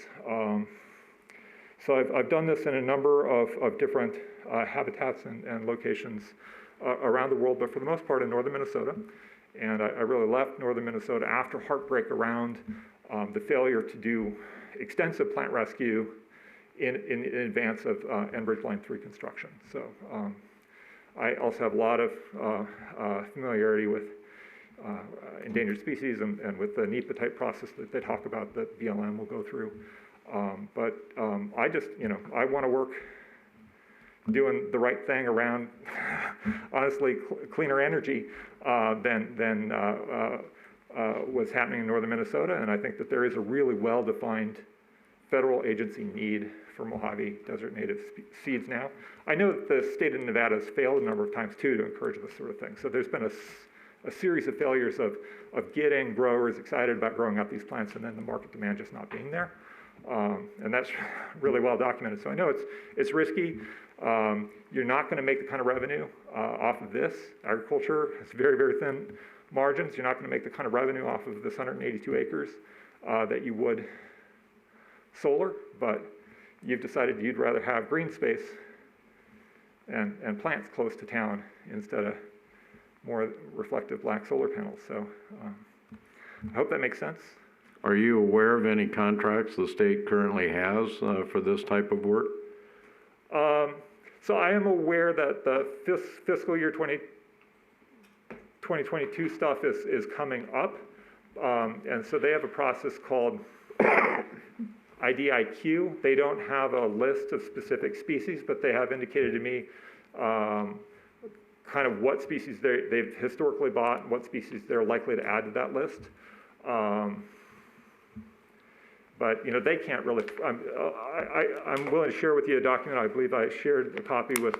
So I've done this in a number of different habitats and locations around the world, but for the most part in northern Minnesota. And I really left northern Minnesota after heartbreak around the failure to do extensive plant rescue in advance of Enbridge Line 3 construction. So I also have a lot of familiarity with endangered species and with the NEPA type process that they talk about that BLM will go through. But I just, I want to work doing the right thing around, honestly, cleaner energy than what's happening in northern Minnesota. And I think that there is a really well-defined federal agency need for Mojave Desert native seeds now. I know that the state of Nevada has failed a number of times too to encourage this sort of thing. So there's been a series of failures of getting growers excited about growing out these plants and then the market demand just not being there. And that's really well documented. So I know it's risky. You're not going to make the kind of revenue off of this. Agriculture has very, very thin margins. You're not going to make the kind of revenue off of this 182 acres that you would solar, but you've decided you'd rather have green space and plants close to town instead of more reflective black solar panels. So I hope that makes sense. Are you aware of any contracts the state currently has for this type of work? So I am aware that the fiscal year 2022 stuff is coming up. And so they have a process called IDIQ. They don't have a list of specific species, but they have indicated to me kind of what species they've historically bought and what species they're likely to add to that list. But they can't really. I'm willing to share with you a document. I believe I shared a copy with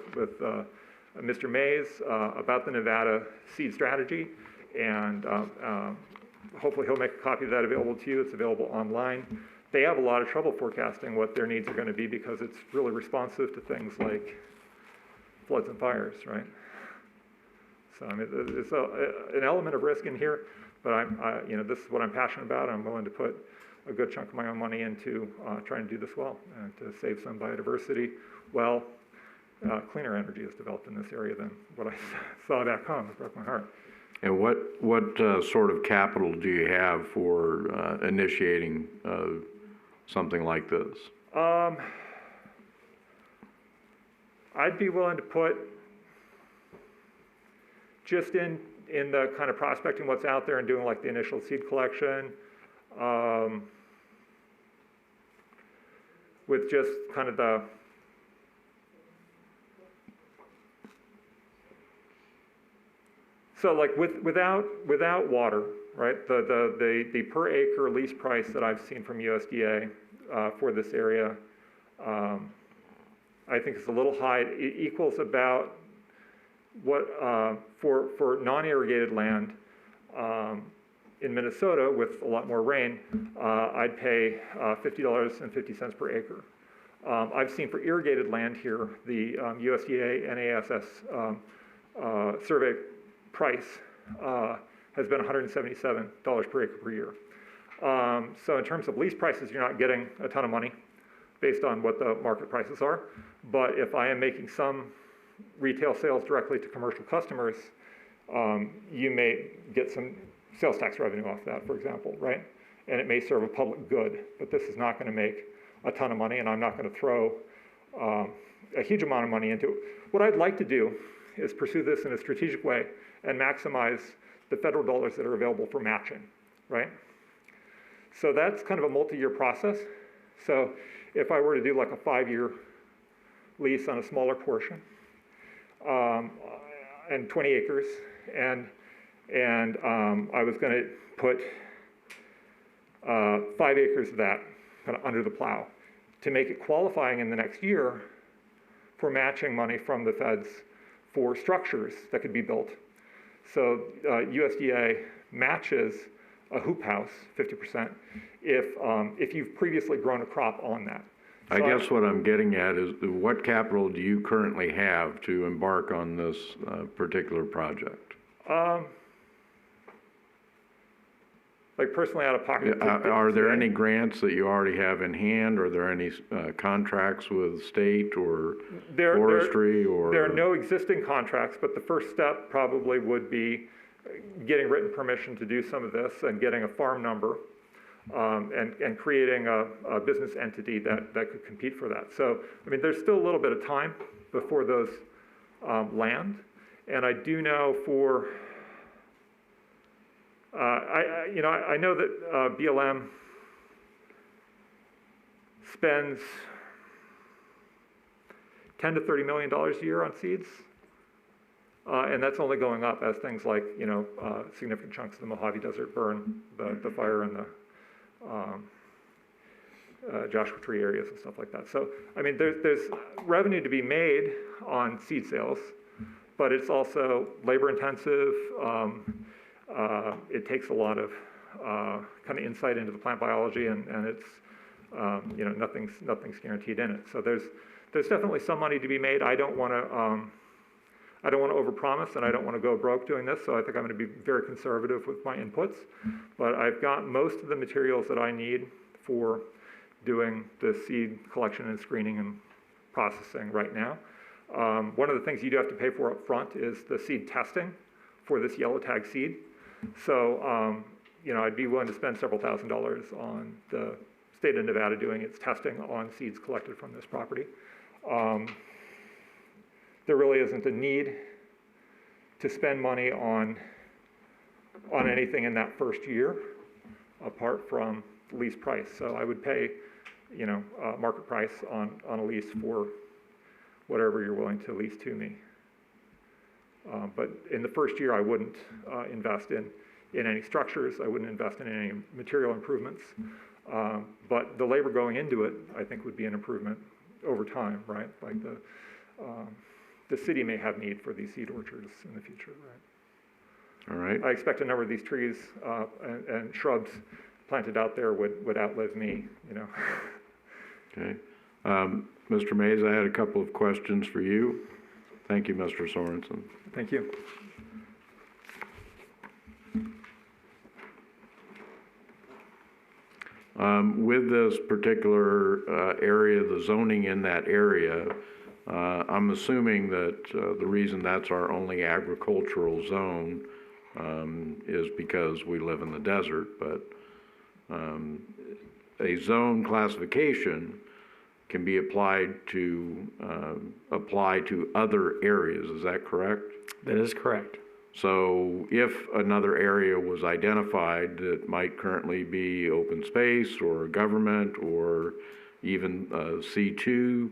Mr. Mays about the Nevada seed strategy, and hopefully he'll make a copy of that available to you. It's available online. They have a lot of trouble forecasting what their needs are going to be because it's really responsive to things like floods and fires, right? So I mean, there's an element of risk in here, but this is what I'm passionate about. I'm willing to put a good chunk of my own money into trying to do this well and to save some biodiversity. Well, cleaner energy is developed in this area than what I saw back home. It broke my heart. And what sort of capital do you have for initiating something like this? I'd be willing to put just in the kind of prospecting what's out there and doing like the initial seed collection, with just kind of the so like without water, right? The per acre lease price that I've seen from USDA for this area, I think it's a little high. It equals about what for non-irrigated land in Minnesota with a lot more rain, I'd pay $50.50 per acre. I've seen for irrigated land here, the USDA NASS survey price has been $177 per acre per year. So in terms of lease prices, you're not getting a ton of money based on what the market prices are. But if I am making some retail sales directly to commercial customers, you may get some sales tax revenue off that, for example, right? And it may serve a public good, but this is not going to make a ton of money, and I'm not going to throw a huge amount of money into it. What I'd like to do is pursue this in a strategic way and maximize the federal dollars that are available for matching, right? So that's kind of a multi-year process. So if I were to do like a 5-year lease on a smaller portion, and 20 acres, and I was going to put 5 acres of that kind of under the plow to make it qualifying in the next year for matching money from the feds for structures that could be built. So USDA matches a hoop house, 50%, if you've previously grown a crop on that. I guess what I'm getting at is what capital do you currently have to embark on this particular project? Like personally out of pocket. Are there any grants that you already have in hand? Are there any contracts with state or forestry or? There are no existing contracts, but the first step probably would be getting written permission to do some of this and getting a farm number. And creating a business entity that could compete for that. So, I mean, there's still a little bit of time before those land. And I do know for, I know that BLM spends $10 to $30 million a year on seeds. And that's only going up as things like, significant chunks of the Mojave Desert burn, the fire and the Joshua Tree areas and stuff like that. So, I mean, there's revenue to be made on seed sales, but it's also labor intensive. It takes a lot of kind of insight into the plant biology, and it's nothing's guaranteed in it. So there's definitely some money to be made. I don't want to overpromise, and I don't want to go broke doing this, so I think I'm going to be very conservative with my inputs. But I've got most of the materials that I need for doing the seed collection and screening and processing right now. One of the things you do have to pay for up front is the seed testing for this yellow tag seed. So, I'd be willing to spend several $1,000s on the state of Nevada doing its testing on seeds collected from this property. There really isn't a need to spend money on anything in that first year, apart from lease price. So I would pay, market price on a lease for whatever you're willing to lease to me. But in the first year, I wouldn't invest in any structures. I wouldn't invest in any material improvements. But the labor going into it, I think, would be an improvement over time, right? Like the city may have need for these seed orchards in the future, right? All right. I expect a number of these trees and shrubs planted out there would outlive me, Okay. Mr. Mays, I had a couple of questions for you. Thank you, Mr. Sorensen. Thank you. With this particular area, the zoning in that area, I'm assuming that the reason that's our only agricultural zone is because we live in the desert, but a zone classification can be applied to other areas. Is that correct? That is correct. So if another area was identified that might currently be open space or government or even C2,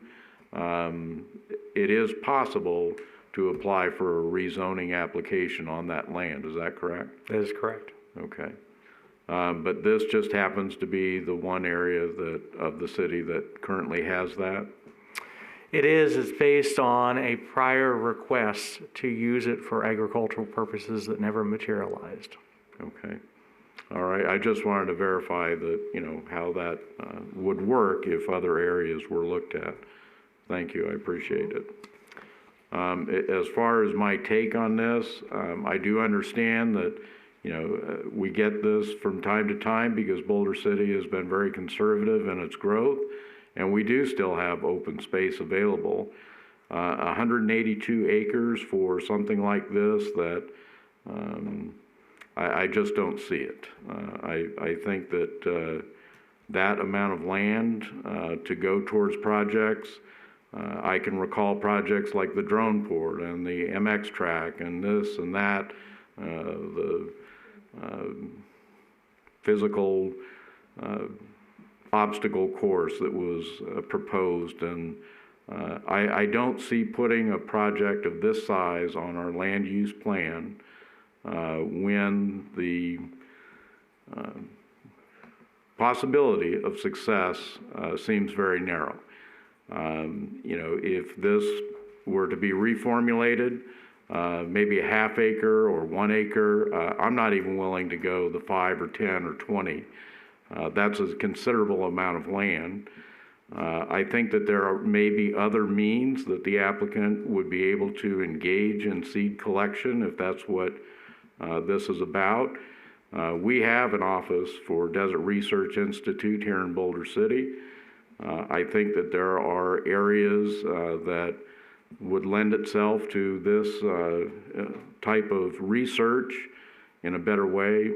it is possible to apply for a rezoning application on that land. Is that correct? That is correct. Okay. But this just happens to be the one area of the city that currently has that? It's based on a prior request to use it for agricultural purposes that never materialized. Okay. All right. I just wanted to verify that, how that would work if other areas were looked at. Thank you. I appreciate it. As far as my take on this, I do understand that, we get this from time to time because Boulder City has been very conservative in its growth, and we do still have open space available. 182 acres for something like this that I just don't see it. I think that that amount of land to go towards projects, I can recall projects like the drone port and the MX track and this and that, the physical obstacle course that was proposed, and I don't see putting a project of this size on our land use plan when the possibility of success seems very narrow. If this were to be reformulated, maybe a half acre or 1 acre. I'm not even willing to go the 5 or 10 or 20. That's a considerable amount of land. I think that there are maybe other means that the applicant would be able to engage in seed collection if that's what this is about. We have an office for Desert Research Institute here in Boulder City. I think that there are areas that would lend itself to this type of research in a better way.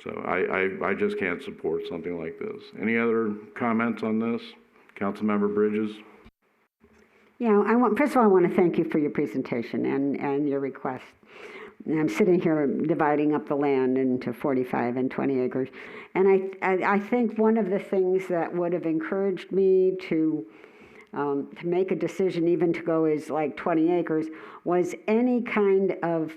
So I just can't support something like this. Any other comments on this? Councilmember Bridges? Yeah, first of all, I want to thank you for your presentation and your request. And I'm sitting here dividing up the land into 45 and 20 acres. And I think one of the things that would have encouraged me to make a decision even to go as like 20 acres was any kind of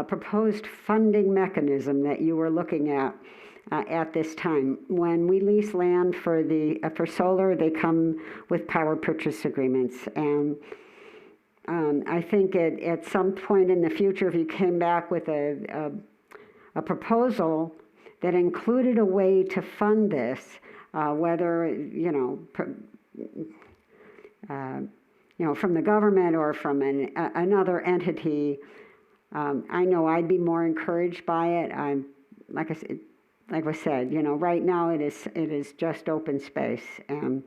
proposed funding mechanism that you were looking at this time. When we lease land for solar, they come with power purchase agreements. And I think at some point in the future, if you came back with a proposal that included a way to fund this, whether from the government or from another entity, I know I'd be more encouraged by it. Like I said, right now it is just open space, and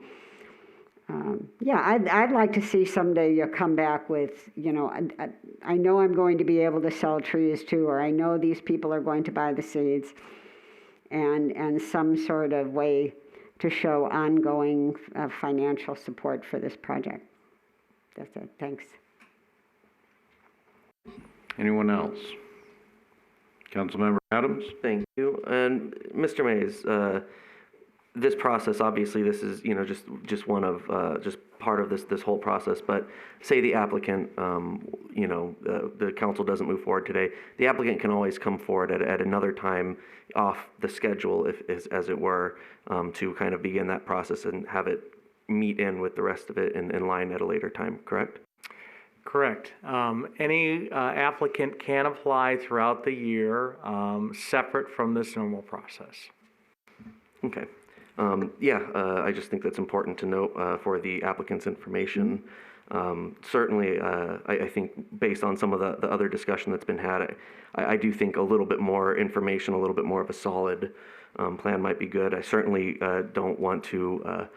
I'd like to see someday you come back with, I know I'm going to be able to sell trees too, or I know these people are going to buy the seeds, and some sort of way to show ongoing financial support for this project. That's it. Thanks. Anyone else? Councilmember Adams? Thank you. And Mr. Mays, this process, obviously, this is just one of just part of this whole process. But say the applicant, the council doesn't move forward today, the applicant can always come forward at another time off the schedule, as it were, to kind of begin that process and have it meet in with the rest of it in line at a later time. Correct? Correct. Any applicant can apply throughout the year, separate from this normal process. Okay. I just think that's important to note for the applicant's information. Certainly, I think based on some of the other discussion that's been had, I do think a little bit more information, a little bit more of a solid plan might be good. I certainly don't want to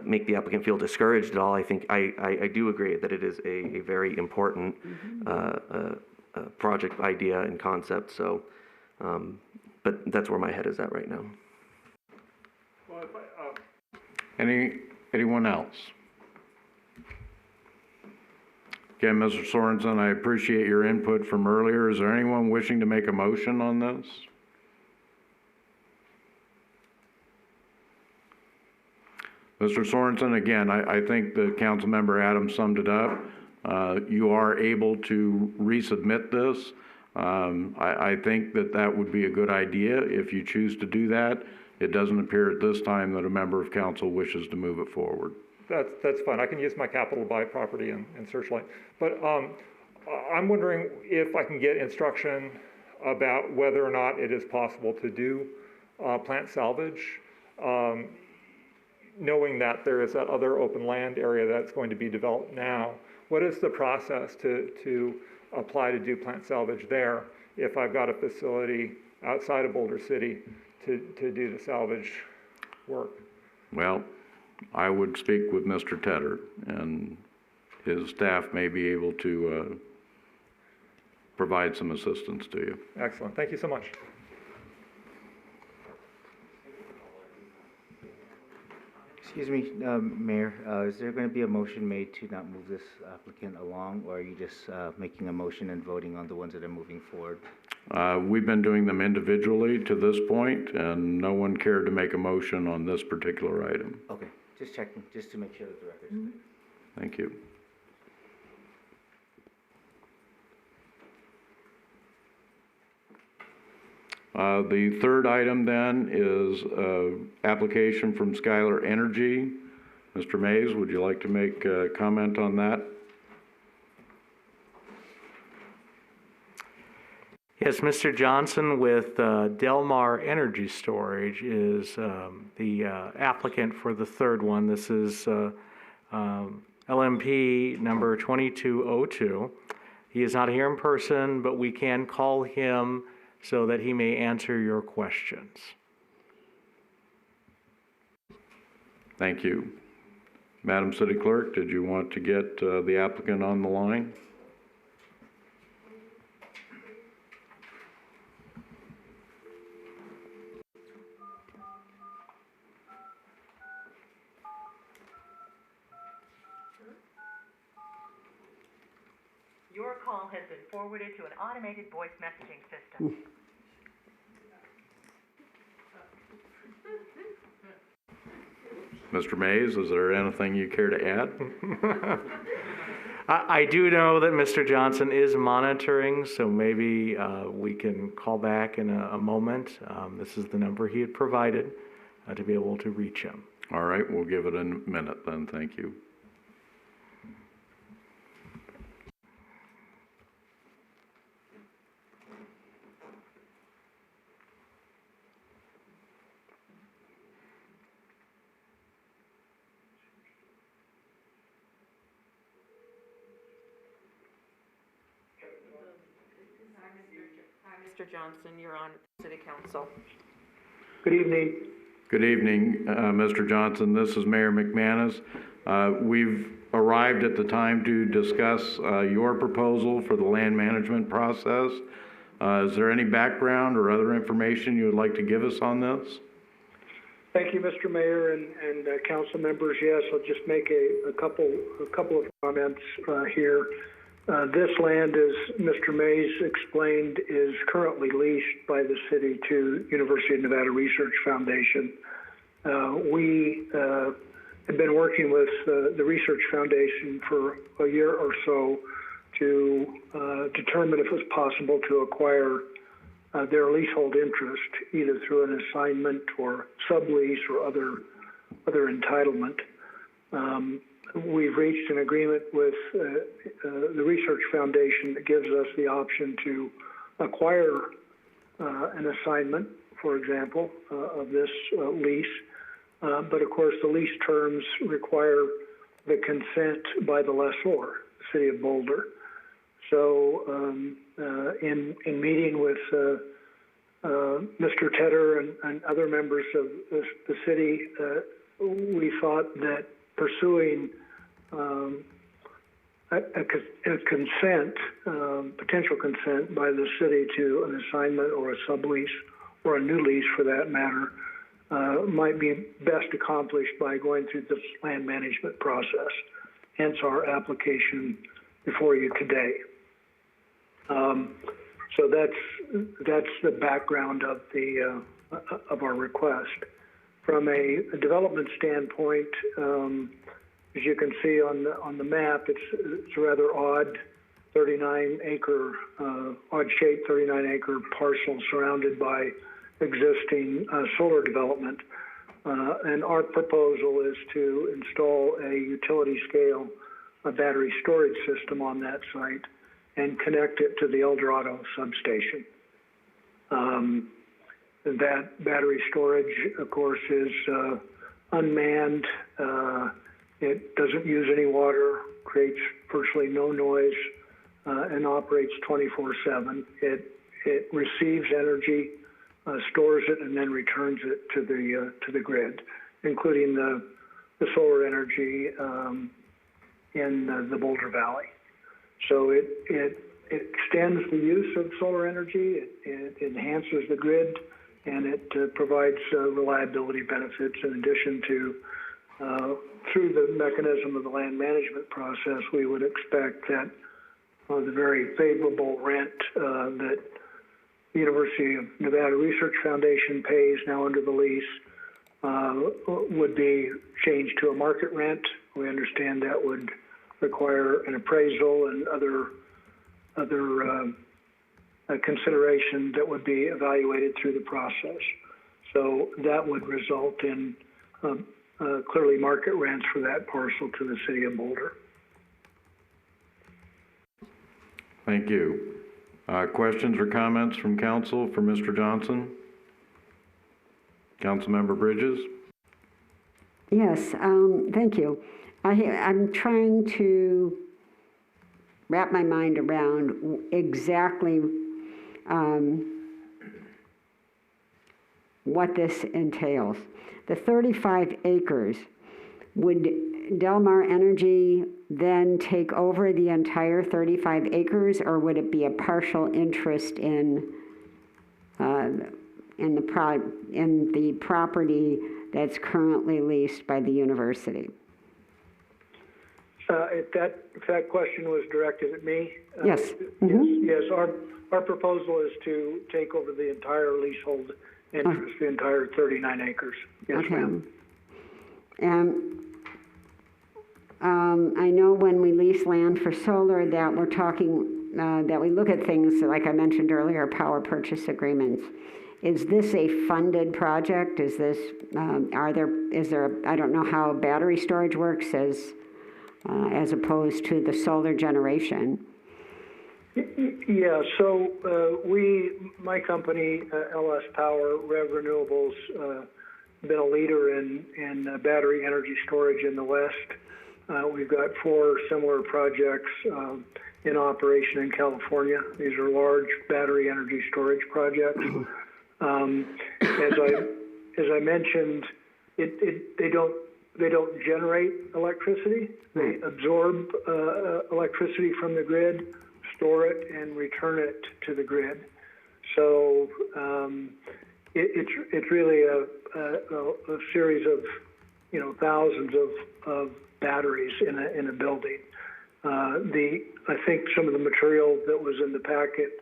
make the applicant feel discouraged at all. I think I do agree that it is a very important project idea and concept. So, but that's where my head is at right now. Well, Anyone else? Again, Mr. Sorensen, I appreciate your input from earlier. Is there anyone wishing to make a motion on this? Mr. Sorensen, again, I think that Councilmember Adams summed it up. You are able to resubmit this. I think that would be a good idea if you choose to do that. It doesn't appear at this time that a member of council wishes to move it forward. That's fine. I can use my capital to buy property in Searchlight. But I'm wondering if I can get instruction about whether or not it is possible to do plant salvage, knowing that there is that other open land area that's going to be developed now. What is the process to apply to do plant salvage there if I've got a facility outside of Boulder City to do the salvage work? Well, I would speak with Mr. Tedder, and his staff may be able to provide some assistance to you. Excellent. Thank you so much. Excuse me, Mayor, is there going to be a motion made to not move this applicant along, or are you just making a motion and voting on the ones that are moving forward? We've been doing them individually to this point, and no one cared to make a motion on this particular item. Okay, just checking, just to make sure that the record's clear. Thank you. The third item then is application from Skylar Energy. Mr. Mays, would you like to make a comment on that? Yes, Mr. Johnson with Delmar Energy Storage is the applicant for the third one. This is LMP number 2202. He is not here in person, but we can call him so that he may answer your questions. Thank you. Madam City Clerk, did you want to get the applicant on the line? Your call has been forwarded to an automated voice messaging system. Mr. Mays, is there anything you care to add? I do know that Mr. Johnson is monitoring, so maybe we can call back in a moment. This is the number he had provided to be able to reach him. All right, we'll give it a minute then. Thank you. Mr. Johnson, you're on City Council. Good evening. Good evening, Mr. Johnson. This is Mayor McManus. We've arrived at the time to discuss your proposal for the land management process. Is there any background or other information you would like to give us on this? Thank you, Mr. Mayor and council members. Yes, I'll just make a couple of comments here. This land, as Mr. Mays explained, is currently leased by the city to University of Nevada Research Foundation. We have been working with the Research Foundation for a year or so to determine if it's possible to acquire their leasehold interest, either through an assignment or sublease or other entitlement. We've reached an agreement with the Research Foundation that gives us the option to acquire an assignment, for example, of this lease. But of course, the lease terms require the consent by the lessor, the City of Boulder. So in meeting with Mr. Tedder and other members of the city, we thought that pursuing a consent, potential consent by the city to an assignment or a sublease or a new lease for that matter might be best accomplished by going through the land management process, hence our application before you today. So that's the background of of our request. From a development standpoint, as you can see on the map, it's a rather odd 39-acre, odd-shaped 39-acre parcel surrounded by existing solar development. And our proposal is to install a utility-scale battery storage system on that site and connect it to the El Dorado substation. That battery storage, of course, is unmanned. It doesn't use any water, creates virtually no noise, and operates 24/7. It receives energy, stores it, and then returns it to the grid, including the solar energy in the Boulder Valley. So it extends the use of solar energy. It enhances the grid, and it provides reliability benefits in addition to. Through the mechanism of the land management process, we would expect that the very favorable rent that the University of Nevada Research Foundation pays now under the lease would be changed to a market rent. We understand that would require an appraisal and other consideration that would be evaluated through the process. So that would result in clearly market rents for that parcel to the City of Boulder. Thank you. Questions or comments from council for Mr. Johnson? Councilmember Bridges? Yes, thank you. I'm trying to wrap my mind around exactly what this entails. The 35 acres, would Delmar Energy then take over the entire 35 acres, or would it be a partial interest in the property that's currently leased by the university? If that question was directed at me? Yes. Mm-hmm. Yes, our proposal is to take over the entire leasehold interest, the entire 39 acres. Yes, Okay. ma'am. And I know when we lease land for solar that we're talking, that we look at things, like I mentioned earlier, power purchase agreements. Is this a funded project? Is this, is there, I don't know how battery storage works as opposed to the solar generation. Yeah, so my company, LS Power, Rev Renewables, been a leader in battery energy storage in the West. We've got 4 similar projects in operation in California. These are large battery energy storage projects. As I mentioned, they don't generate electricity. They absorb electricity from the grid, store it, and return it to the grid. So it's really a series of thousands of batteries in a building. I think some of the material that was in the packet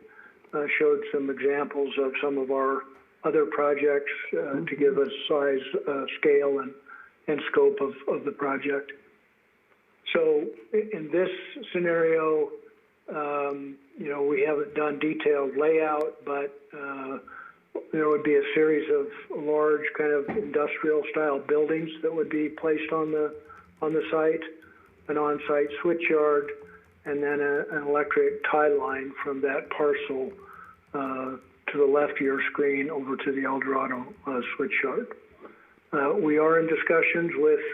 showed some examples of some of our other projects to give us size, scale, and scope of the project. So in this scenario, we haven't done detailed layout, but there would be a series of large kind of industrial style buildings that would be placed on the site, an on-site switch yard, and then an electric tie line from that parcel to the left of your screen over to the El Dorado switch yard. We are in discussions with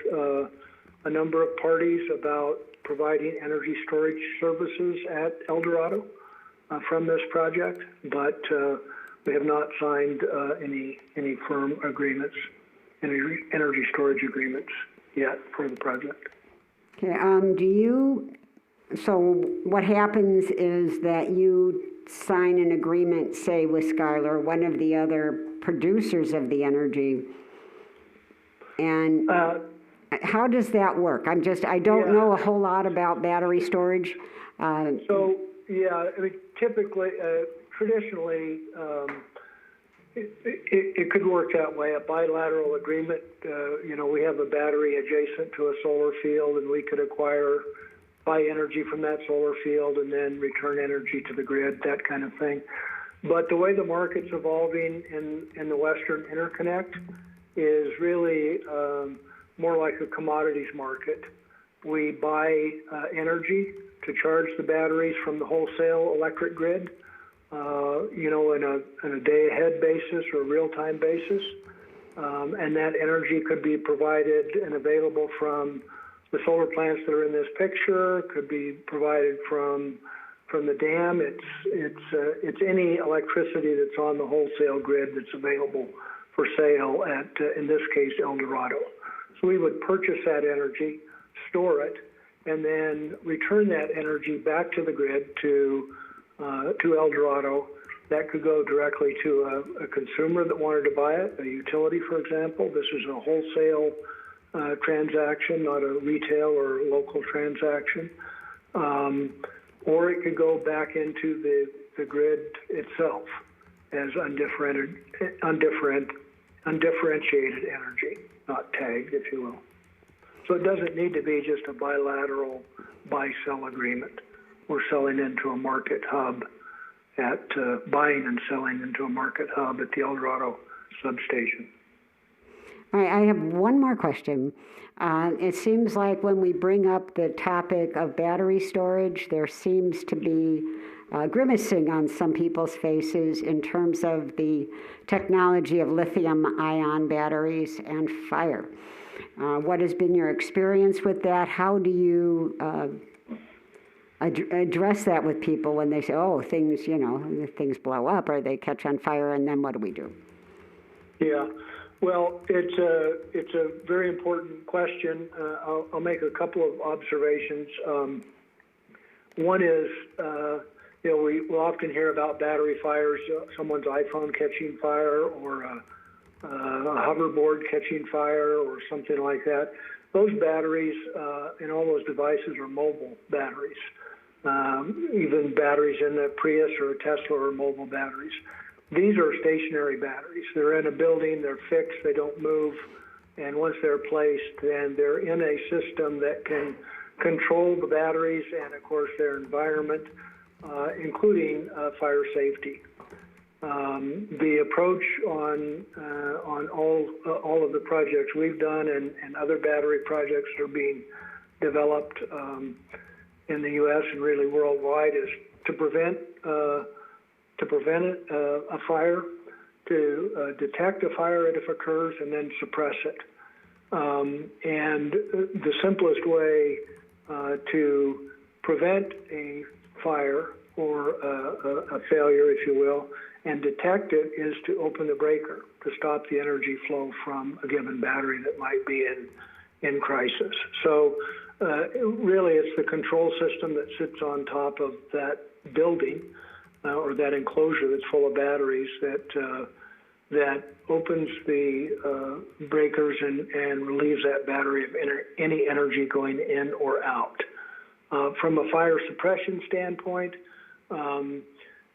a number of parties about providing energy storage services at El Dorado from this project, but we have not signed any firm agreements, any energy storage agreements yet for the project. Okay, so what happens is that you sign an agreement, say with Skylar, one of the other producers of the energy, and how does that work? I don't know a whole lot about battery storage. Typically, traditionally, it could work that way, a bilateral agreement. We have a battery adjacent to a solar field, and we could buy energy from that solar field and then return energy to the grid, that kind of thing. But the way the market's evolving in the Western Interconnect is really more like a commodities market. We buy energy to charge the batteries from the wholesale electric grid, in a day-ahead basis or real-time basis. And that energy could be provided and available from the solar plants that are in this picture, could be provided from the dam. It's any electricity that's on the wholesale grid that's available for sale at, in this case, El Dorado. So we would purchase that energy, store it, and then return that energy back to the grid to El Dorado. That could go directly to a consumer that wanted to buy it, a utility, for example. This is a wholesale transaction, not a retail or local transaction. Or it could go back into the grid itself as undifferentiated energy, not tagged, if you will. So it doesn't need to be just a bilateral buy-sell agreement. We're selling into a market hub buying and selling into a market hub at the El Dorado substation. All right, I have one more question. It seems like when we bring up the topic of battery storage, there seems to be grimacing on some people's faces in terms of the technology of lithium-ion batteries and fire. What has been your experience with that? How do you address that with people when they say, oh, things, things blow up or they catch on fire, and then what do we do? Yeah, well, it's a very important question. I'll make a couple of observations. One is, we often hear about battery fires, someone's iPhone catching fire or a hoverboard catching fire or something like that. Those batteries and all those devices are mobile batteries. Even batteries in a Prius or a Tesla are mobile batteries. These are stationary batteries. They're in a building, they're fixed, they don't move, and once they're placed, then they're in a system that can control the batteries and, of course, their environment, including fire safety. The approach on all of the projects we've done and other battery projects that are being developed in the U.S. and really worldwide is to prevent a fire, to detect a fire if it occurs, and then suppress it. And the simplest way to prevent a fire or a failure, if you will, and detect it is to open the breaker to stop the energy flow from a given battery that might be in crisis. So really it's the control system that sits on top of that building or that enclosure that's full of batteries that opens the breakers and relieves that battery of any energy going in or out. From a fire suppression standpoint,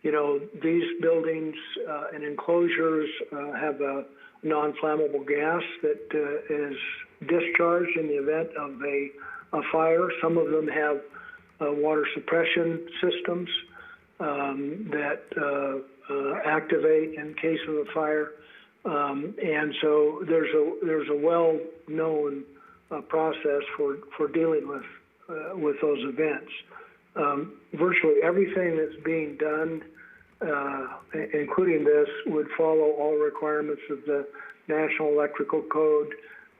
these buildings and enclosures have a non-flammable gas that is discharged in the event of a fire. Some of them have water suppression systems that activate in case of a fire. And so there's a well-known process for dealing with those events. Virtually everything that's being done, including this, would follow all requirements of the National Electrical Code,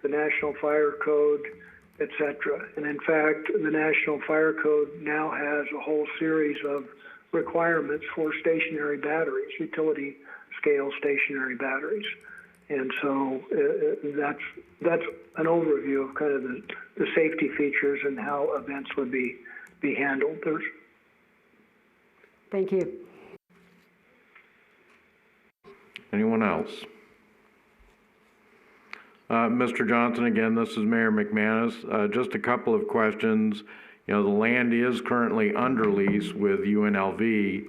the National Fire Code, etc. And in fact, the National Fire Code now has a whole series of requirements for stationary batteries, utility scale stationary batteries. And so that's an overview of kind of the safety features and how events would be handled. Thank you. Anyone else? Mr. Johnson, again, this is Mayor McManus. Just a couple of questions. The land is currently under lease with UNLV.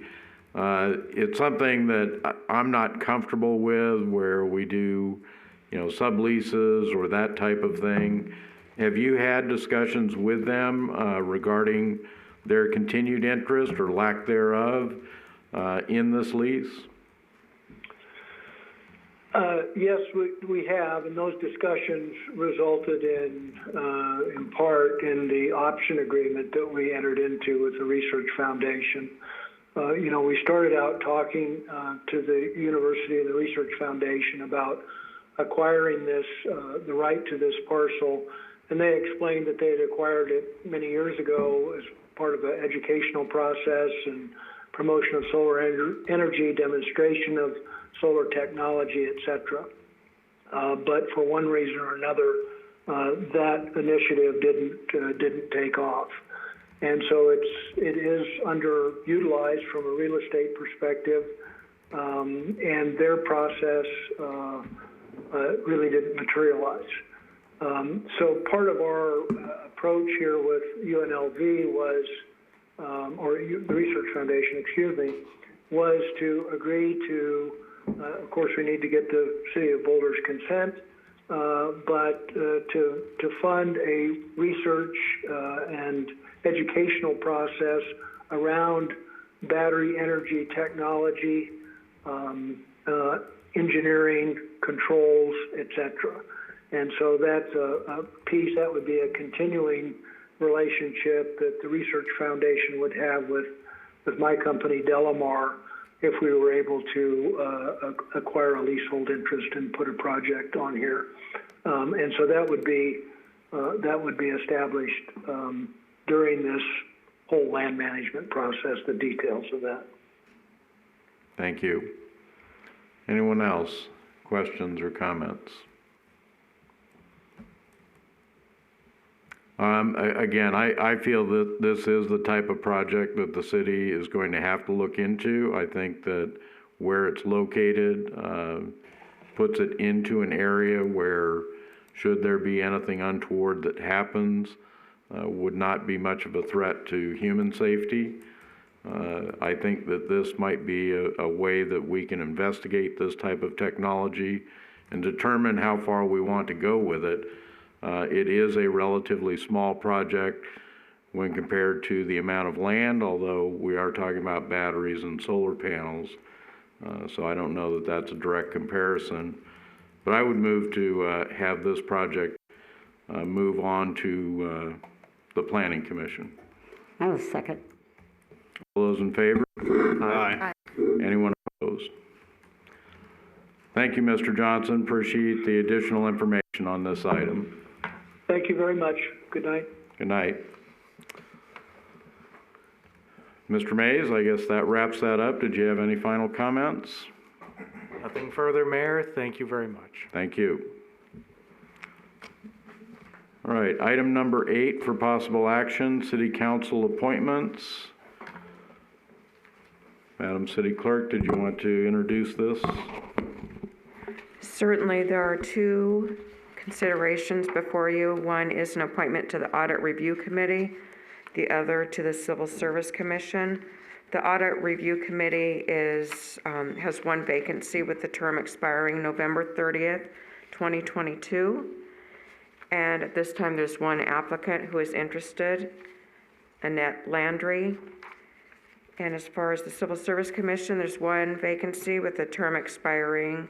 It's something that I'm not comfortable with where we do, subleases or that type of thing. Have you had discussions with them regarding their continued interest or lack thereof in this lease? Yes, we have, and those discussions resulted in part in the option agreement that we entered into with the Research Foundation. We started out talking to the university and the Research Foundation about acquiring the right to this parcel, and they explained that they had acquired it many years ago as part of an educational process and promotion of solar energy, demonstration of solar technology, etc. But for one reason or another, that initiative didn't take off. And so it is underutilized from a real estate perspective, and their process really didn't materialize. So part of our approach here with UNLV was, or the Research Foundation, was to agree to, of course we need to get the City of Boulder's consent, but to fund a research and educational process around battery energy technology, engineering, controls, etc. And so that's a piece that would be a continuing relationship that the Research Foundation would have with with my company, Delamar, if we were able to acquire a leasehold interest and put a project on here. And so that would be established during this whole land management process, the details of that. Thank you. Anyone else? Questions or comments? Again, I feel that this is the type of project that the city is going to have to look into. I think that where it's located puts it into an area where, should there be anything untoward that happens, would not be much of a threat to human safety. I think that this might be a way that we can investigate this type of technology and determine how far we want to go with it. It is a relatively small project when compared to the amount of land, although we are talking about batteries and solar panels. So I don't know that that's a direct comparison. But I would move to have this project move on to the Planning Commission. I will second. All those in favor? Aye. Anyone opposed? Thank you, Mr. Johnson. Appreciate the additional information on this item. Thank you very much. Good night. Good night. Mr. Mays, I guess that wraps that up. Did you have any final comments? Nothing further, Mayor. Thank you very much. Thank you. All right, item number 8 for possible action, City Council appointments. Madam City Clerk, did you want to introduce this? Certainly, there are 2 considerations before you. One is an appointment to the Audit Review Committee, the other to the Civil Service Commission. The Audit Review Committee has 1 vacancy with the term expiring November 30th, 2022. And at this time, there's 1 applicant who is interested, Annette Landry. And as far as the Civil Service Commission, there's 1 vacancy with the term expiring,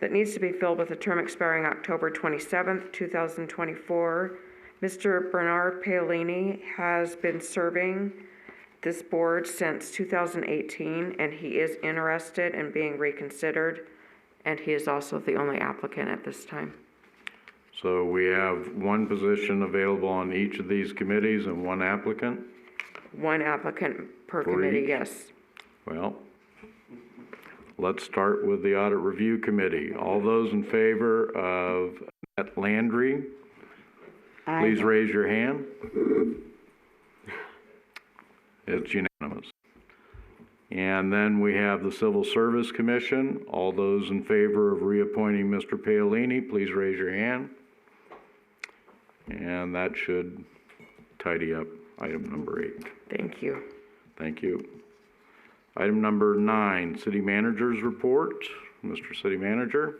that needs to be filled with a term expiring October 27th, 2024. Mr. Bernard Paolini has been serving this board since 2018, and he is interested in being reconsidered, and he is also the only applicant at this time. So we have 1 position available on each of these committees and 1 applicant? 1 applicant per committee, yes. Well, let's start with the Audit Review Committee. All those in favor of Annette Landry, please raise your hand. It's unanimous. And then we have the Civil Service Commission. All those in favor of reappointing Mr. Paolini, please raise your hand. And that should tidy up item number 8. Thank you. Thank you. Item number 9, City Manager's Report. Mr. City Manager.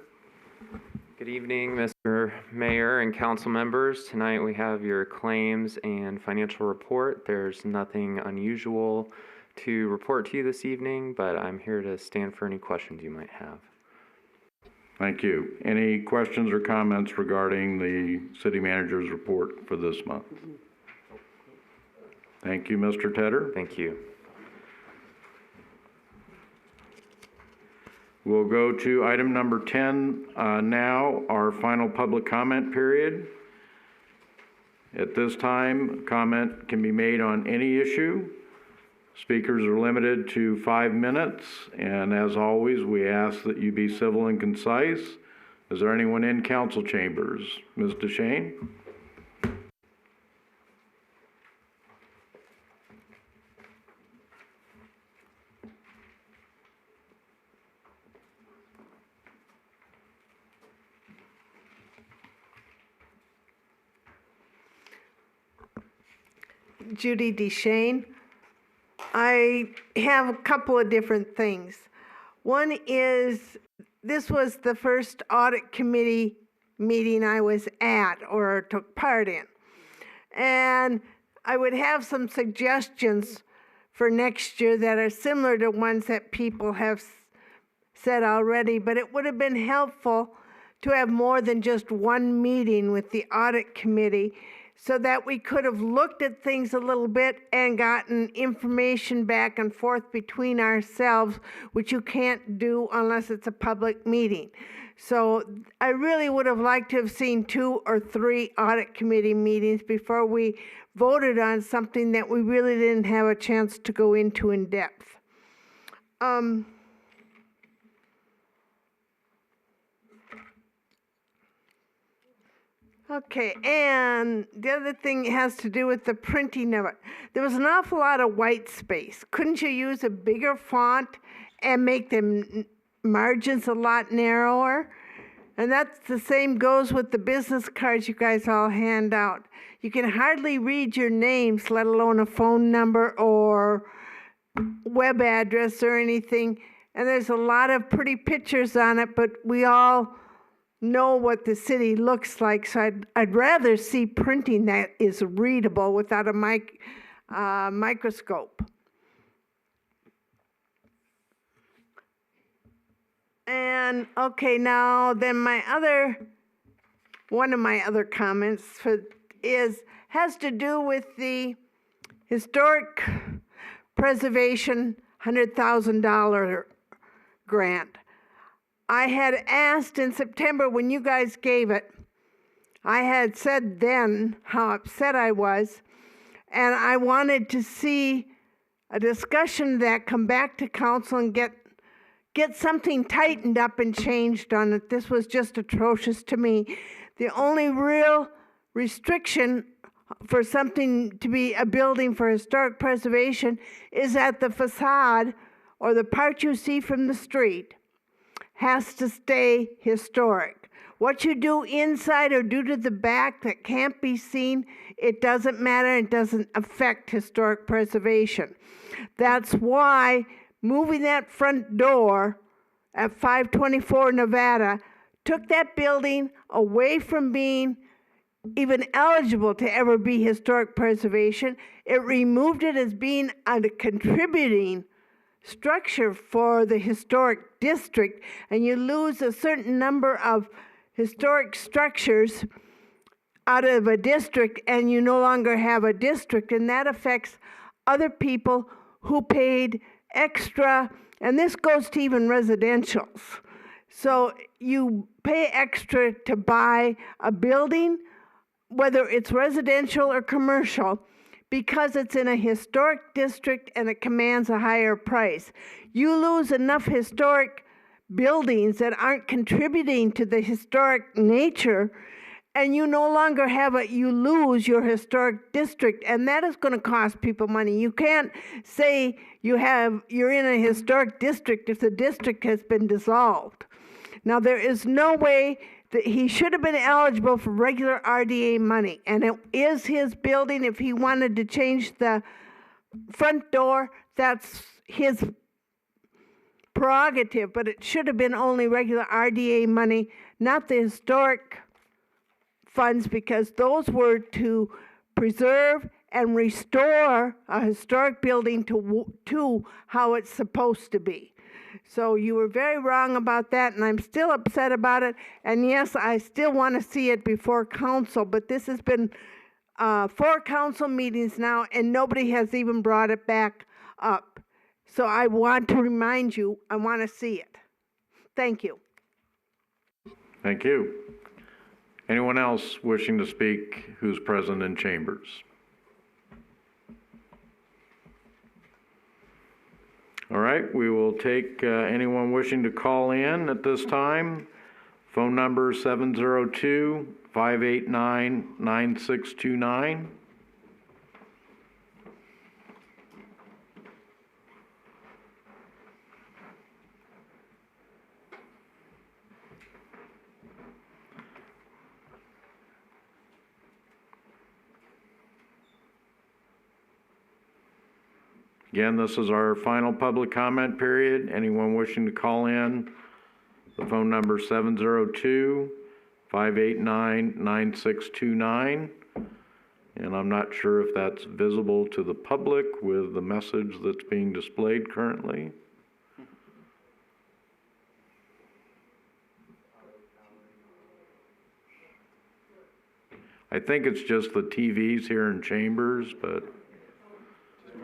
Good evening, Mr. Mayor and council members. Tonight we have your claims and financial report. There's nothing unusual to report to you this evening, but I'm here to stand for any questions you might have. Thank you. Any questions or comments regarding the City Manager's Report for this month? Thank you, Mr. Tedder. Thank you. We'll go to item number 10 now, our final public comment period. At this time, comment can be made on any issue. Speakers are limited to 5 minutes, and as always, we ask that you be civil and concise. Is there anyone in council chambers? Ms. DeShane? Judy DeShane. I have a couple of different things. One is, this was the first audit committee meeting I was at or took part in. And I would have some suggestions for next year that are similar to ones that people have said already, but it would have been helpful to have more than just 1 meeting with the audit committee so that we could have looked at things a little bit and gotten information back and forth between ourselves, which you can't do unless it's a public meeting. So I really would have liked to have seen 2 or 3 audit committee meetings before we voted on something that we really didn't have a chance to go into in depth. Okay, and the other thing has to do with the printing of it. There was an awful lot of white space. Couldn't you use a bigger font and make the margins a lot narrower? And that's the same goes with the business cards you guys all hand out. You can hardly read your names, let alone a phone number or web address or anything. And there's a lot of pretty pictures on it, but we all know what the city looks like, so I'd rather see printing that is readable without a microscope. And okay, now then one of my other comments has to do with the historic preservation $100,000 grant. I had asked in September when you guys gave it, I had said then how upset I was, and I wanted to see a discussion that come back to council and get something tightened up and changed on it. This was just atrocious to me. The only real restriction for something to be a building for historic preservation is that the facade, or the part you see from the street, has to stay historic. What you do inside or do to the back that can't be seen, it doesn't matter. It doesn't affect historic preservation. That's why moving that front door at 524 Nevada took that building away from being even eligible to ever be historic preservation. It removed it as being a contributing structure for the historic district, and you lose a certain number of historic structures out of a district, and you no longer have a district, and that affects other people who paid extra, and this goes to even residentials. So you pay extra to buy a building, whether it's residential or commercial, because it's in a historic district and it commands a higher price. You lose enough historic buildings that aren't contributing to the historic nature, and you no longer have you lose your historic district, and that is going to cost people money. You can't say you're in a historic district if the district has been dissolved. Now, there is no way that he should have been eligible for regular RDA money, and it is his building. If he wanted to change the front door, that's his prerogative, but it should have been only regular RDA money, not the historic funds, because those were to preserve and restore a historic building to how it's supposed to be. So you were very wrong about that, and I'm still upset about it. And yes, I still want to see it before council, but this has been 4 council meetings now, and nobody has even brought it back up. So I want to remind you, I want to see it. Thank you. Thank you. Anyone else wishing to speak who's present in chambers? All right, we will take anyone wishing to call in at this time. Phone number 702-589-9629. Again, this is our final public comment period. Anyone wishing to call in, the phone number 702-589-9629. And I'm not sure if that's visible to the public with the message that's being displayed currently. I think it's just the TVs here in Chambers, but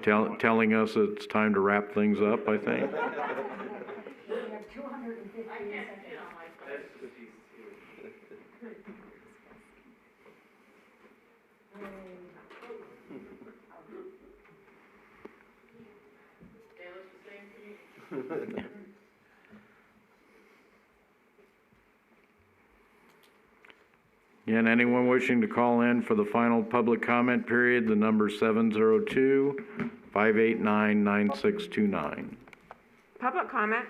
telling us it's time to wrap things up, I think. Again, anyone wishing to call in for the final public comment period, the number 702-589-9629. Public comment?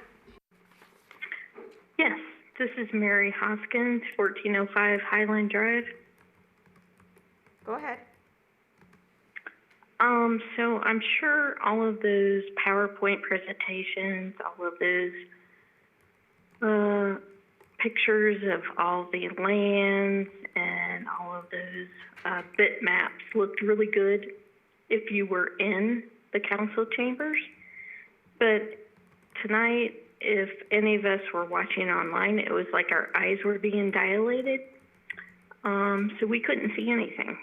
Yes, this is Mary Hoskins, 1405 Highline Drive. Go ahead. So I'm sure all of those PowerPoint presentations, all of those pictures of all the lands and all of those bitmaps looked really good if you were in the council chambers. But tonight, if any of us were watching online, it was like our eyes were being dilated. So we couldn't see anything.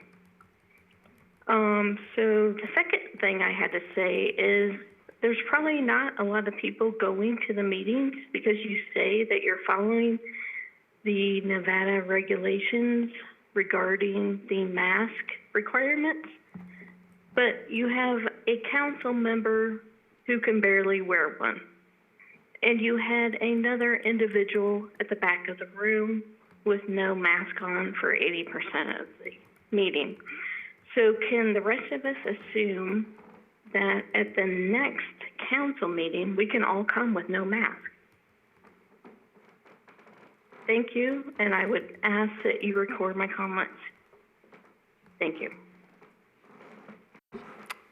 So the second thing I had to say is there's probably not a lot of people going to the meetings because you say that you're following the Nevada regulations regarding the mask requirements, but you have a council member who can barely wear one. And you had another individual at the back of the room with no mask on for 80% of the meeting. So can the rest of us assume that at the next council meeting, we can all come with no mask? Thank you, and I would ask that you record my comments. Thank you.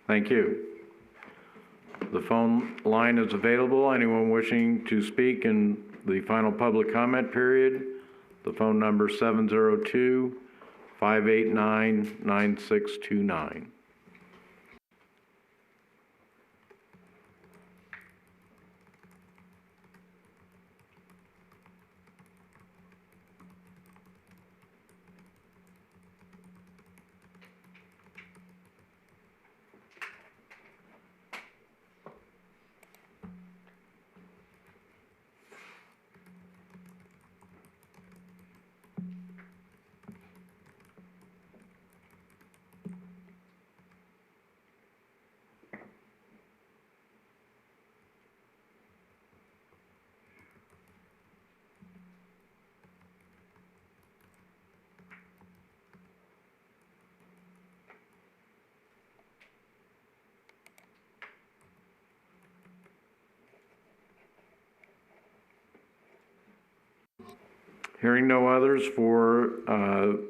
Thank you. The phone line is available. Anyone wishing to speak in the final public comment period, the phone number 702-589-9629. Hearing no others for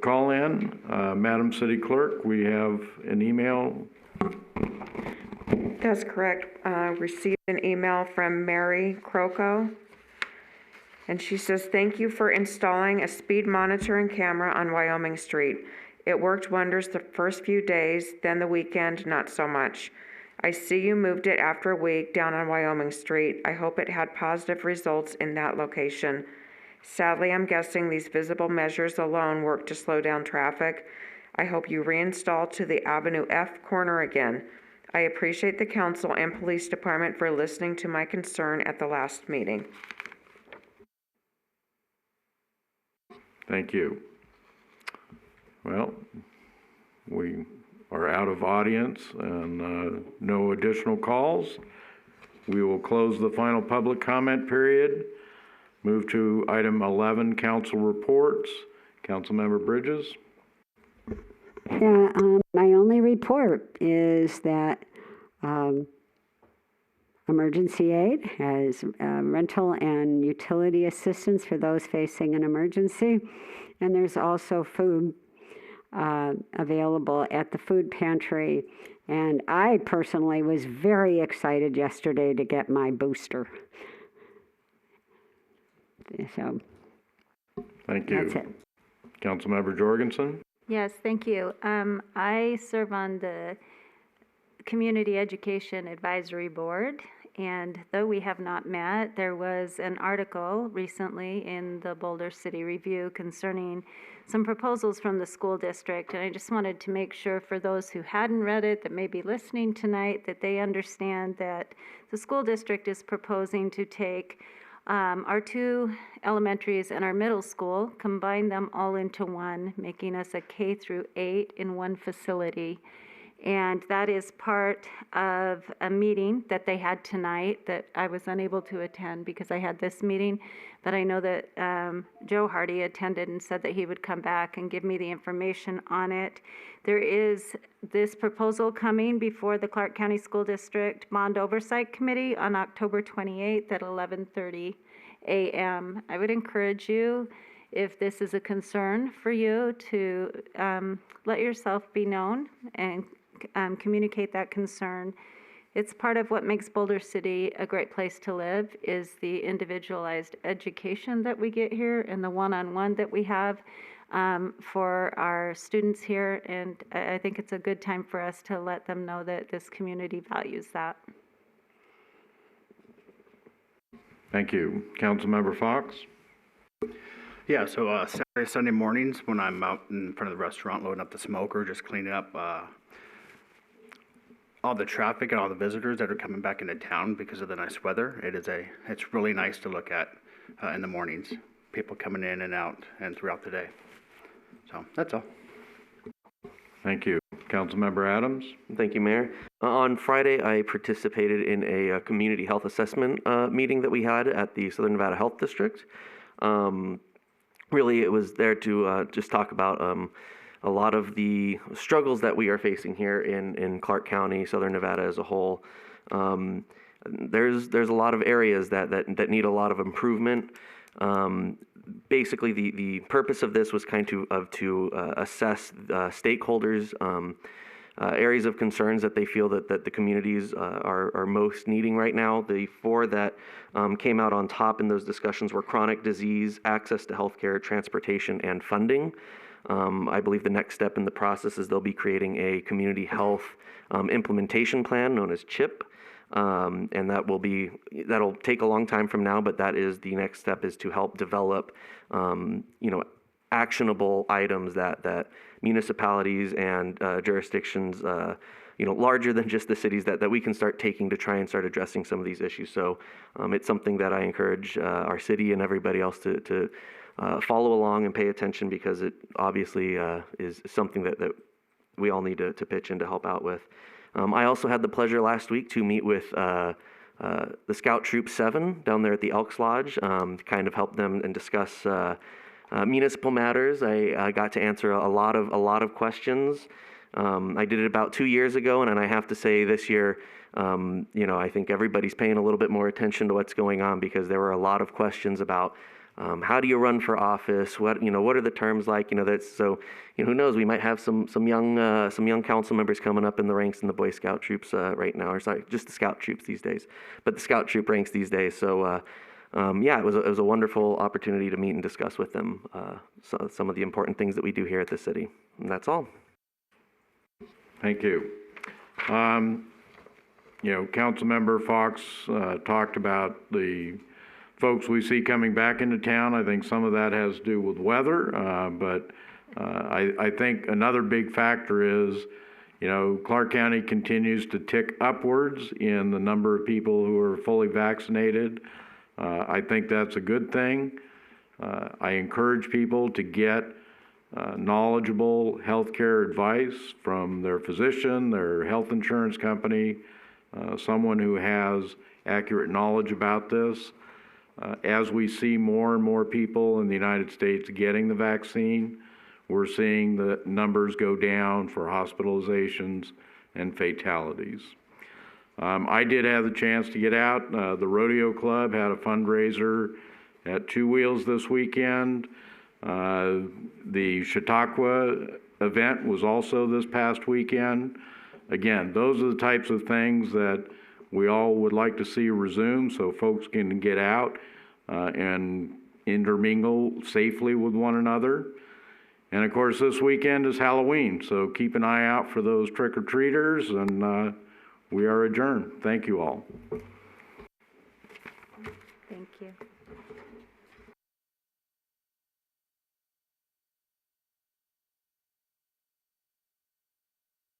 call-in, Madam City Clerk, we have an email. That's correct. Received an email from Mary Croco, and she says, "Thank you for installing a speed monitoring camera on Wyoming Street. It worked wonders the first few days, then the weekend, not so much. I see you moved it after a week down on Wyoming Street. I hope it had positive results in that location. Sadly, I'm guessing these visible measures alone work to slow down traffic. I hope you reinstall to the Avenue F corner again. I appreciate the council and police department for listening to my concern at the last meeting." Thank you. Well, we are out of audience and no additional calls. We will close the final public comment period. Move to item 11, council reports. Councilmember Bridges. Yeah, my only report is that Emergency Aid has rental and utility assistance for those facing an emergency. And there's also food available at the food pantry. And I personally was very excited yesterday to get my booster. So, thank you. That's it. Councilmember Jorgensen. Yes, thank you. I serve on the Community Education Advisory Board, And though we have not met, there was an article recently in the Boulder City Review concerning some proposals from the school district. And I just wanted to make sure for those who hadn't read it that may be listening tonight that they understand that the school district is proposing to take our 2 elementaries and our middle school, combine them all into one, making us a K through 8 in one facility. And that is part of a meeting that they had tonight that I was unable to attend because I had this meeting. But I know that Joe Hardy attended and said that he would come back and give me the information on it. There is this proposal coming before the Clark County School District Bond Oversight Committee on October 28th at 11:30 a.m. I would encourage you, if this is a concern for you, to let yourself be known and communicate that concern. It's part of what makes Boulder City a great place to live is the individualized education that we get here and the one-on-one that we have for our students here. And I think it's a good time for us to let them know that this community values that. Thank you. Councilmember Fox? Yeah, so Saturday, Sunday mornings when I'm out in front of the restaurant loading up the smoker, just cleaning up all the traffic and all the visitors that are coming back into town because of the nice weather. It's really nice to look at in the mornings. People coming in and out and throughout the day. So that's all. Thank you. Councilmember Adams? Thank you, Mayor. On Friday, I participated in a community health assessment meeting that we had at the Southern Nevada Health District. Really, it was there to just talk about a lot of the struggles that we are facing here in Clark County, Southern Nevada as a whole. There's a lot of areas that need a lot of improvement. Basically, the purpose of this was to assess stakeholders' areas of concerns that they feel that the communities are most needing right now. The 4 that came out on top in those discussions were chronic disease, access to healthcare, transportation, and funding. I believe the next step in the process is they'll be creating a community health implementation plan known as CHIP. And that'll take a long time from now, but that is the next step, is to help develop, actionable items that municipalities and jurisdictions, larger than just the cities that we can start taking to try and start addressing some of these issues. So it's something that I encourage our city and everybody else to follow along and pay attention, because it obviously is something that we all need to pitch in to help out with. I also had the pleasure last week to meet with the Scout Troop 7 down there at the Elks Lodge, to kind of help them and discuss municipal matters. I got to answer a lot of questions. I did it about 2 years ago, and I have to say this year, I think everybody's paying a little bit more attention to what's going on, because there were a lot of questions about how do you run for office? What are the terms like? Who knows? We might have some young council members coming up in the ranks in the Boy Scout troops right now, or sorry, just the Scout troops these days, but the Scout troop ranks these days. So it was a wonderful opportunity to meet and discuss with them some of the important things that we do here at the city. And that's all. Thank you. Councilmember Fox talked about the folks we see coming back into town. I think some of that has to do with weather, but I think another big factor is, Clark County continues to tick upwards in the number of people who are fully vaccinated. I think that's a good thing. I encourage people to get knowledgeable healthcare advice from their physician, their health insurance company, someone who has accurate knowledge about this. As we see more and more people in the United States getting the vaccine, we're seeing the numbers go down for hospitalizations and fatalities. I did have the chance to get out. The Rodeo Club had a fundraiser at Two Wheels this weekend. The Chautauqua event was also this past weekend. Again, those are the types of things that we all would like to see resume, so folks can get out and intermingle safely with one another. And of course, this weekend is Halloween, so keep an eye out for those trick-or-treaters, and we are adjourned. Thank you all. Thank you.